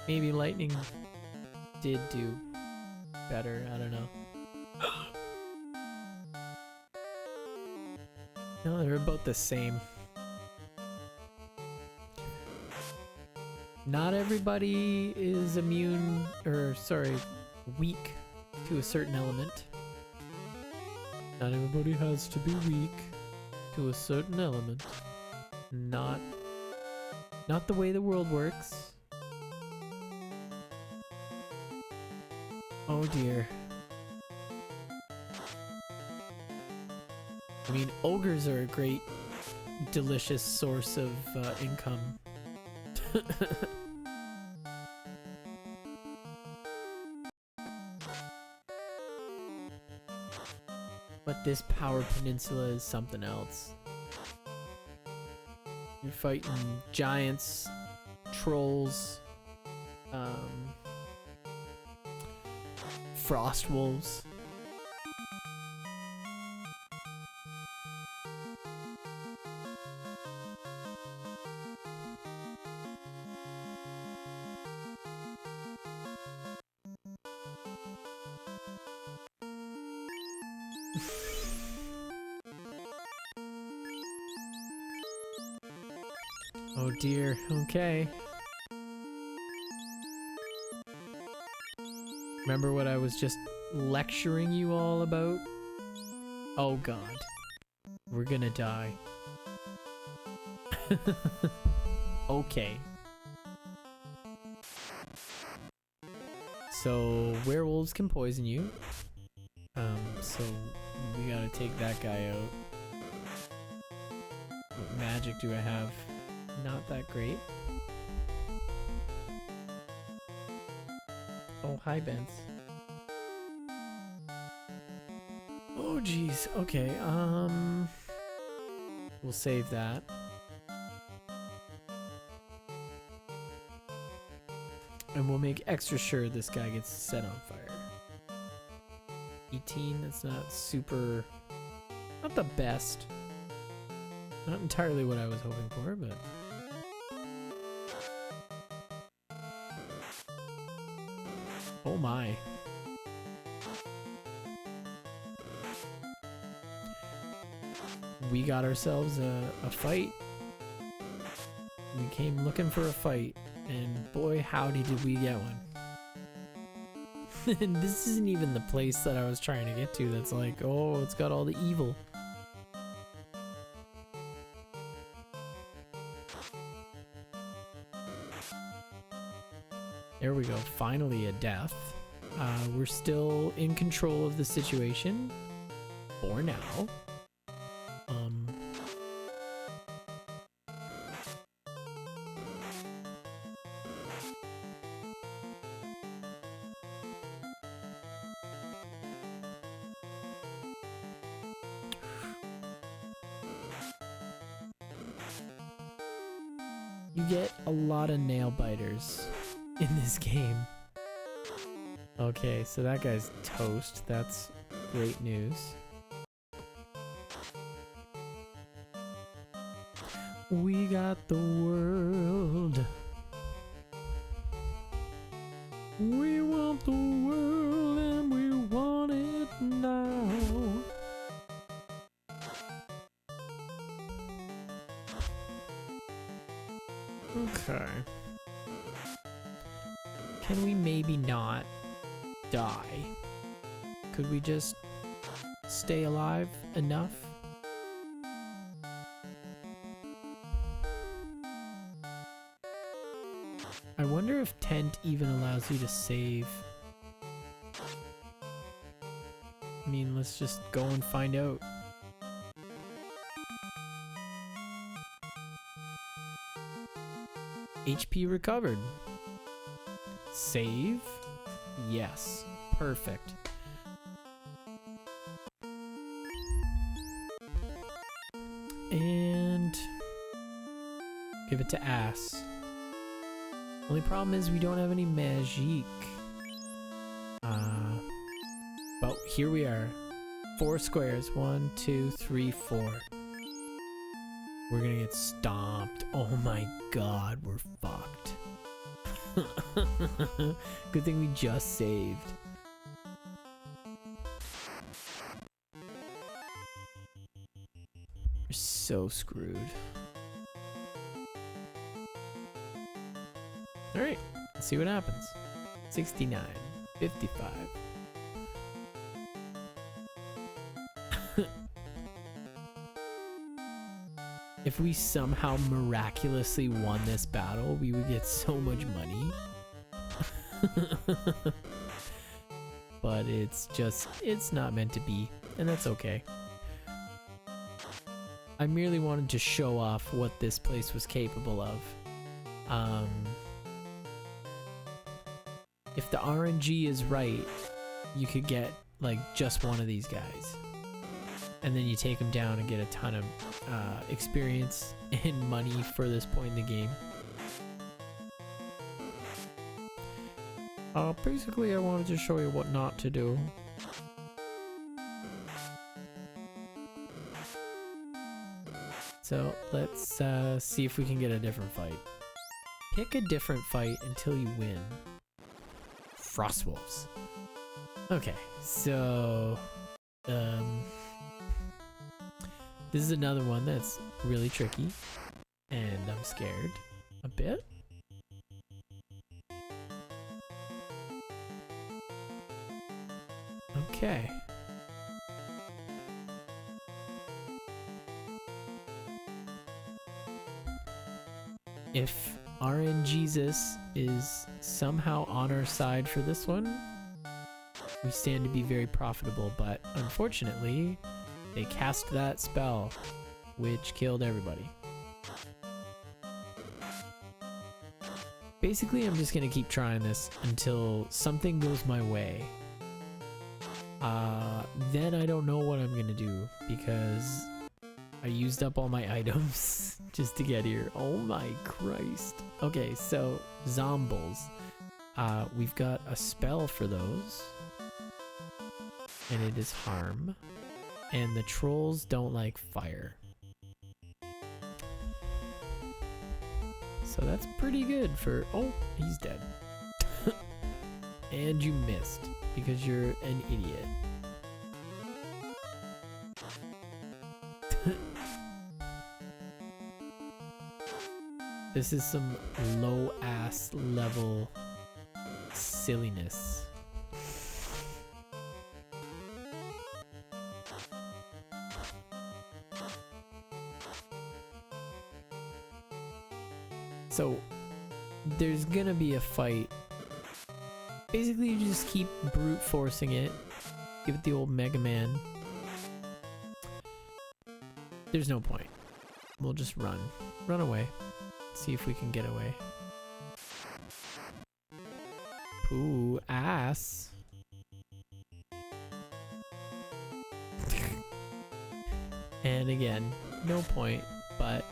Speaker 1: Maybe lightning did do better, I don't know. No, they're about the same. Not everybody is immune, or sorry, weak to a certain element. Not everybody has to be weak to a certain element. Not the way the world works. Oh dear. I mean, ogres are a great, delicious source of income. But this power peninsula is something else. You're fighting giants, trolls, frost wolves. Oh dear, okay. Remember what I was just lecturing you all about? Oh god. We're gonna die. Okay. So, werewolves can poison you. So we gotta take that guy out. What magic do I have? Not that great. Oh, hi, Benz. Oh, jeez. Okay, we'll save that. And we'll make extra sure this guy gets set on fire. 18, that's not super... not the best. Not entirely what I was hoping for, but... oh my. We got ourselves a fight. We came looking for a fight, and boy howdy did we get one. And this isn't even the place that I was trying to get to that's like, oh, it's got all the evil. There we go, finally a death. We're still in control of the situation. For now. You get a lot of nail biters in this game. Okay, so that guy's toast. That's great news. We got the world. We want the world and we want it now. Okay. Can we maybe not die? Could we just stay alive enough? I wonder if tent even allows you to save. I mean, let's just go and find out. HP recovered. Save? Yes. Perfect. And give it to ass. Only problem is we don't have any magic. Well, here we are. 4 squares. 1, 2, 3, 4. We're gonna get stomped. Oh my god, we're fucked. Good thing we just saved. We're so screwed. Alright, let's see what happens. 69, 55. If we somehow miraculously won this battle, we would get so much money. But it's not meant to be, and that's okay. I merely wanted to show off what this place was capable of. If the RNG is right, you could get like just one of these guys. and then you take them down and get a ton of experience and money for this point in the game. Basically, I wanted to show you what not to do. So let's see if we can get a different fight. Pick a different fight until you win. Frostwolves. Okay, so this is another one that's really tricky, and I'm scared a bit. Okay. If RNGesus is somehow on our side for this one, we stand to be very profitable, but unfortunately, they cast that spell, which killed everybody. Basically, I'm just gonna keep trying this until something goes my way. Then I don't know what I'm gonna do, because I used up all my items just to get here. Oh my Christ. Okay, so zombies. We've got a spell for those, and it is harm. And the trolls don't like fire. So that's pretty good for... Oh, he's dead. And you missed because you're an idiot. This is some low ass level silliness. So there's gonna be a fight. Basically, you just keep brute forcing it. Give it the old Mega Man. There's no point. We'll just run. Run away. See if we can get away. Ooh, ass. And again, no point, but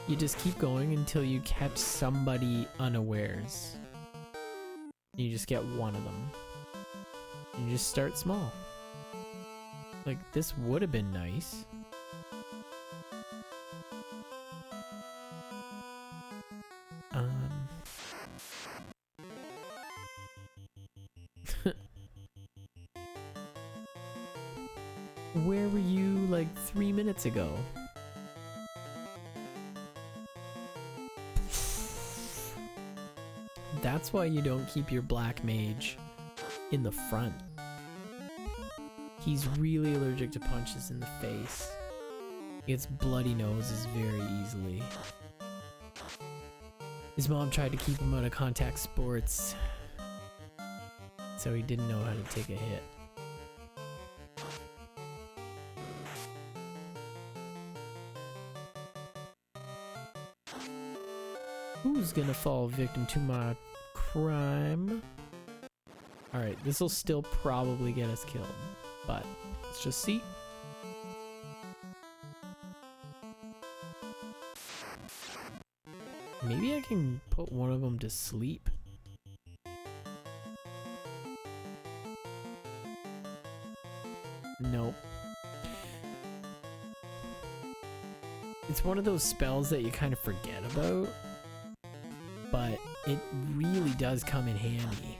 Speaker 1: you just keep going until you catch somebody unawares. You just get one of them. You just start small. Like, this would have been nice. Where were you like 3 minutes ago? That's why you don't keep your black mage in the front. He's really allergic to punches in the face. He gets bloody noses very easily. His mom tried to keep him out of contact sports, so he didn't know how to take a hit. Who's gonna fall victim to my crime? Alright, this will still probably get us killed, but let's just see. Maybe I can put one of them to sleep. Nope. It's one of those spells that you kind of forget about, but it really does come in handy.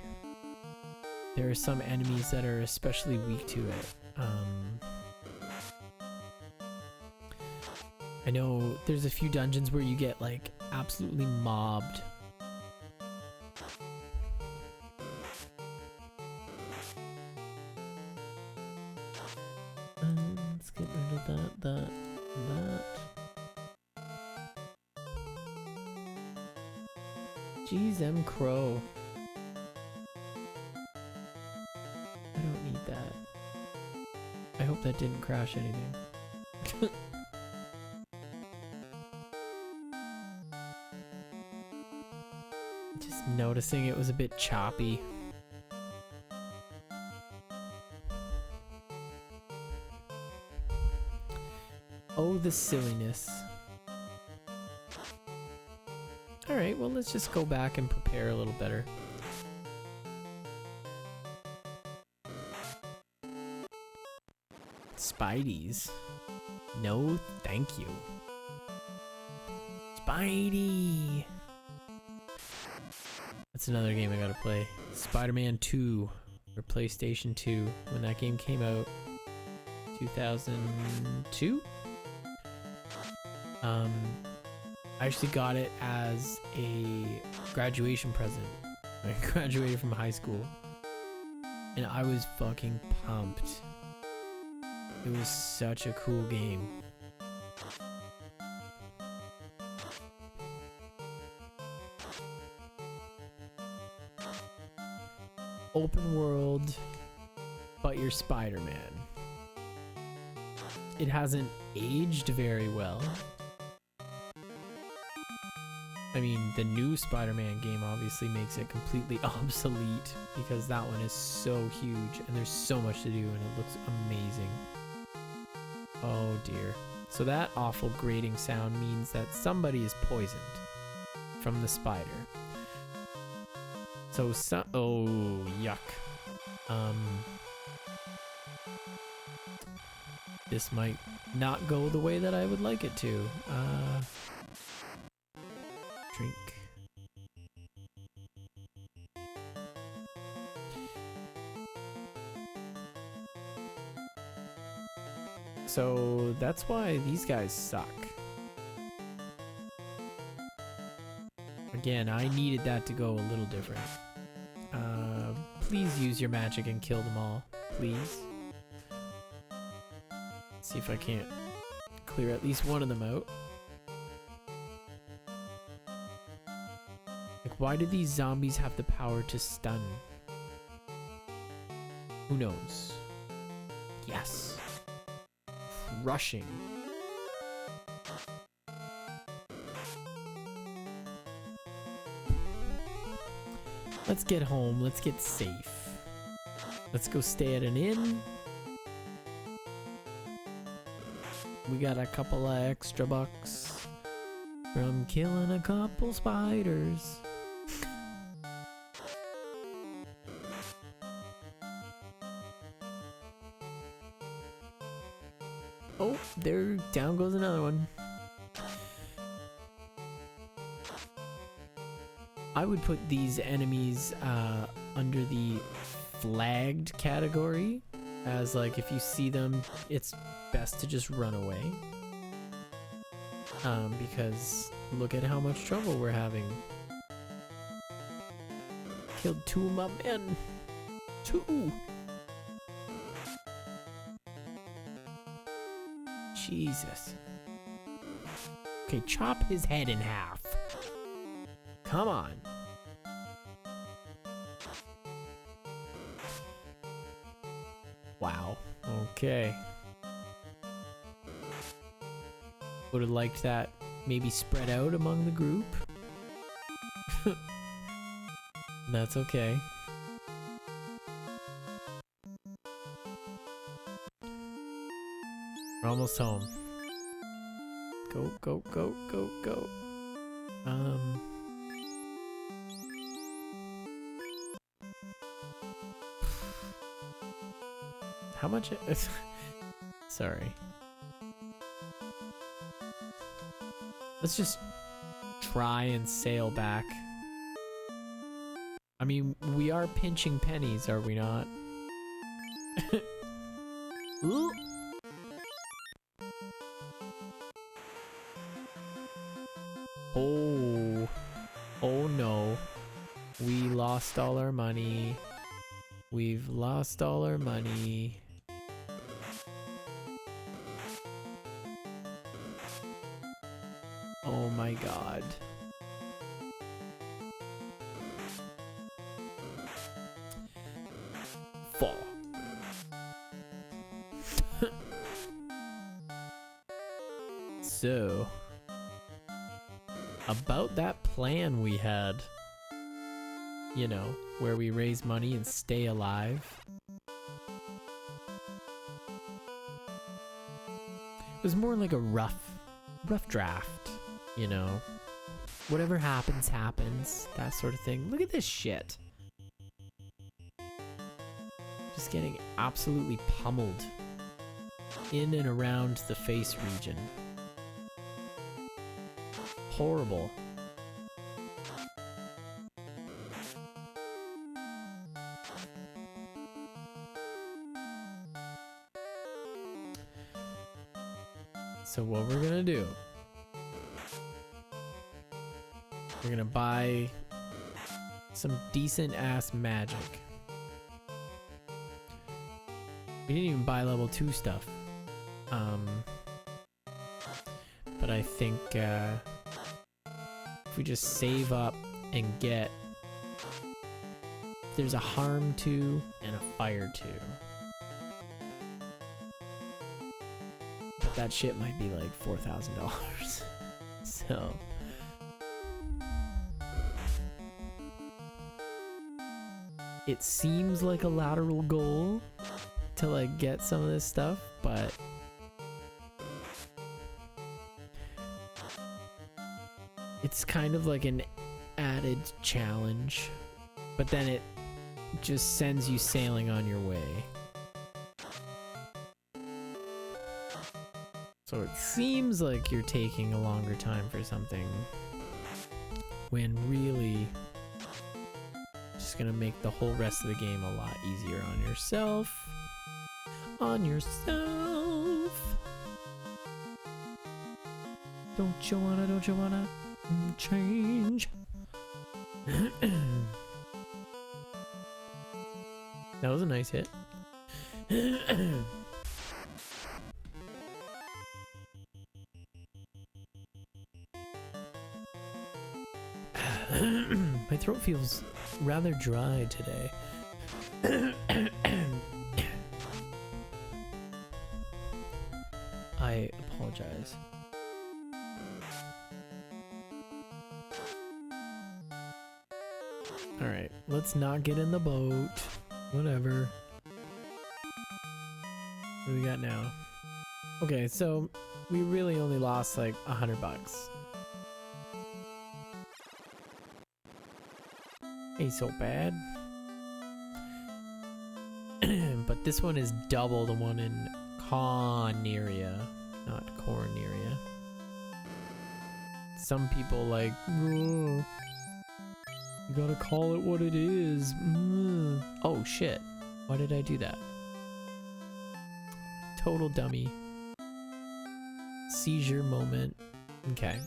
Speaker 1: There are some enemies that are especially weak to it. I know there's a few dungeons where you get like absolutely mobbed. Let's get rid of that. Jeez, M. Crow. I don't need that. I hope that didn't crash anything. Just noticing it was a bit choppy. Oh, the silliness. Alright, well, let's just go back and prepare a little better. Spideys. No, thank you. Spidey! That's another game I gotta play. Spider-Man 2 for PlayStation 2. When that game came out, 2002? I actually got it as a graduation present. I graduated from high school. And I was fucking pumped. It was such a cool game. Open world, but you're Spider-Man. It hasn't aged very well. I mean, the new Spider-Man game obviously makes it completely obsolete because that one is so huge and there's so much to do and it looks amazing. Oh dear. So that awful grating sound means that somebody is poisoned from the spider. So oh, yuck. This might not go the way that I would like it to. Drink. So that's why these guys suck. Again, I needed that to go a little different. Please use your magic and kill them all. Please. See if I can't clear at least one of them out. Like, why do these zombies have the power to stun? Who knows? Yes. Crushing. Let's get home. Let's get safe. Let's go stay at an inn. We got a couple of extra bucks from killing a couple spiders. Oh, there, down goes another one. I would put these enemies under the flagged category, as like if you see them, it's best to just run away. Because look at how much trouble we're having. Killed 2 of my men. 2. Jesus. Okay, chop his head in half. Come on. Wow. Okay. Would have liked that maybe spread out among the group. That's okay. We're almost home. Go, go, go, go, go. How much? Sorry. Let's just try and sail back. I mean, we are pinching pennies, are we not? Ooh. Oh. Oh no. We lost all our money. We've lost all our money. Oh my god. Fall. So, about that plan we had, you know, where we raise money and stay alive. It was more like a rough draft, you know. Whatever happens, happens. That sort of thing. Look at this shit. Just getting absolutely pummeled in and around the face region. Horrible. So what we're gonna do, we're gonna buy some decent ass magic. We didn't even buy level 2 stuff. But I think if we just save up and get, there's a harm 2 and a fire 2. But that shit might be like $4,000. So it seems like a lateral goal to like get some of this stuff, but it's kind of like an added challenge, but then it just sends you sailing on your way. So it seems like you're taking a longer time for something, when really just gonna make the whole rest of the game a lot easier on yourself. On yourself. Don't you wanna change? That was a nice hit. My throat feels rather dry today. I apologize. Alright, let's not get in the boat. Whatever. What do we got now? Okay, so we really only lost like $100. Ain't so bad. But this one is double the one in Corneria, not Corneria. Some people like, you gotta call it what it is. Oh shit, why did I do that? Total dummy. Seizure moment. Okay.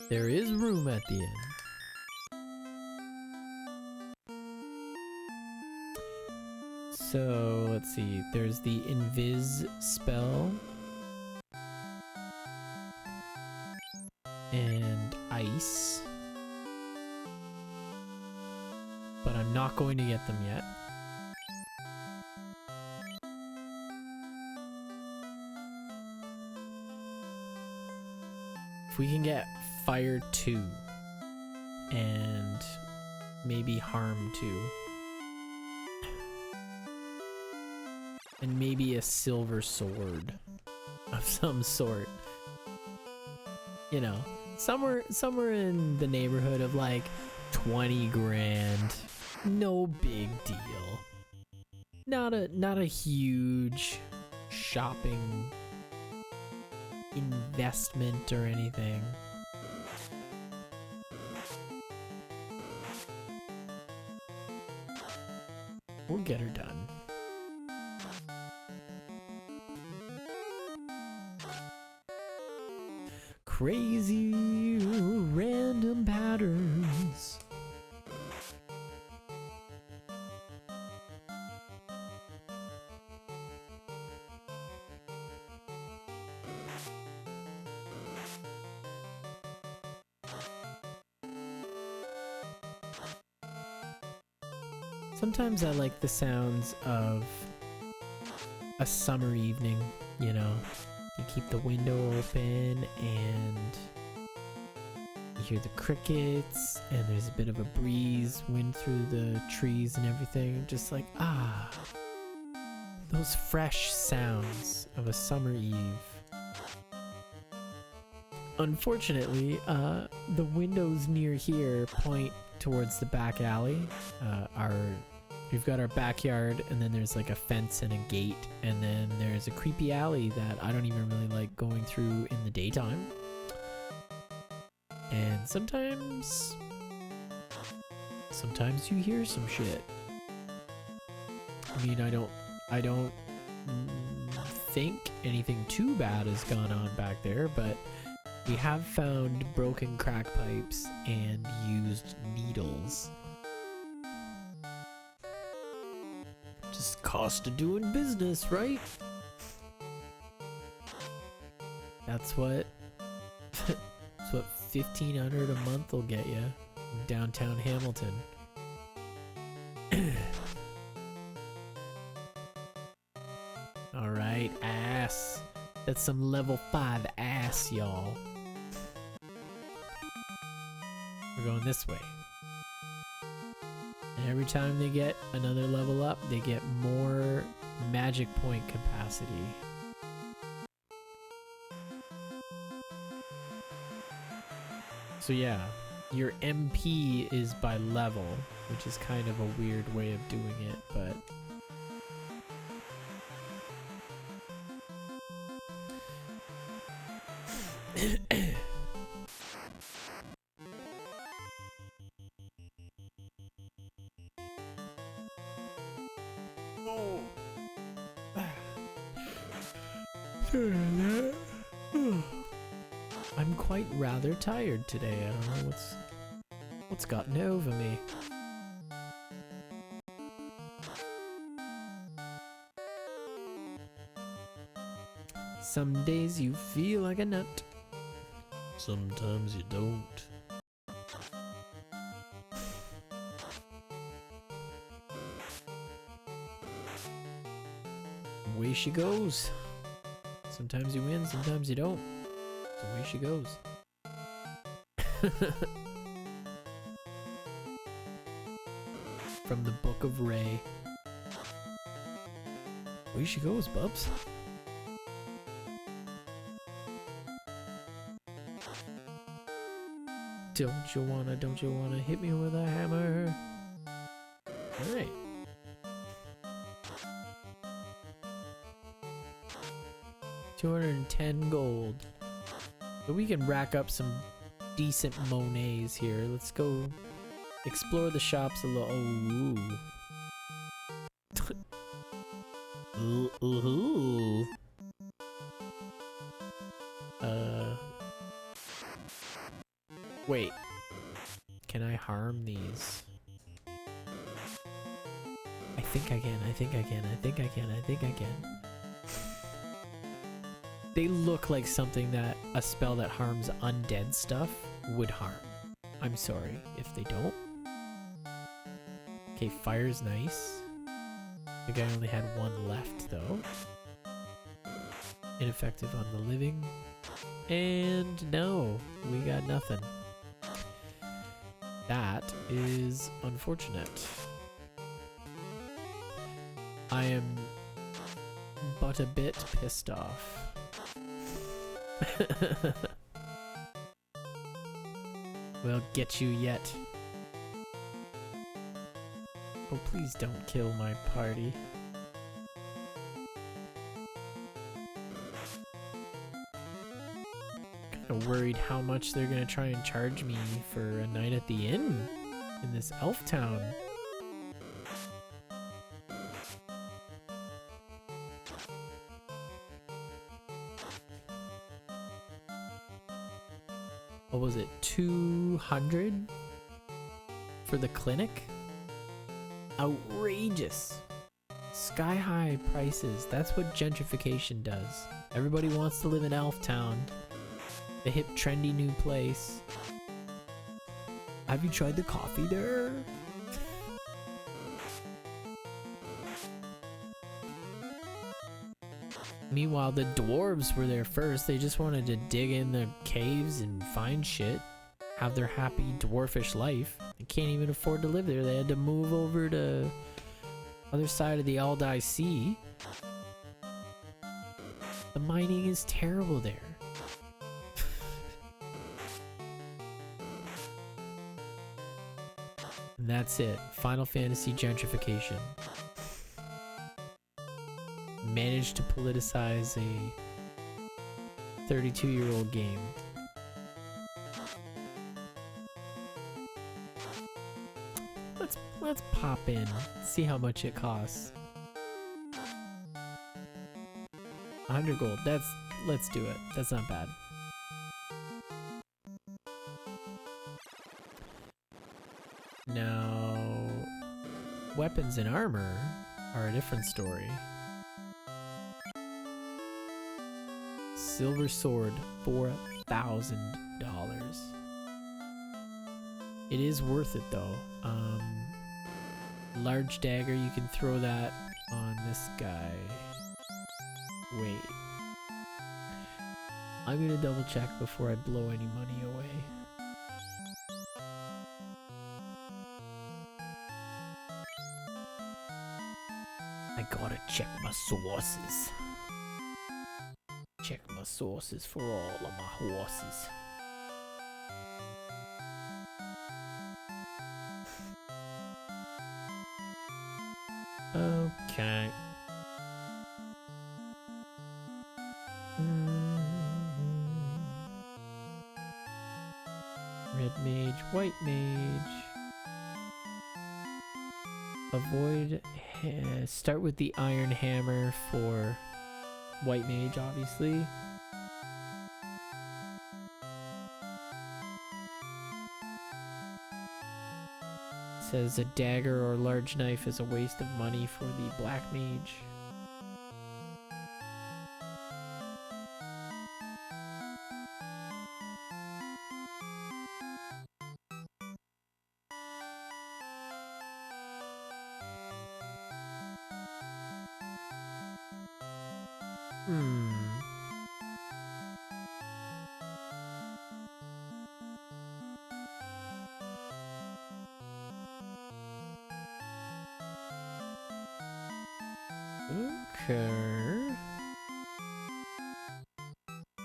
Speaker 1: There is room at the end. So let's see, there's the Invis spell. And ice. But I'm not going to get them yet. If we can get fire 2 and maybe harm 2 and maybe a silver sword of some sort, you know, somewhere in the neighborhood of like 20 grand. No big deal. Not a huge shopping investment or anything. We'll get her done. Crazy random patterns. Sometimes I like the sounds of a summer evening, you know. You keep the window open and You hear the crickets, and there's a bit of a breeze, wind through the trees and everything. Just like, those fresh sounds of a summer eve. Unfortunately, the windows near here point towards the back alley. We've got our backyard, and then there's like a fence and a gate, and then there's a creepy alley that I don't even really like going through in the daytime. And sometimes you hear some shit. I mean, I don't think anything too bad has gone on back there, but we have found broken crack pipes and used needles. Just cost of doing business, right? That's what $1,500 a month will get you in downtown Hamilton. Alright, ass. That's some level 5 ass, y'all. We're going this way. And every time they get another level up, they get more magic point capacity. So yeah, your MP is by level, which is kind of a weird way of doing it, but... I'm quite rather tired today. I don't know what's gotten over me. Some days you feel like a nut. Sometimes you don't. Away she goes. Sometimes you win, sometimes you don't. It's the way she goes. From the Book of Ray. Away she goes, bubs. Don't you wanna hit me with a hammer? Alright. $210 gold. So we can rack up some decent Monets here. Let's go explore the shops a little. Oh, ooh. Wait. Can I harm these? I think I can. They look like something that a spell that harms undead stuff would harm. I'm sorry if they don't. Okay, fire's nice. I think I only had one left though. Ineffective on the living. And no, we got nothing. That is unfortunate. I am but a bit pissed off. We'll get you yet. Oh, please don't kill my party. Kinda worried how much they're gonna try and charge me for a night at the inn in this elf town. What was it, 200 for the clinic? Outrageous. Sky high prices. That's what gentrification does. Everybody wants to live in Elf Town, the hip trendy new place. Have you tried the coffee there? Meanwhile, the dwarves were there first. They just wanted to dig in the caves and find shit. have their happy dwarfish life. They can't even afford to live there. They had to move over to other side of the Aldai Sea. The mining is terrible there. And that's it. Final Fantasy gentrification. Managed to politicize a 32-year-old game. Let's pop in, see how much it costs. 100 gold. Let's do it. That's not bad. Now, weapons and armor are a different story. Silver sword, $4,000. It is worth it though. Large dagger, you can throw that on this guy. Wait. I'm gonna double check before I blow any money away. I gotta check my sources. Check my sources for all of my horses. Okay. Red mage, white mage. Avoid. Start with the iron hammer for white mage, obviously. Says a dagger or large knife is a waste of money for the black mage. Okay. I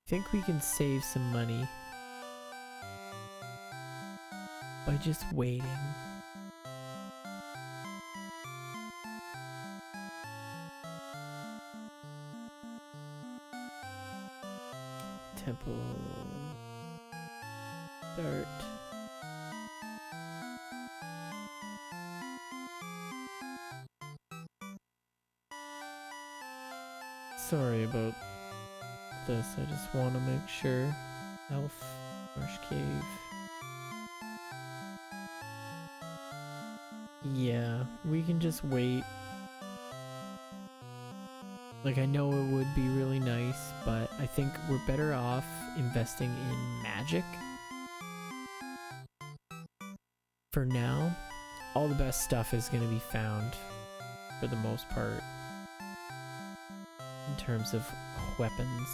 Speaker 1: think we can save some money by just waiting. Temple. Start. Sorry about this, I just want to make sure. Elf, Marsh Cave. Yeah, we can just wait. Like, I know it would be really nice, but I think we're better off investing in magic. For now, all the best stuff is going to be found, for the most part, in terms of weapons.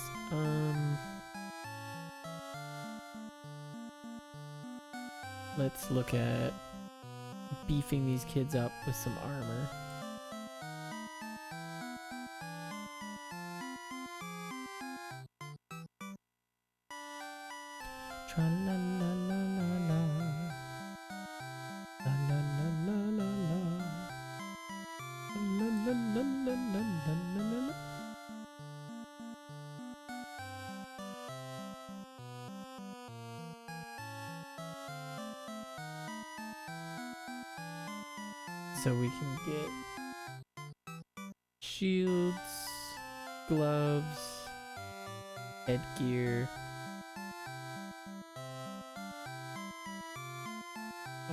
Speaker 1: Let's look at beefing these kids up with some armor. Tra-la-la-la-la-la. La-la-la-la-la-la. La-la-la-la-la-la-la. So we can get shields, gloves, headgear.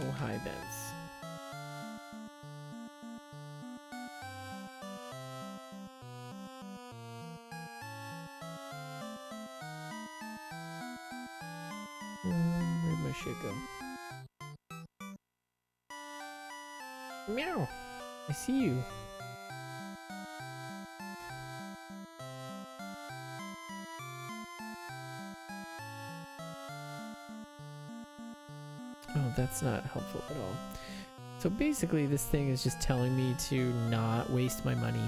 Speaker 1: Oh, hi, Benz. Where'd my shit go? Meow! I see you. that's not helpful at all. So basically this thing is just telling me to not waste my money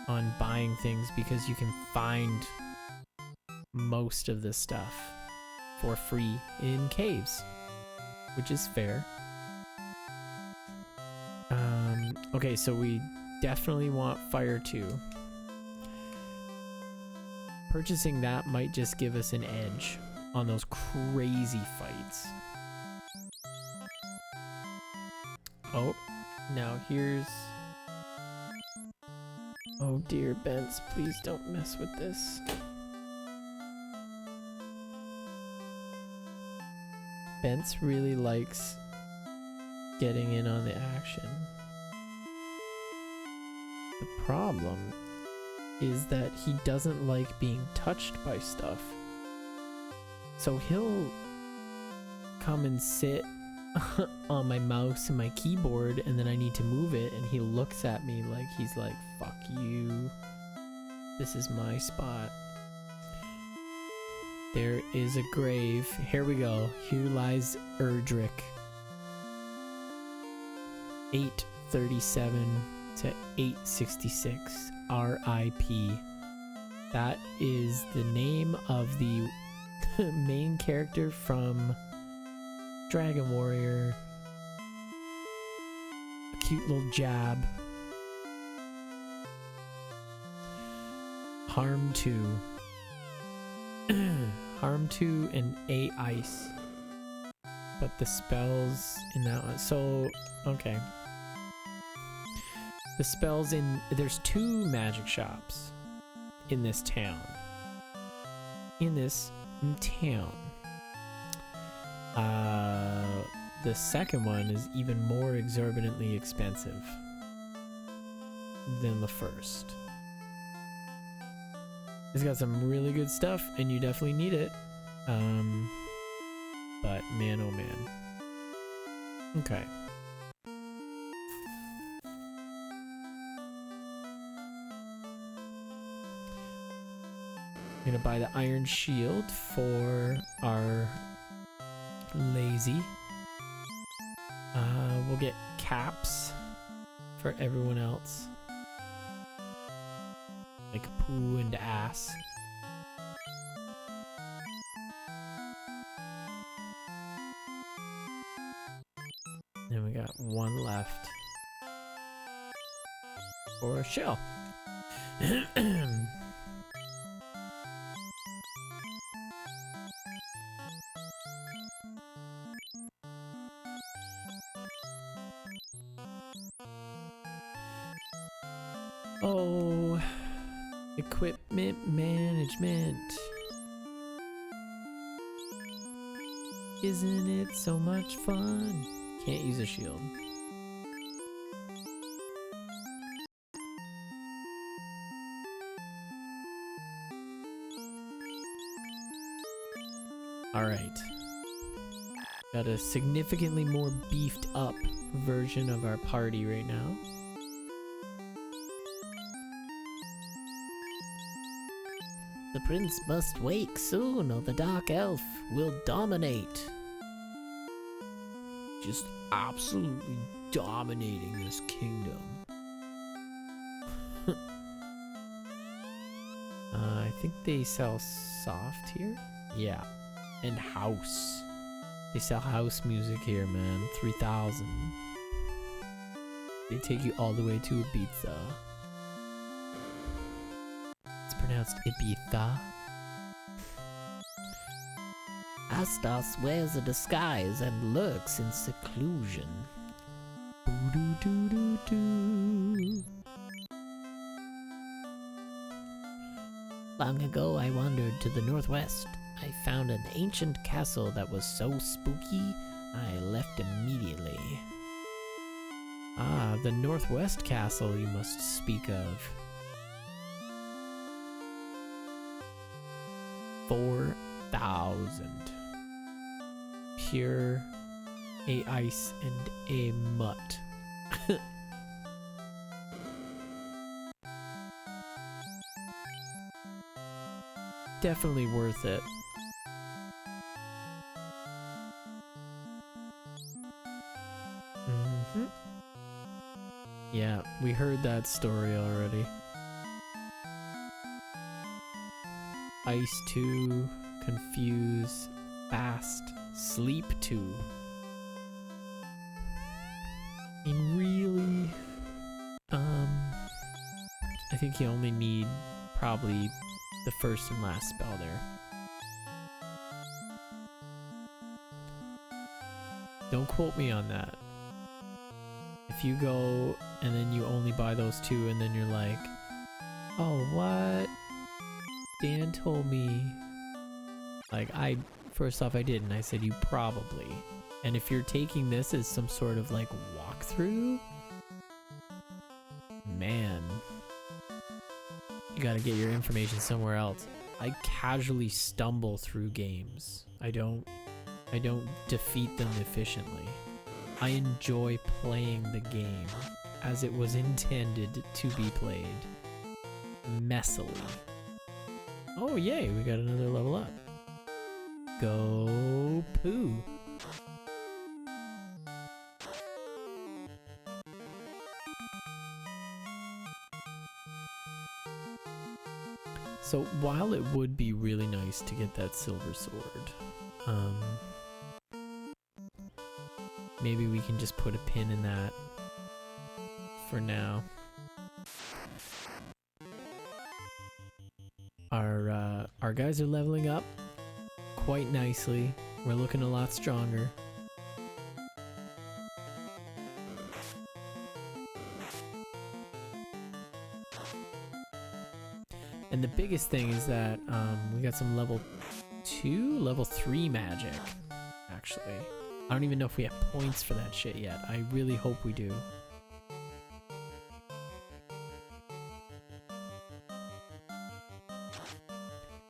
Speaker 1: on buying things because you can find most of this stuff for free in caves, which is fair. Okay, so we definitely want Fire 2. Purchasing that might just give us an edge on those crazy fights. Oh, now here's... Oh dear, Bence, please don't mess with this. Bence really likes getting in on the action. The problem is that he doesn't like being touched by stuff. So he'll come and sit on my mouse and my keyboard, and then I need to move it, and he looks at me like he's like, fuck you. This is my spot. There is a grave. Here we go. Here lies Erdrick. 837 to 866. R.I.P. That is the name of the main character from Dragon Warrior. A cute little jab. Harm 2. Harm 2 and A Ice. But the spells in that one. So, okay. The spells in... There's 2 magic shops in this town. The second one is even more exorbitantly expensive than the first. It's got some really good stuff, and you definitely need it. But man, oh man. Okay. I'm gonna buy the iron shield for our lazy. We'll get caps for everyone else. Like poo and ass. Then we got one left for a shell. Oh, equipment management. Isn't it so much fun? Can't use a shield. Alright. Got a significantly more beefed up version of our party right now. The prince must wake soon, or the dark elf will dominate. Just absolutely dominating this kingdom. I think they sell soft here? Yeah. And house. They sell house music here, man. 3,000. They take you all the way to Ibiza. Pronounced Ibiza. Astos wears a disguise and lurks in seclusion. Boo-doo-doo-doo-doo. Long ago I wandered to the northwest. I found an ancient castle that was so spooky, I left immediately. Ah, the northwest castle you must speak of. 4,000. Pure, a ice, and a mutt. Definitely worth it. Yeah, we heard that story already. Ice 2, Confuse, Fast, Sleep 2. And really, I think you only need probably the first and last spell there. Don't quote me on that. If you go and then you only buy those two and then you're like, oh, what? Dan told me. Like, first off, I didn't. I said you probably. And if you're taking this as some sort of like walkthrough, man, you gotta get your information somewhere else. I casually stumble through games. I don't defeat them efficiently. I enjoy playing the game as it was intended to be played. Messily. Oh yay, we got another level up. Go poo. So while it would be really nice to get that silver sword, maybe we can just put a pin in that for now. Our guys are leveling up quite nicely. We're looking a lot stronger. And the biggest thing is that we got some level 3 magic, actually. I don't even know if we have points for that shit yet. I really hope we do.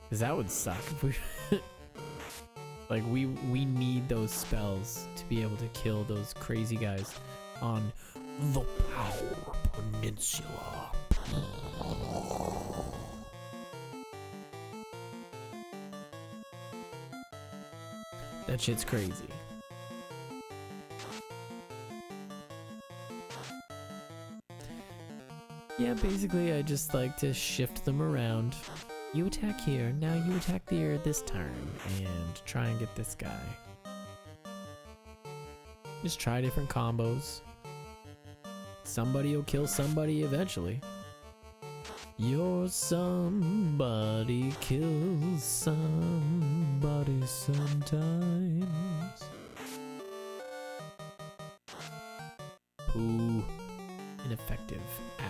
Speaker 1: Because that would suck if we... like, we need those spells to be able to kill those crazy guys on the Power Peninsula. That shit's crazy. Yeah, basically I just like to shift them around. You attack here, now you attack there this turn, and try and get this guy. Just try different combos. Somebody will kill somebody eventually. Your somebody kills somebody sometimes. Ooh, ineffective.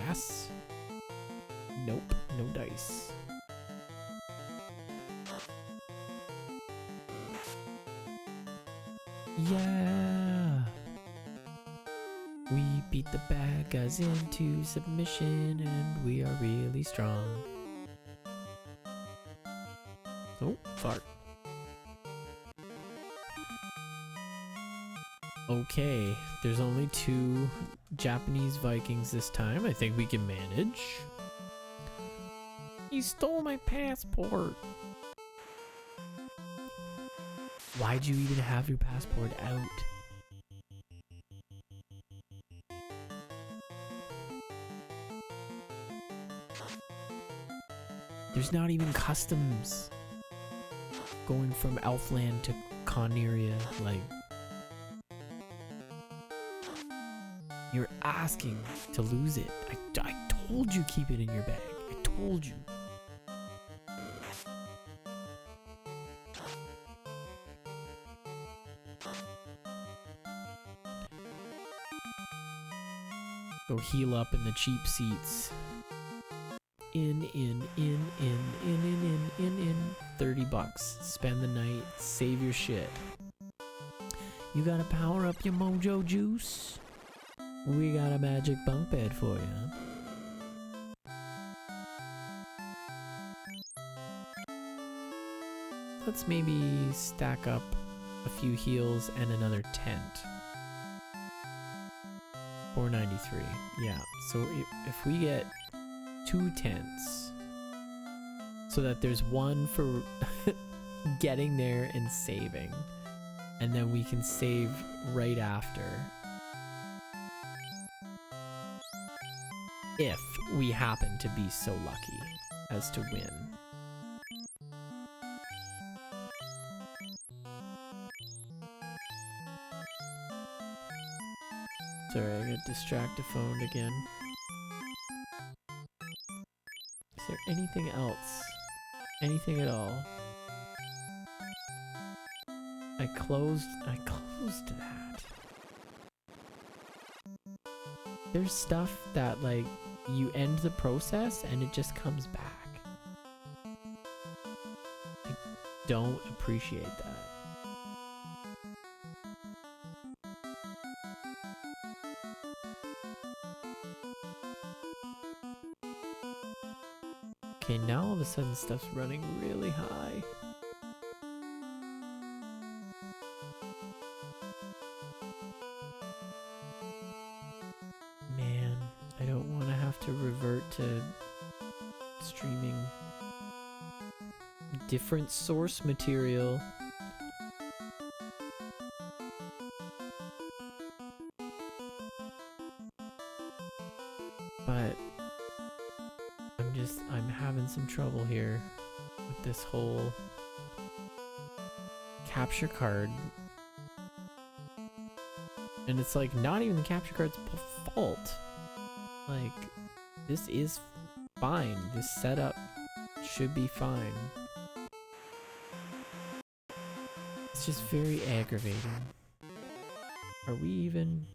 Speaker 1: Ass? Nope, no dice. Yeah! We beat the bad guys into submission and we are really strong. Oh, fart. Okay, there's only 2 Japanese Vikings this time. I think we can manage. He stole my passport. Why'd you even have your passport out? There's not even customs going from Elfland to Coneria. Like, you're asking to lose it. I told you keep it in your bag. I told you. Go heal up in the cheap seats. In. 30 bucks. Spend the night. Save your shit. You gotta power up your mojo juice? We got a magic bunk bed for you. Let's maybe stack up a few heals and another tent. 493. Yeah, so if we get 2 tents, so that there's one for getting there and saving, and then we can save right after. if we happen to be so lucky as to win. Sorry, I got distractiphoned again. Is there anything else? Anything at all? I closed that. There's stuff that, like, you end the process and it just comes back. I don't appreciate that. Okay, now all of a sudden stuff's running really high. Man, I don't want to have to revert to streaming different source material. But I'm having some trouble here with this whole capture card. And it's like not even the capture card's fault. Like, this is fine. This setup should be fine. It's just very aggravating. Are we even...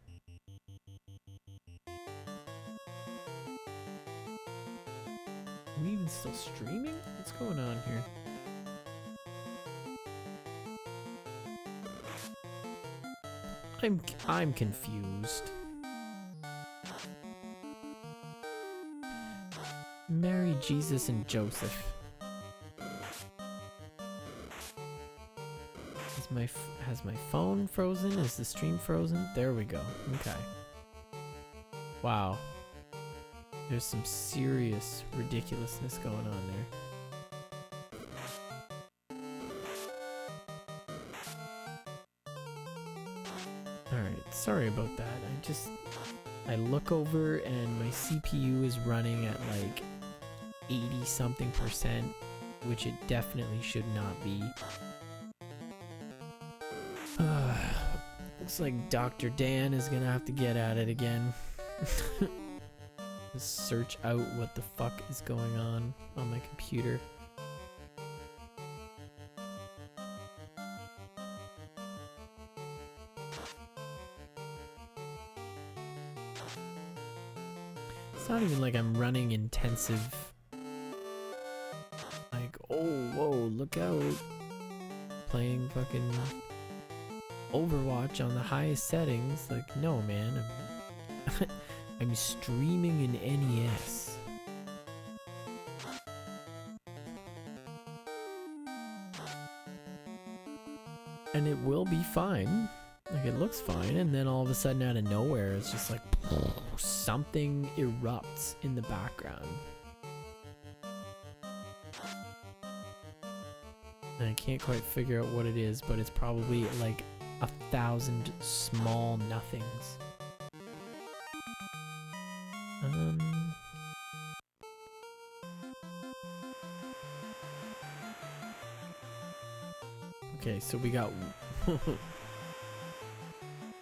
Speaker 1: Are we even still streaming? What's going on here? I'm confused. Mary, Jesus, and Joseph. Has my phone frozen? Is the stream frozen? There we go. Okay. Wow. There's some serious ridiculousness going on there. Alright, sorry about that. I look over and my CPU is running at like 80 something %, which it definitely should not be. Looks like Dr. Dan is gonna have to get at it again. Just search out what the fuck is going on my computer. It's not even like I'm running intensive. Like, oh, whoa, look out. Playing fucking Overwatch on the highest settings. Like, no, man. I'm streaming in NES. And it will be fine. Like, it looks fine. And then all of a sudden, out of nowhere, it's just like something erupts in the background. And I can't quite figure out what it is, but it's probably like 1,000 small nothings. Okay, so we got...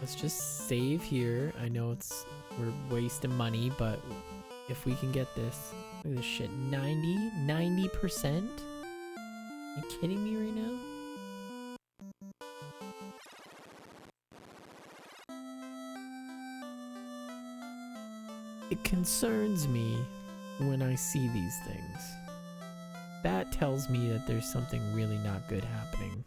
Speaker 1: Let's just save here. I know we're wasting money, but if we can get this... Look at this shit. 90%? Are you kidding me right now? It concerns me when I see these things. That tells me that there's something really not good happening.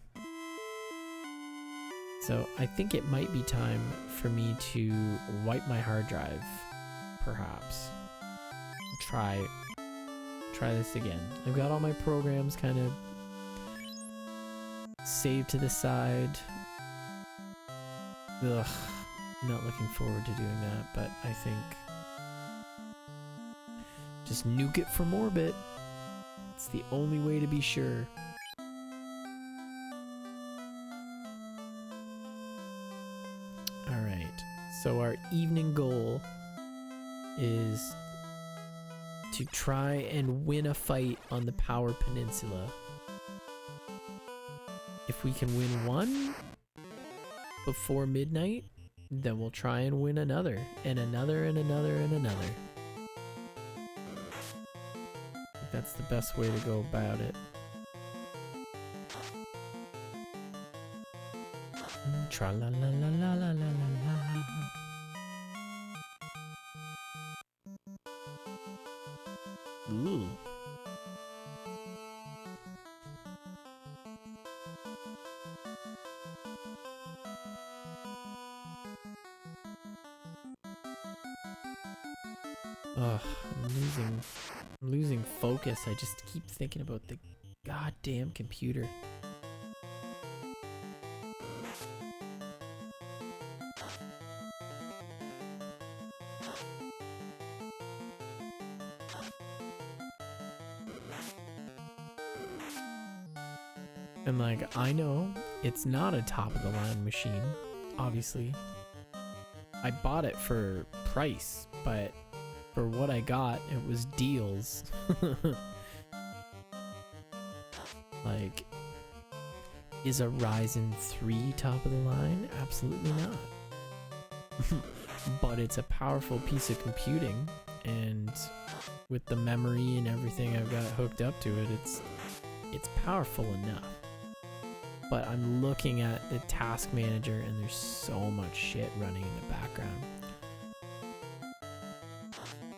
Speaker 1: So I think it might be time for me to wipe my hard drive, perhaps. Try this again. I've got all my programs kind of saved to the side. Ugh, not looking forward to doing that, but I think just nuke it from orbit. It's the only way to be sure. Alright, so our evening goal is to try and win a fight on the Power Peninsula. If we can win one before midnight, then we'll try and win another, and another, and another, and another. I think that's the best way to go about it. Tra la la la la la la la. Ooh. Ugh, I'm losing focus. I just keep thinking about the goddamn computer. And like, I know it's not a top of the line machine, obviously. I bought it for price, but for what I got, it was deals. Like, is a Ryzen 3 top of the line? Absolutely not. But it's a powerful piece of computing, and with the memory and everything I've got hooked up to it, it's powerful enough. But I'm looking at the task manager and there's so much shit running in the background.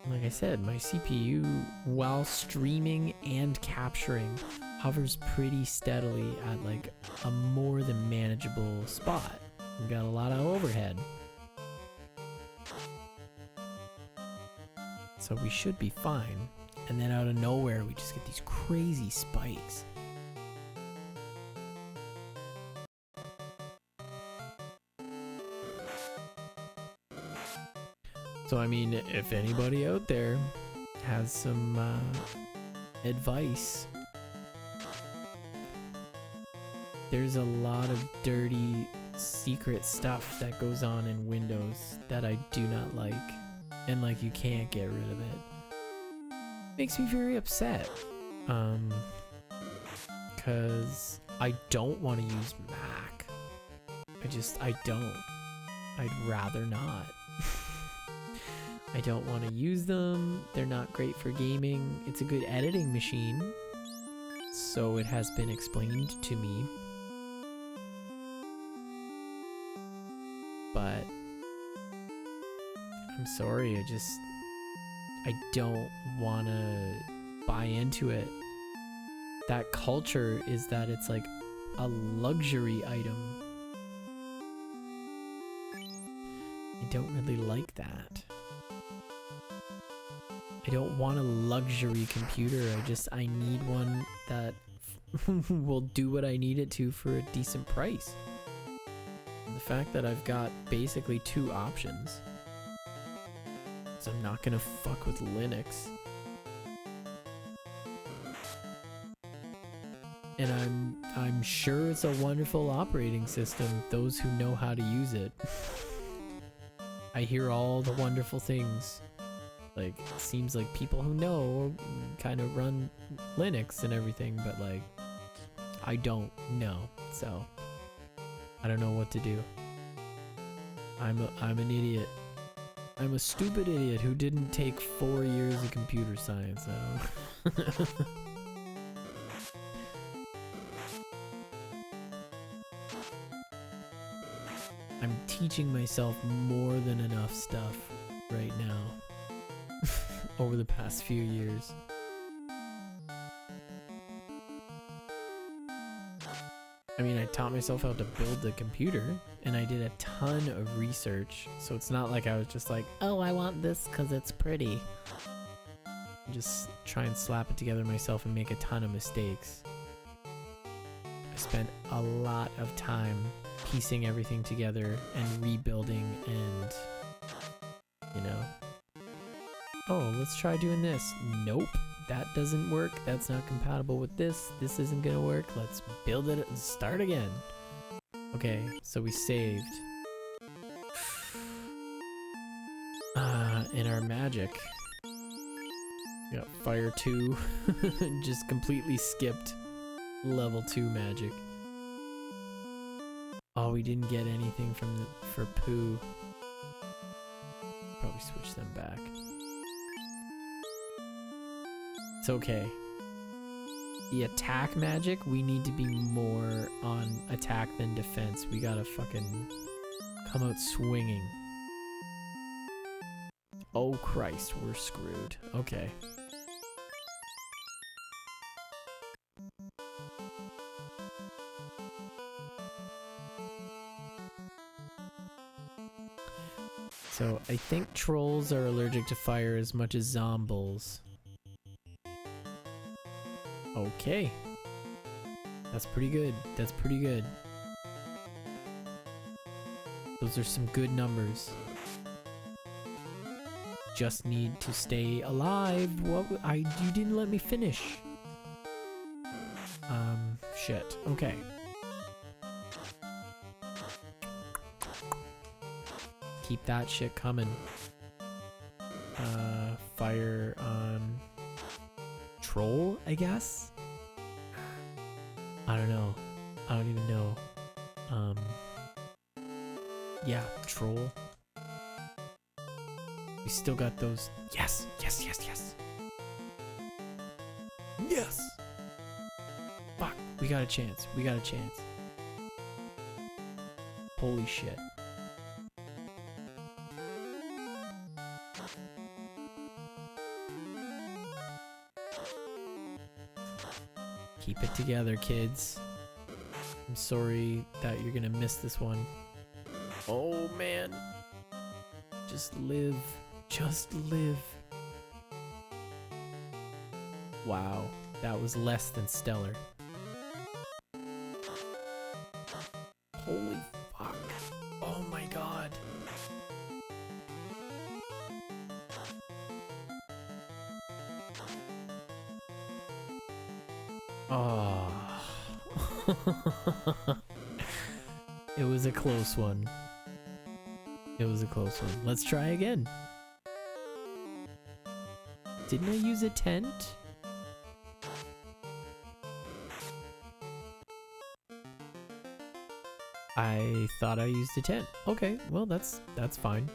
Speaker 1: Like I said, my CPU, while streaming and capturing, hovers pretty steadily at like a more than manageable spot. We've got a lot of overhead. So we should be fine. And then out of nowhere, we just get these crazy spikes. So I mean, if anybody out there has some advice, there's a lot of dirty secret stuff that goes on in Windows that I do not like, and like you can't get rid of it. Makes me very upset, because I don't want to use Mac. I don't. I'd rather not. I don't want to use them. They're not great for gaming. It's a good editing machine, so it has been explained to me. But I'm sorry, I don't want to buy into it. That culture is that it's like a luxury item. I don't really like that. I don't want a luxury computer. I need one that will do what I need it to for a decent price. And the fact that I've got basically two options, so I'm not gonna fuck with Linux. And I'm sure it's a wonderful operating system, those who know how to use it. I hear all the wonderful things. Like, it seems like people who know kind of run Linux and everything, but like, I don't know, so I don't know what to do. I'm an idiot. I'm a stupid idiot who didn't take 4 years of computer science. I don't I'm teaching myself more than enough stuff right now. Over the past few years. I mean, I taught myself how to build the computer, and I did a ton of research, so it's not like I was just like, oh, I want this because it's pretty. Just try and slap it together myself and make a ton of mistakes. I spent a lot of time piecing everything together and rebuilding and, you know, oh, let's try doing this. Nope, that doesn't work. That's not compatible with this. This isn't gonna work. Let's build it and start again. Okay, so we saved. In our magic. Got fire 2. Just completely skipped level 2 magic. Oh, we didn't get anything for Pooh. Probably switch them back. It's okay. The attack magic, we need to be more on attack than defense. We gotta fucking come out swinging. Oh Christ, we're screwed. Okay. So I think trolls are allergic to fire as much as zombies. Okay. That's pretty good. That's pretty good. Those are some good numbers. Just need to stay alive. What? You didn't let me finish. Shit. Okay. Keep that shit coming. Fire on troll, I guess? I don't know. I don't even know. Yeah, troll. We still got those. Yes, yes, yes, yes. Yes! Fuck, we got a chance. We got a chance. Holy shit. Keep it together, kids. I'm sorry that you're gonna miss this one. Oh man. Just live. Just live. Wow, that was less than stellar. Holy fuck. Oh my god. Oh. It was a close one. It was a close one. Let's try again. Didn't I use a tent? I thought I used a tent. Okay, well that's fine.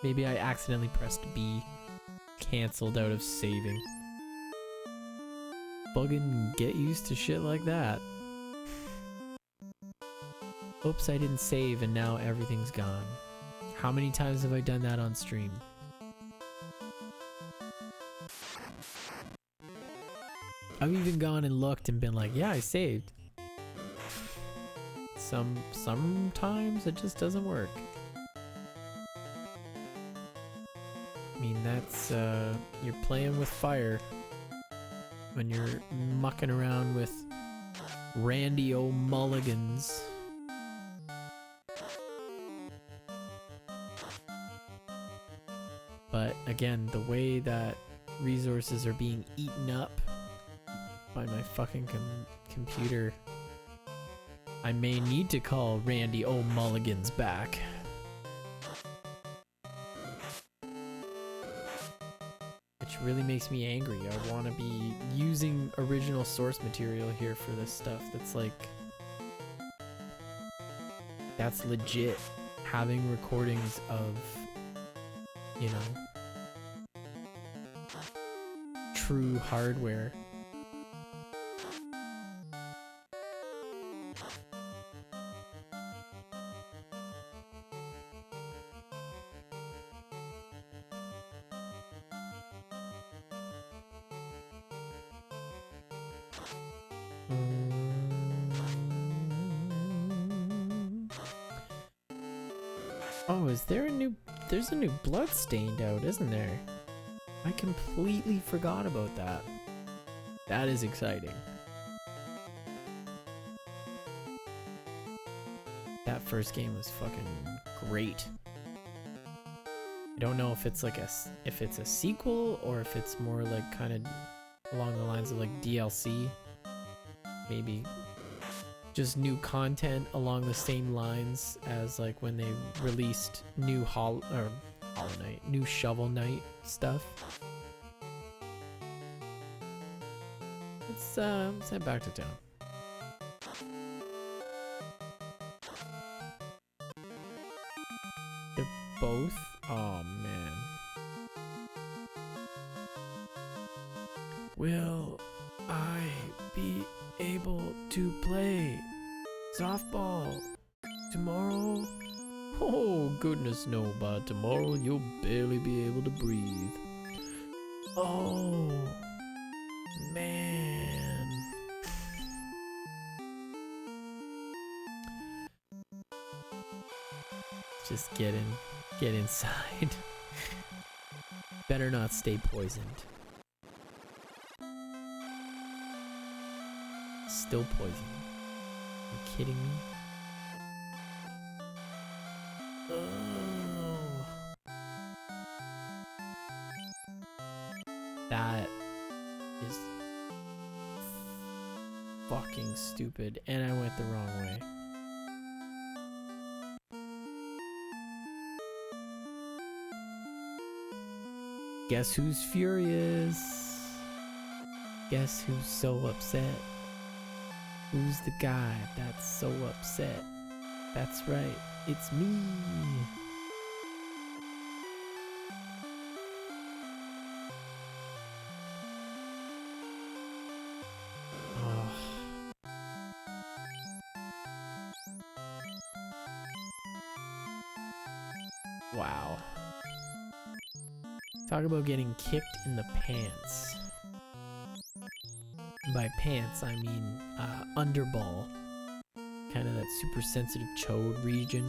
Speaker 1: Maybe I accidentally pressed B. Cancelled out of saving. Fucking get used to shit like that. Oops, I didn't save and now everything's gone. How many times have I done that on stream? I've even gone and looked and been like, yeah, I saved. Sometimes it just doesn't work. I mean, that's, you're playing with fire when you're mucking around with Randy O'Mulligans. But again, the way that resources are being eaten up by my fucking computer, I may need to call Randy O'Mulligans back. Which really makes me angry. I want to be using original source material here for this stuff that's like... that's legit. Having recordings of, you know, true hardware. Oh, is there a new... there's a new Bloodstained out, isn't there? I completely forgot about that. That is exciting. That first game was fucking great. I don't know if it's like if it's a sequel or if it's more like kind of along the lines of like DLC. Maybe just new content along the same lines as like when they released new Hollow Knight, new Shovel Knight stuff. Let's head back to town. They're both. Oh man. Will I be able to play softball tomorrow? Oh goodness no, by tomorrow you'll barely be able to breathe. Oh man. Just get inside. Better not stay poisoned. Still poison. Are you kidding me? Oh. That is fucking stupid, and I went the wrong way. Guess who's furious? Guess who's so upset? Who's the guy that's so upset? That's right, it's me. Oh. Wow. Talk about getting kicked in the pants. By pants, I mean underball. Kind of that super sensitive chode region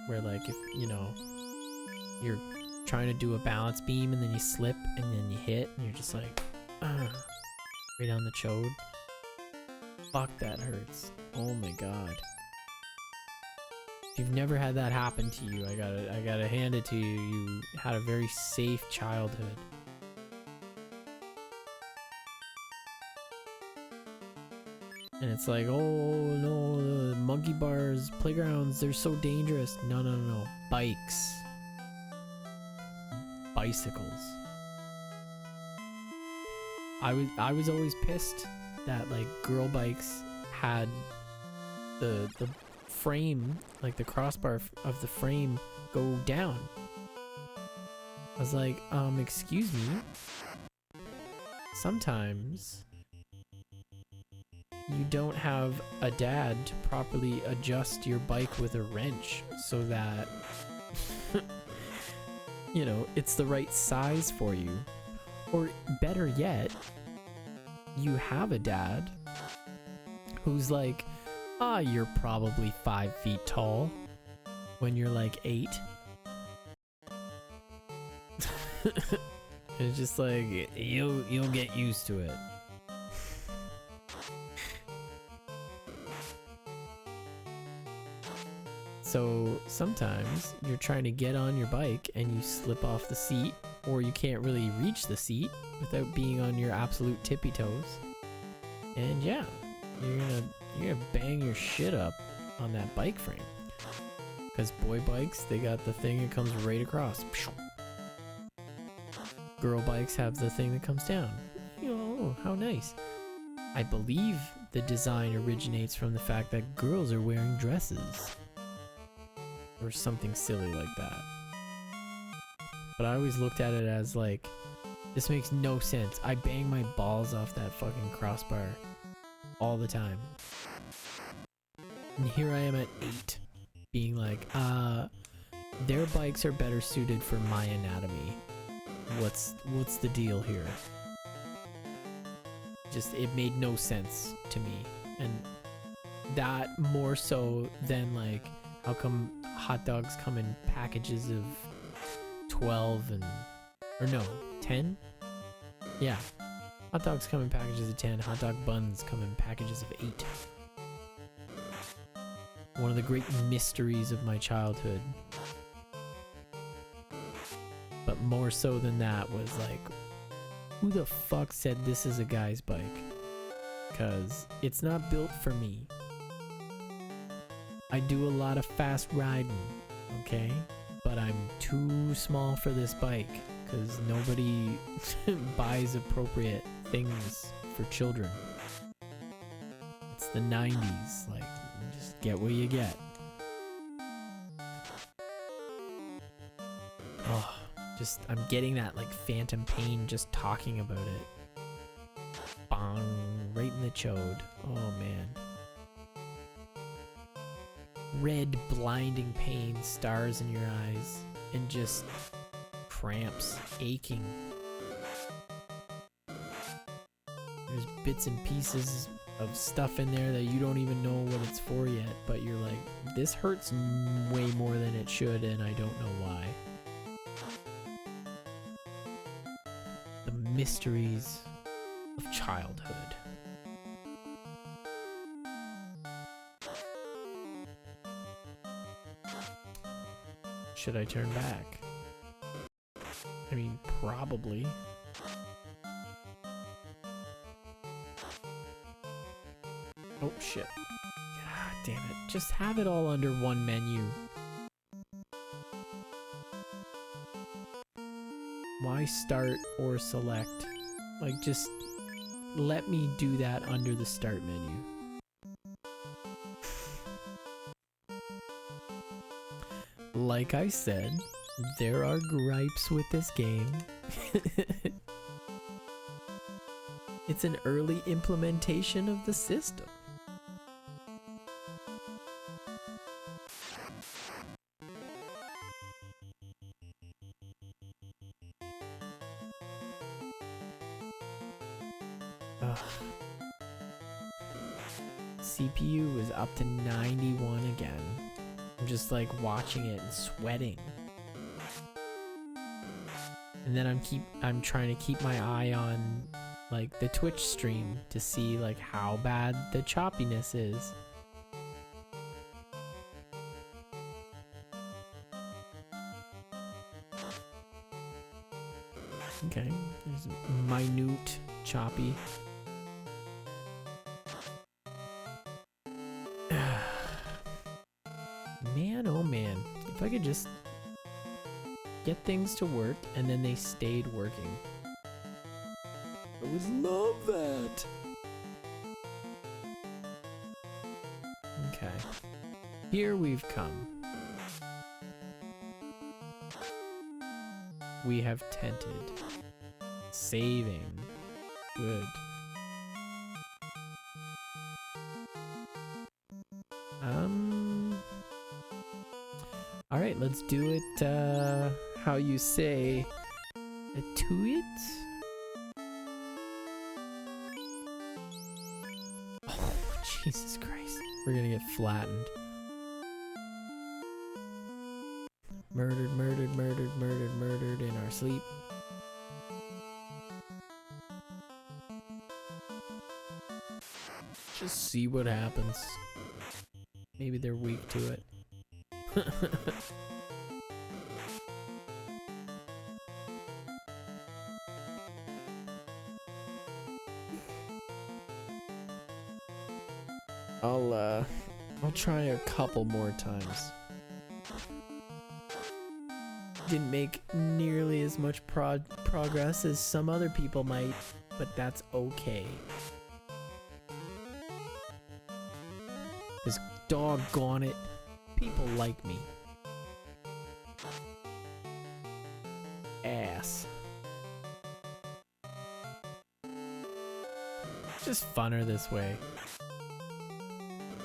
Speaker 1: where like if, you know, you're trying to do a balance beam and then you slip and then you hit and you're just like, right on the chode. Fuck, that hurts. Oh my god. If you've never had that happen to you, I gotta hand it to you. You had a very safe childhood. And it's like, oh no, the monkey bars, playgrounds, they're so dangerous. No, no, no, no. Bikes. Bicycles. I was always pissed that like girl bikes had the frame, like the crossbar of the frame go down. I was like, excuse me. Sometimes you don't have a dad to properly adjust your bike with a wrench so that, you know, it's the right size for you. Or better yet, you have a dad who's like, you're probably 5 feet tall when you're like 8. It's just like, you'll get used to it. So sometimes you're trying to get on your bike and you slip off the seat, or you can't really reach the seat without being on your absolute tippy toes. And yeah, you're gonna bang your shit up on that bike frame. Because boy bikes, they got the thing that comes right across. Girl bikes have the thing that comes down. Oh, how nice. I believe the design originates from the fact that girls are wearing dresses. Or something silly like that. But I always looked at it as like, this makes no sense. I bang my balls off that fucking crossbar all the time. And here I am at 8, being like, their bikes are better suited for my anatomy. What's the deal here? Just, it made no sense to me. And that more so than like, how come hot dogs come in packages of 12 and, or no, 10? Yeah. Hot dogs come in packages of 10. Hot dog buns come in packages of 8. One of the great mysteries of my childhood. But more so than that was like, who the fuck said this is a guy's bike? Because it's not built for me. I do a lot of fast riding, okay? But I'm too small for this bike because nobody buys appropriate things for children. It's the 90s, like, just get what you get. Oh, just, I'm getting that, like, phantom pain just talking about it. Bong, right in the chode. Oh, man. Red, blinding pain, stars in your eyes, and just cramps, aching. There's bits and pieces of stuff in there that you don't even know what it's for yet, but you're like, this hurts way more than it should, and I don't know why. The mysteries of childhood. Should I turn back? I mean, probably. Oh, shit. God damn it. Just have it all under one menu. Why start or select? Like, just let me do that under the start menu. Like I said, there are gripes with this game. It's an early implementation of the system. Ugh. CPU was up to 91 again. I'm just like watching it and sweating. And then I'm trying to keep my eye on like the Twitch stream to see like how bad the choppiness is. Okay, there's minute choppy. Man, oh man, if I could just get things to work and then they stayed working. I would love that. Okay, here we've come. We have tented. Saving. Good. Alright, let's do it, how you say, to it? Oh, Jesus Christ. We're gonna get flattened. Murdered, murdered, murdered, murdered, murdered in our sleep. Just see what happens. Maybe they're weak to it. I'll try a couple more times. Didn't make nearly as much progress as some other people might, but that's okay. Because doggone it, people like me. Ass. Just funner this way.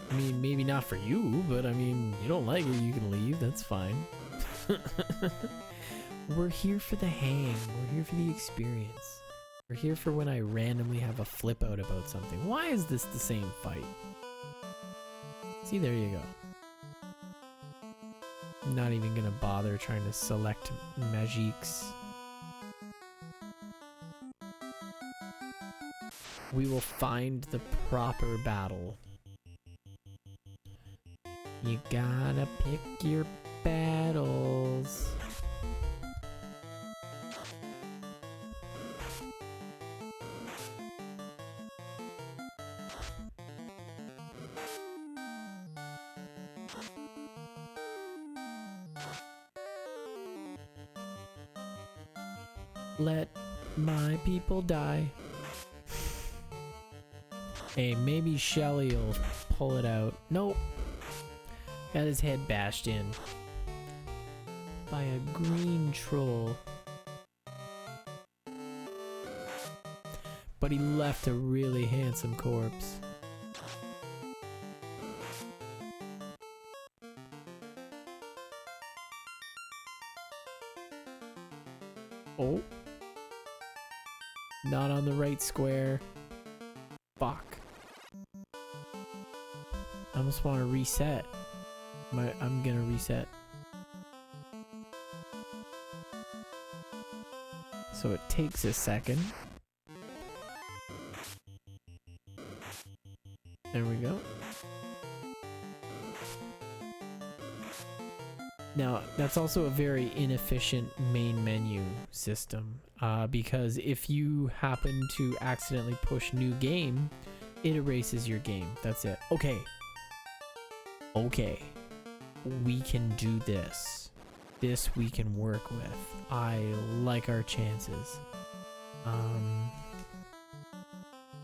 Speaker 1: I mean, maybe not for you, but I mean, you don't like it, you can leave, that's fine. We're here for the hang, we're here for the experience. We're here for when I randomly have a flip out about something. Why is this the same fight? See, there you go. I'm not even gonna bother trying to select magiques. We will find the proper battle. You gotta pick your battles. let my people die. Hey, maybe Shelly will pull it out. Nope. Got his head bashed in by a green troll. But he left a really handsome corpse. Oh. Not on the right square. Fuck. I almost want to reset. I'm gonna reset. So it takes a second. There we go. Now, that's also a very inefficient main menu system, because if you happen to accidentally push new game, it erases your game. That's it. Okay. Okay. We can do this. This we can work with. I like our chances.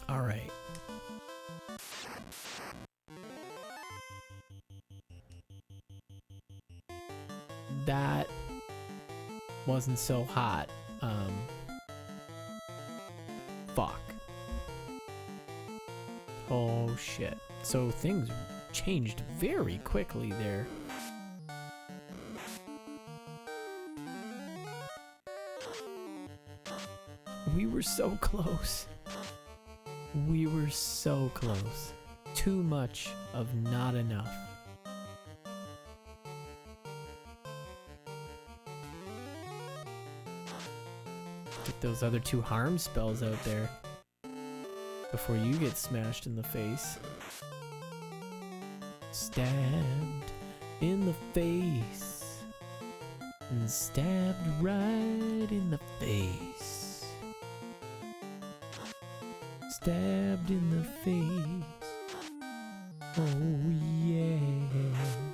Speaker 1: Alright. That wasn't so hot. Fuck. Oh shit. So things changed very quickly there. We were so close. We were so close. Too much of not enough. Get those other 2 harm spells out there before you get smashed in the face. Stabbed in the face. And stabbed right in the face. Stabbed in the face. Oh yeah.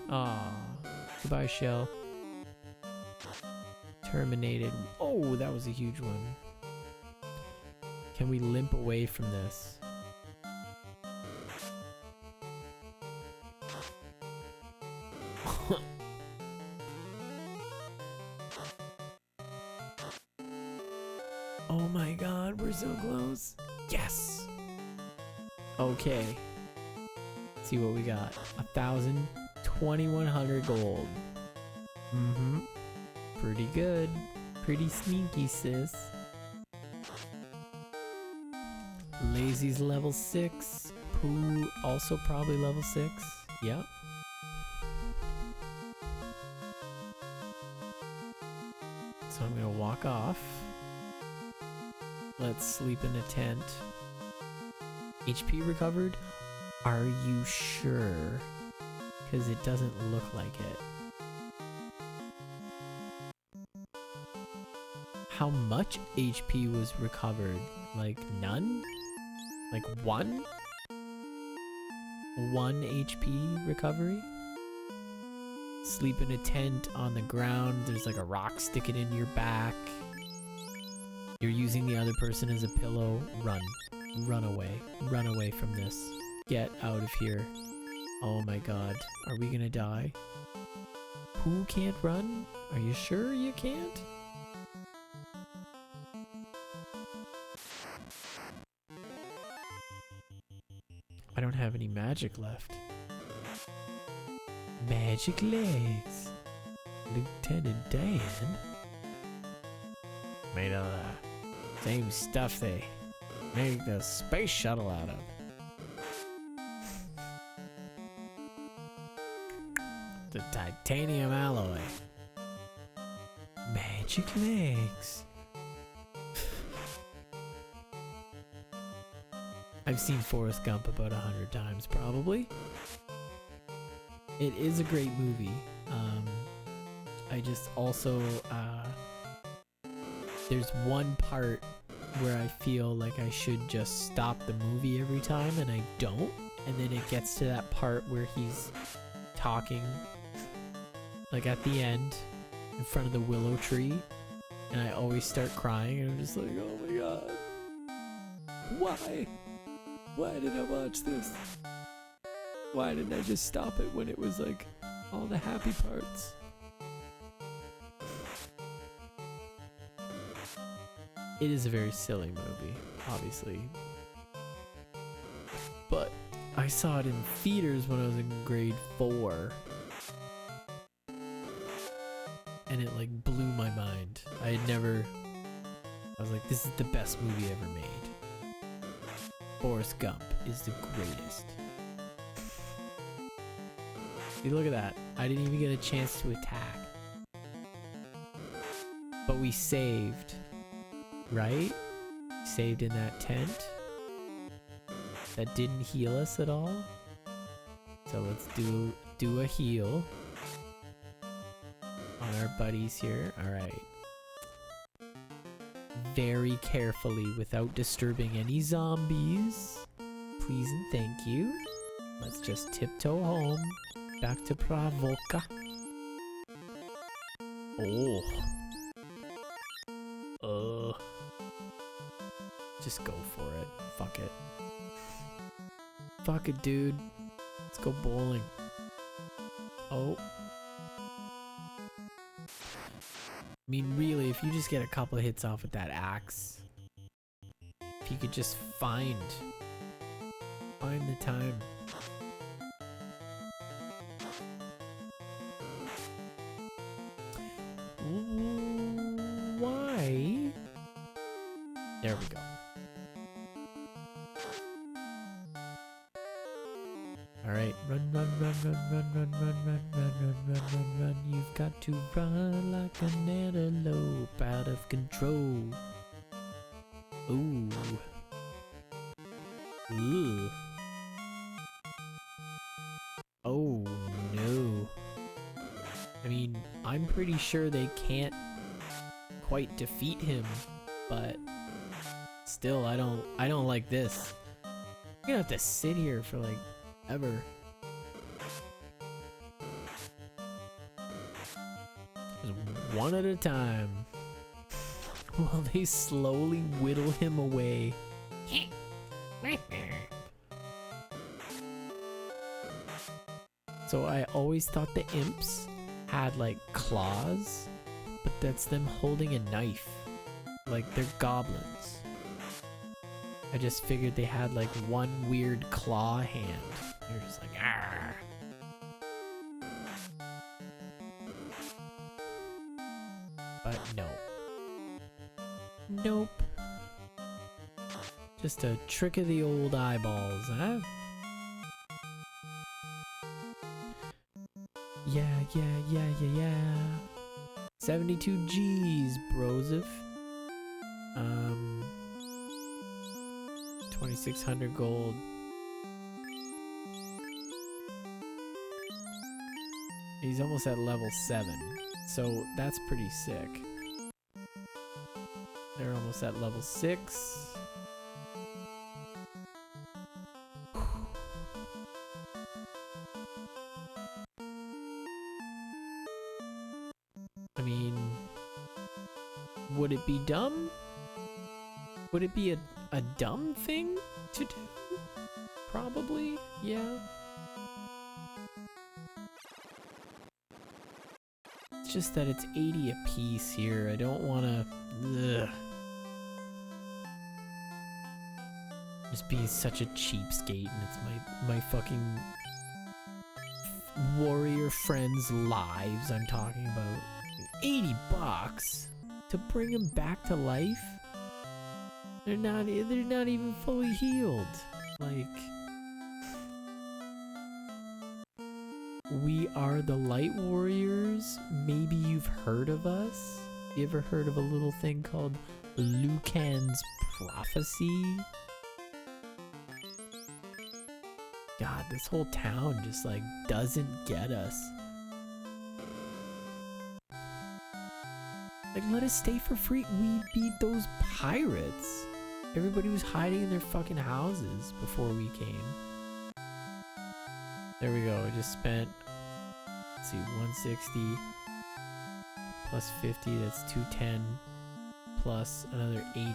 Speaker 1: Aw. Goodbye, Shell. Terminated. Oh, that was a huge one. Can we limp away from this? Oh my god, we're so close. Yes. Okay. Let's see what we got. 1,000, 2,100 gold. Mm-hmm. Pretty good. Pretty sneaky, sis. Lazy's level 6. Pooh also probably level 6. Yep. So I'm gonna walk off. Let's sleep in a tent. HP recovered? Are you sure? Because it doesn't look like it. How much HP was recovered? Like none? Like 1? 1 HP recovery? Sleep in a tent on the ground. There's like a rock sticking in your back. You're using the other person as a pillow. Run. Run away. Run away from this. Get out of here. Oh my god. Are we gonna die? Who can't run? Are you sure you can't? I don't have any magic left. Magic legs. Lieutenant Dan? Made of the same stuff they make the space shuttle out of. The titanium alloy. Magic legs. I've seen Forrest Gump about 100 times, probably. It is a great movie. I just also, there's one part where I feel like I should just stop the movie every time, and I don't. And then it gets to that part where he's talking, like at the end, in front of the willow tree, and I always start crying, and I'm just like, oh my god, why? Why did I watch this? Why didn't I just stop it when it was like all the happy parts? It is a very silly movie, obviously. But I saw it in theaters when I was in grade 4. And it like blew my mind. I was like, this is the best movie ever made. Forrest Gump is the greatest. See, look at that. I didn't even get a chance to attack. But we saved. Right? Saved in that tent. That didn't heal us at all. So let's do a heal on our buddies here. Alright. Very carefully without disturbing any zombies. Please and thank you. Let's just tiptoe home. Back to Pravoka. Oh. Just go for it. Fuck it. Fuck it, dude. Let's go bowling. Oh. I mean, really, if you just get a couple of hits off with that axe, if you could just find the time. Why? There we go. Alright, run, run, run, run, run, run, run, run, run, run, run, run, run. You've got to run like an antelope out of control. Ooh. Ugh. Oh no. I mean, I'm pretty sure they can't quite defeat him, but still, I don't like this. I'm gonna have to sit here for like ever. Just one at a time. While they slowly whittle him away. So I always thought the imps had like claws, but that's them holding a knife. Like they're goblins. I just figured they had like one weird claw hand. You're just like, ah. But no. Nope. Just a trick of the old eyeballs, huh? Yeah. 72 G's, brosif. 2600 gold. He's almost at level 7, so that's pretty sick. They're almost at level 6. I mean, would it be dumb? Would it be a dumb thing to do? Probably, yeah. It's just that it's 80 a piece here. I don't want to... Just being such a cheapskate, and it's my fucking warrior friends' lives I'm talking about. 80 bucks to bring him back to life? They're not even fully healed. Like, we are the Light Warriors. Maybe you've heard of us. You ever heard of a little thing called Lucan's Prophecy? God, this whole town just like doesn't get us. Like, let us stay for free. We beat those pirates. Everybody was hiding in their fucking houses before we came. There we go. I just spent, let's see, 160 plus 50, that's 210. plus another 80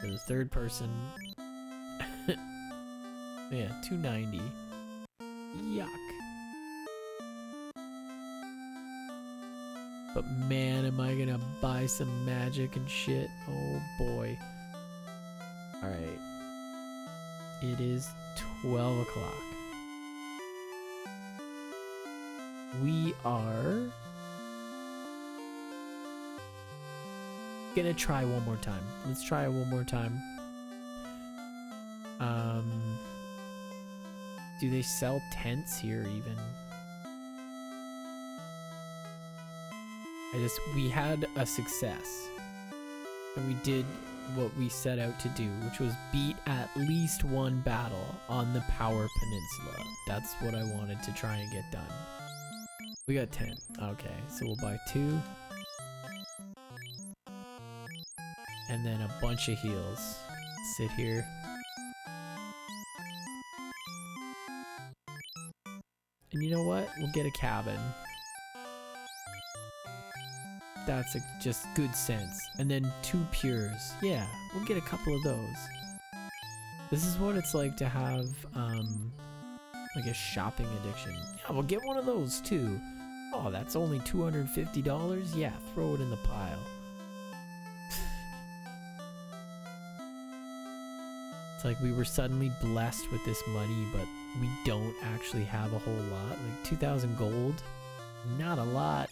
Speaker 1: for the third person. Yeah, 290. Yuck. But man, am I gonna buy some magic and shit. Oh boy. Alright. It is 12 o'clock. We are gonna try one more time. Let's try it one more time. Do they sell tents here even? We had a success. And we did what we set out to do, which was beat at least one battle on the Power Peninsula. That's what I wanted to try and get done. We got 10. Okay, so we'll buy 2. And then a bunch of heals. Sit here. And you know what? We'll get a cabin. That's just good sense. And then 2 pures. Yeah, we'll get a couple of those. This is what it's like to have, like a shopping addiction. Yeah, we'll get one of those too. Oh, that's only $250? Yeah, throw it in the pile. It's like we were suddenly blessed with this money, but we don't actually have a whole lot. Like 2,000 gold, not a lot.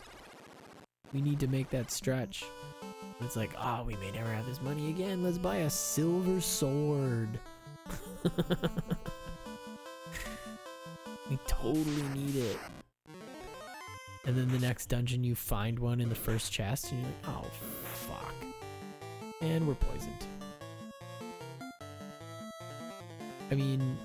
Speaker 1: We need to make that stretch. But it's like, oh, we may never have this money again. Let's buy a silver sword. We totally need it. And then the next dungeon, you find one in the first chest, and you're like, oh, fuck. And we're poisoned. I mean,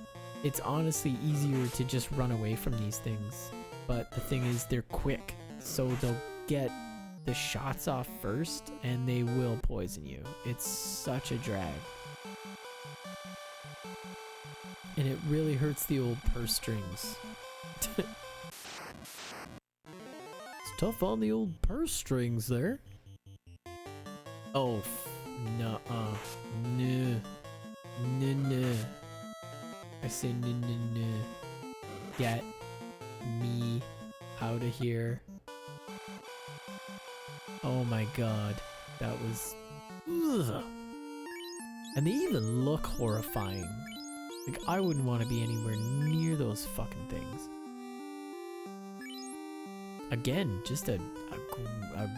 Speaker 1: it's honestly easier to just run away from these things. But the thing is, they're quick. So they'll get the shots off first, and they will poison you. It's such a drag. And it really hurts the old purse strings. It's tough on the old purse strings there. Oh, no. I say no. Get me out of here. Oh my god. That was... Ugh. And they even look horrifying. Like, I wouldn't want to be anywhere near those fucking things. Again, just a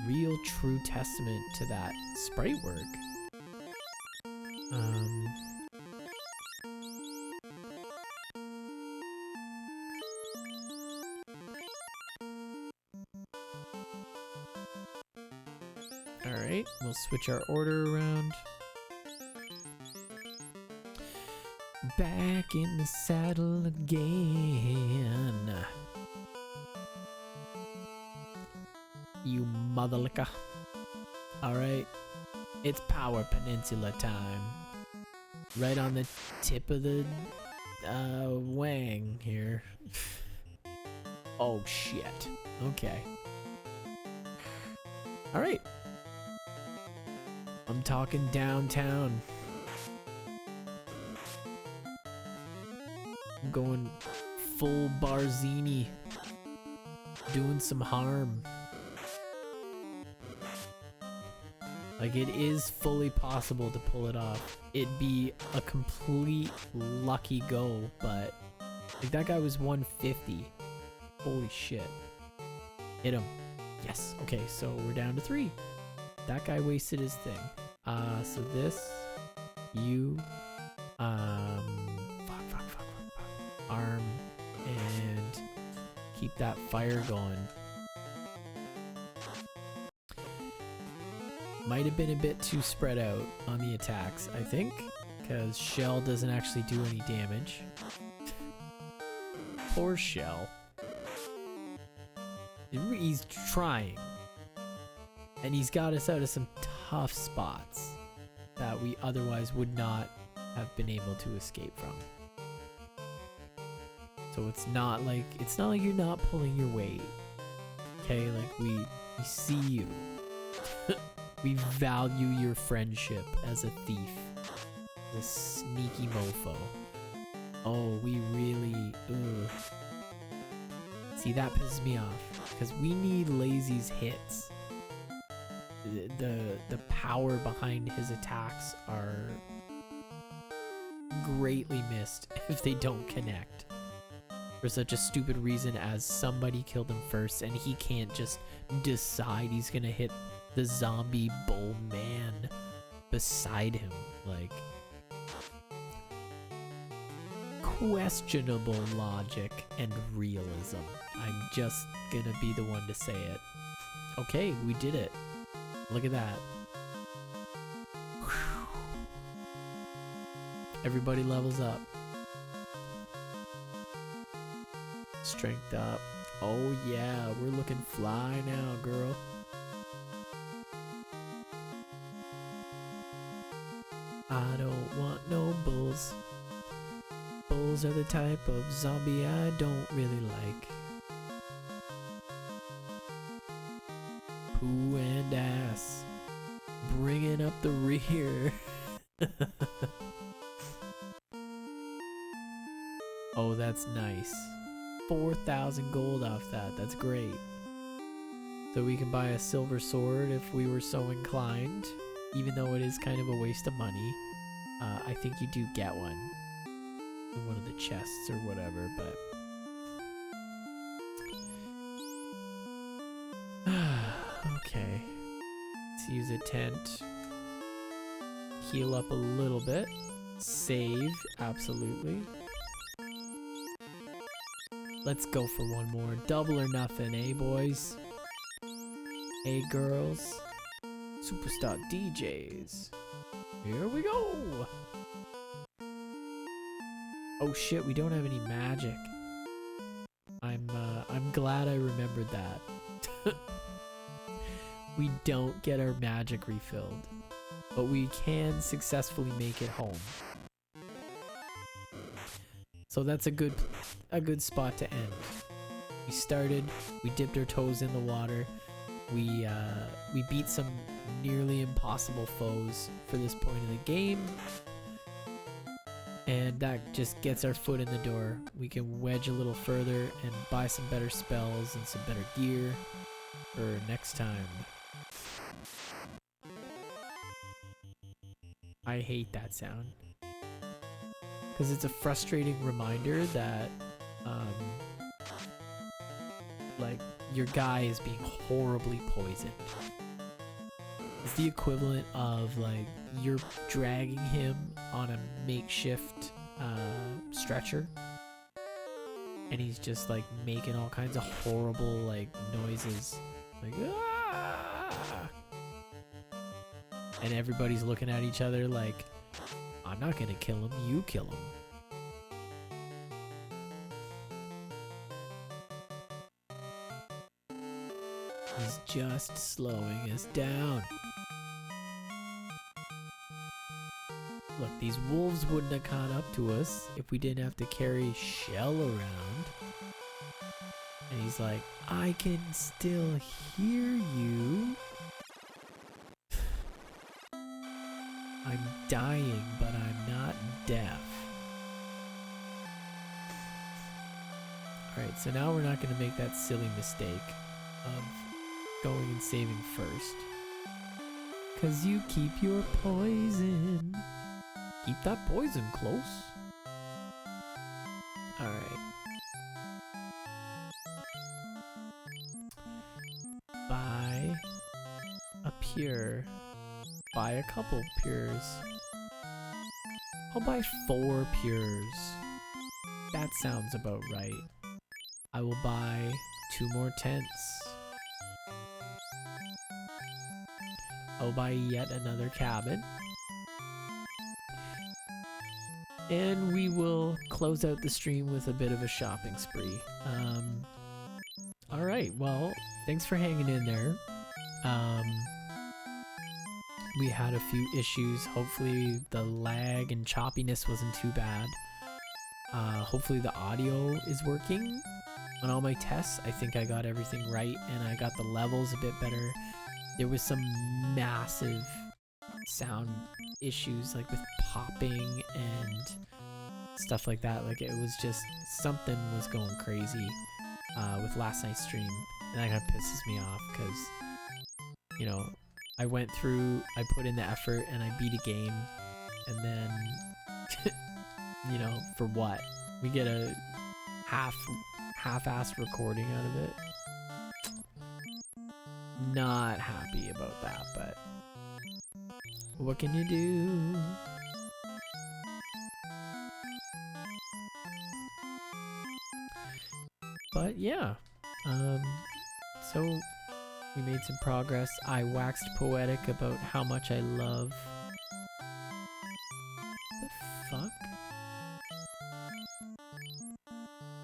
Speaker 1: real true testament to that sprite work. Alright, we'll switch our order around. Back in the saddle again. You motherlicker. Alright, it's Power Peninsula time. Right on the tip of the wang here. Oh shit. Okay. Alright. I'm talking downtown. I'm going full Barzini. Doing some harm. Like, it is fully possible to pull it off. It'd be a complete lucky go, but like, that guy was 150. Holy shit. Hit him. Yes. Okay, so we're down to 3. That guy wasted his thing. So this, you, fuck. Arm, and keep that fire going. Might have been a bit too spread out on the attacks, I think, because Shell doesn't actually do any damage. Poor Shell. He's trying. And he's got us out of some tough spots that we otherwise would not have been able to escape from. So it's not like you're not pulling your weight. Okay, like we see you. We value your friendship as a thief. As a sneaky mofo. Oh, we really... Ugh. See, that pisses me off. Because we need Lazy's hits. The power behind his attacks are greatly missed if they don't connect. For such a stupid reason as somebody killed him first and he can't just decide he's gonna hit the zombie bull man beside him. Like, questionable logic and realism. I'm just gonna be the one to say it. Okay, we did it. Look at that. Whew. Everybody levels up. Strength up. Oh yeah, we're looking fly now, girl. I don't want no bulls. Bulls are the type of zombie I don't really like. Poo and ass. Bringing up the rear. Oh, that's nice. 4,000 gold off that. That's great. So we can buy a silver sword if we were so inclined. Even though it is kind of a waste of money. I think you do get one. In one of the chests or whatever, but... Okay. Let's use a tent. Heal up a little bit. Save, absolutely. Let's go for one more. Double or nothing, eh, boys? Hey, girls. Superstar DJs. Here we go. Oh shit, we don't have any magic. I'm glad I remembered that. We don't get our magic refilled, but we can successfully make it home. So that's a good spot to end. We started, we dipped our toes in the water. We beat some nearly impossible foes for this point in the game. And that just gets our foot in the door. We can wedge a little further and buy some better spells and some better gear for next time. I hate that sound. Because it's a frustrating reminder that, like, your guy is being horribly poisoned. It's the equivalent of, like, you're dragging him on a makeshift stretcher. And he's just, like, making all kinds of horrible, like, noises. Like, ah! And everybody's looking at each other like, I'm not gonna kill him, you kill him. He's just slowing us down. Look, these wolves wouldn't have caught up to us if we didn't have to carry Shell around. And he's like, I can still hear you. I'm dying, but I'm not deaf. Alright, so now we're not going to make that silly mistake of going and saving first. 'Cause you keep your poison. Keep that poison close. Alright. Buy a pure. Buy a couple pures. I'll buy 4 pures. That sounds about right. I will buy 2 more tents. I'll buy yet another cabin. And we will close out the stream with a bit of a shopping spree. Alright, well, thanks for hanging in there. We had a few issues. Hopefully the lag and choppiness wasn't too bad. Hopefully the audio is working on all my tests. I think I got everything right and I got the levels a bit better. there was some massive sound issues, like with popping and stuff like that. Like it was just, something was going crazy with last night's stream, and that kind of pisses me off because, you know, I went through, I put in the effort and I beat a game, and then you know, for what? We get a half-assed recording out of it. Not happy about that, but what can you do? But yeah, so we made some progress. I waxed poetic about how much I love. The fuck?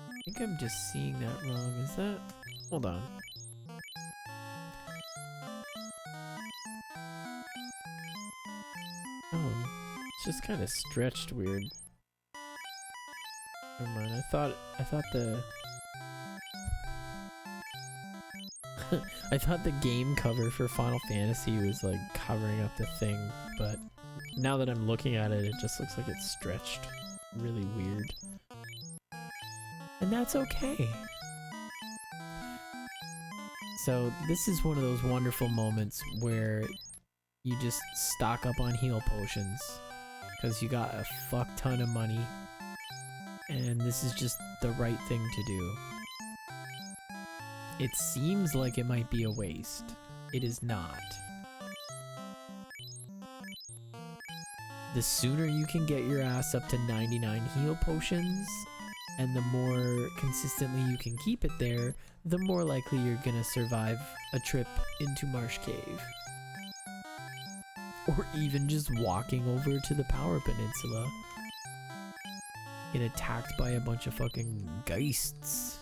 Speaker 1: I think I'm just seeing that wrong. Is that? Hold on. Oh, it's just kind of stretched weird. Never mind. I thought the I thought the game cover for Final Fantasy was like covering up the thing, but now that I'm looking at it, it just looks like it's stretched really weird. And that's okay. So this is one of those wonderful moments where you just stock up on heal potions because you got a fuck ton of money, and this is just the right thing to do. It seems like it might be a waste. It is not. The sooner you can get your ass up to 99 heal potions, and the more consistently you can keep it there, the more likely you're gonna survive a trip into Marsh Cave. Or even just walking over to the Power Peninsula. Get attacked by a bunch of fucking geists.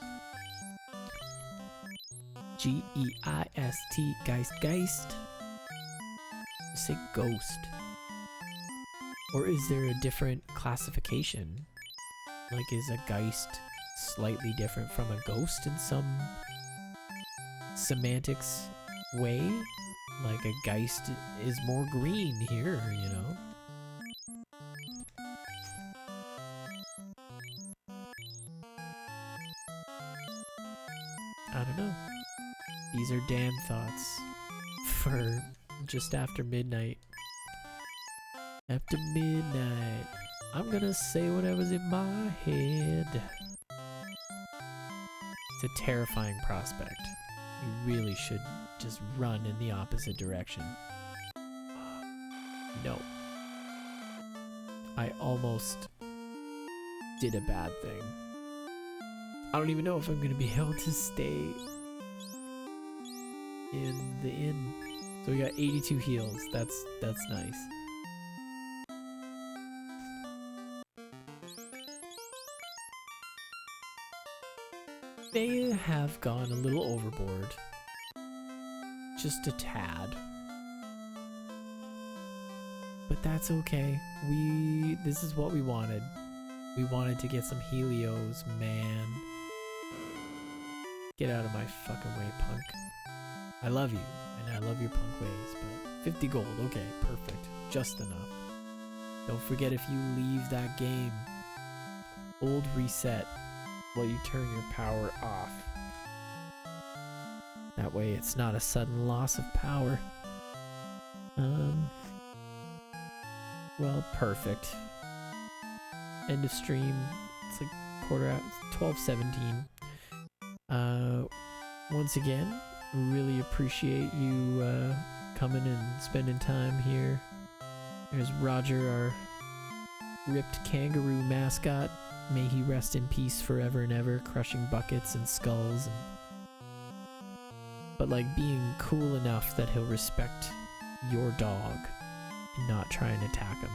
Speaker 1: G-E-I-S-T, Geist. Just say ghost. Or is there a different classification? Like, is a Geist slightly different from a ghost in some semantics way? Like, a Geist is more green here, you know? I don't know. These are Dan thoughts for just after midnight. After midnight, I'm gonna say whatever's in my head. It's a terrifying prospect. You really should just run in the opposite direction. No. I almost did a bad thing. I don't even know if I'm gonna be able to stay in the inn. So we got 82 heals. That's nice. May have gone a little overboard. Just a tad. But that's okay. This is what we wanted. We wanted to get some Helios, man. Get out of my fucking way, punk. I love you, and I love your punk ways, but 50 gold, okay, perfect. Just enough. Don't forget, if you leave that game, old reset while you turn your power off. That way it's not a sudden loss of power. Well, perfect. End of stream. It's like 12:17. Once again, really appreciate you coming and spending time here. There's Roger, our ripped kangaroo mascot. May he rest in peace forever and ever, crushing buckets and skulls, but like being cool enough that he'll respect your dog and not try and attack him.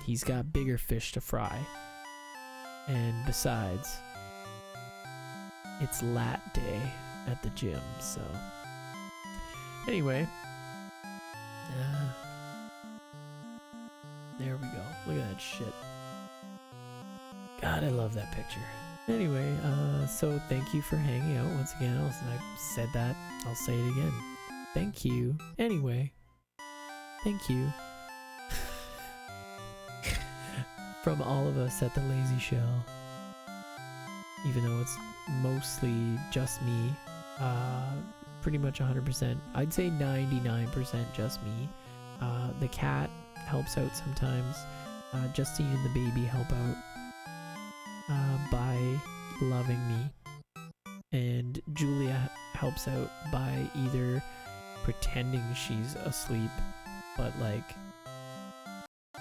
Speaker 1: He's got bigger fish to fry. And besides, it's lat day at the gym, so anyway, there we go. Look at that shit. God, I love that picture. Anyway, so thank you for hanging out once again. I said that, I'll say it again. Thank you. Anyway, thank you. From all of us at the Lazy Shell. Even though it's mostly just me. Pretty much 100%. I'd say 99% just me. The cat helps out sometimes. Justine and the baby help out by loving me. And Julia helps out by either pretending she's asleep, but like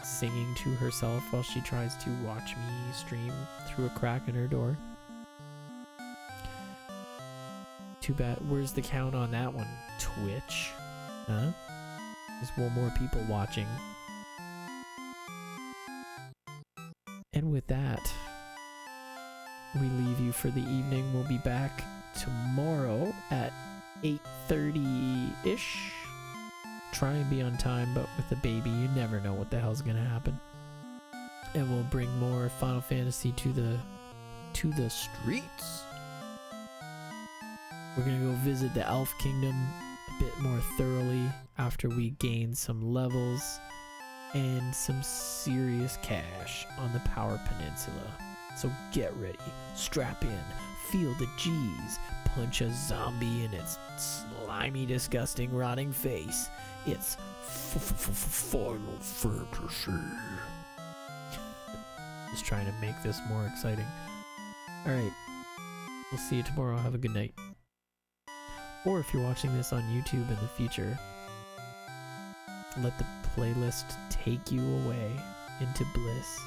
Speaker 1: singing to herself while she tries to watch me stream through a crack in her door. Too bad. Where's the count on that one? Twitch? Huh? There's one more people watching. And with that, we leave you for the evening. We'll be back tomorrow at 8:30-ish. Try and be on time, but with the baby, you never know what the hell's gonna happen. And we'll bring more Final Fantasy to the streets. We're gonna go visit the Elf Kingdom a bit more thoroughly after we gain some levels and some serious cash on the Power Peninsula. So get ready, strap in, feel the G's, punch a zombie in its slimy, disgusting, rotting face. It's Final Fantasy. Just trying to make this more exciting. Alright, we'll see you tomorrow. Have a good night. Or if you're watching this on YouTube in the future, let the playlist take you away into bliss.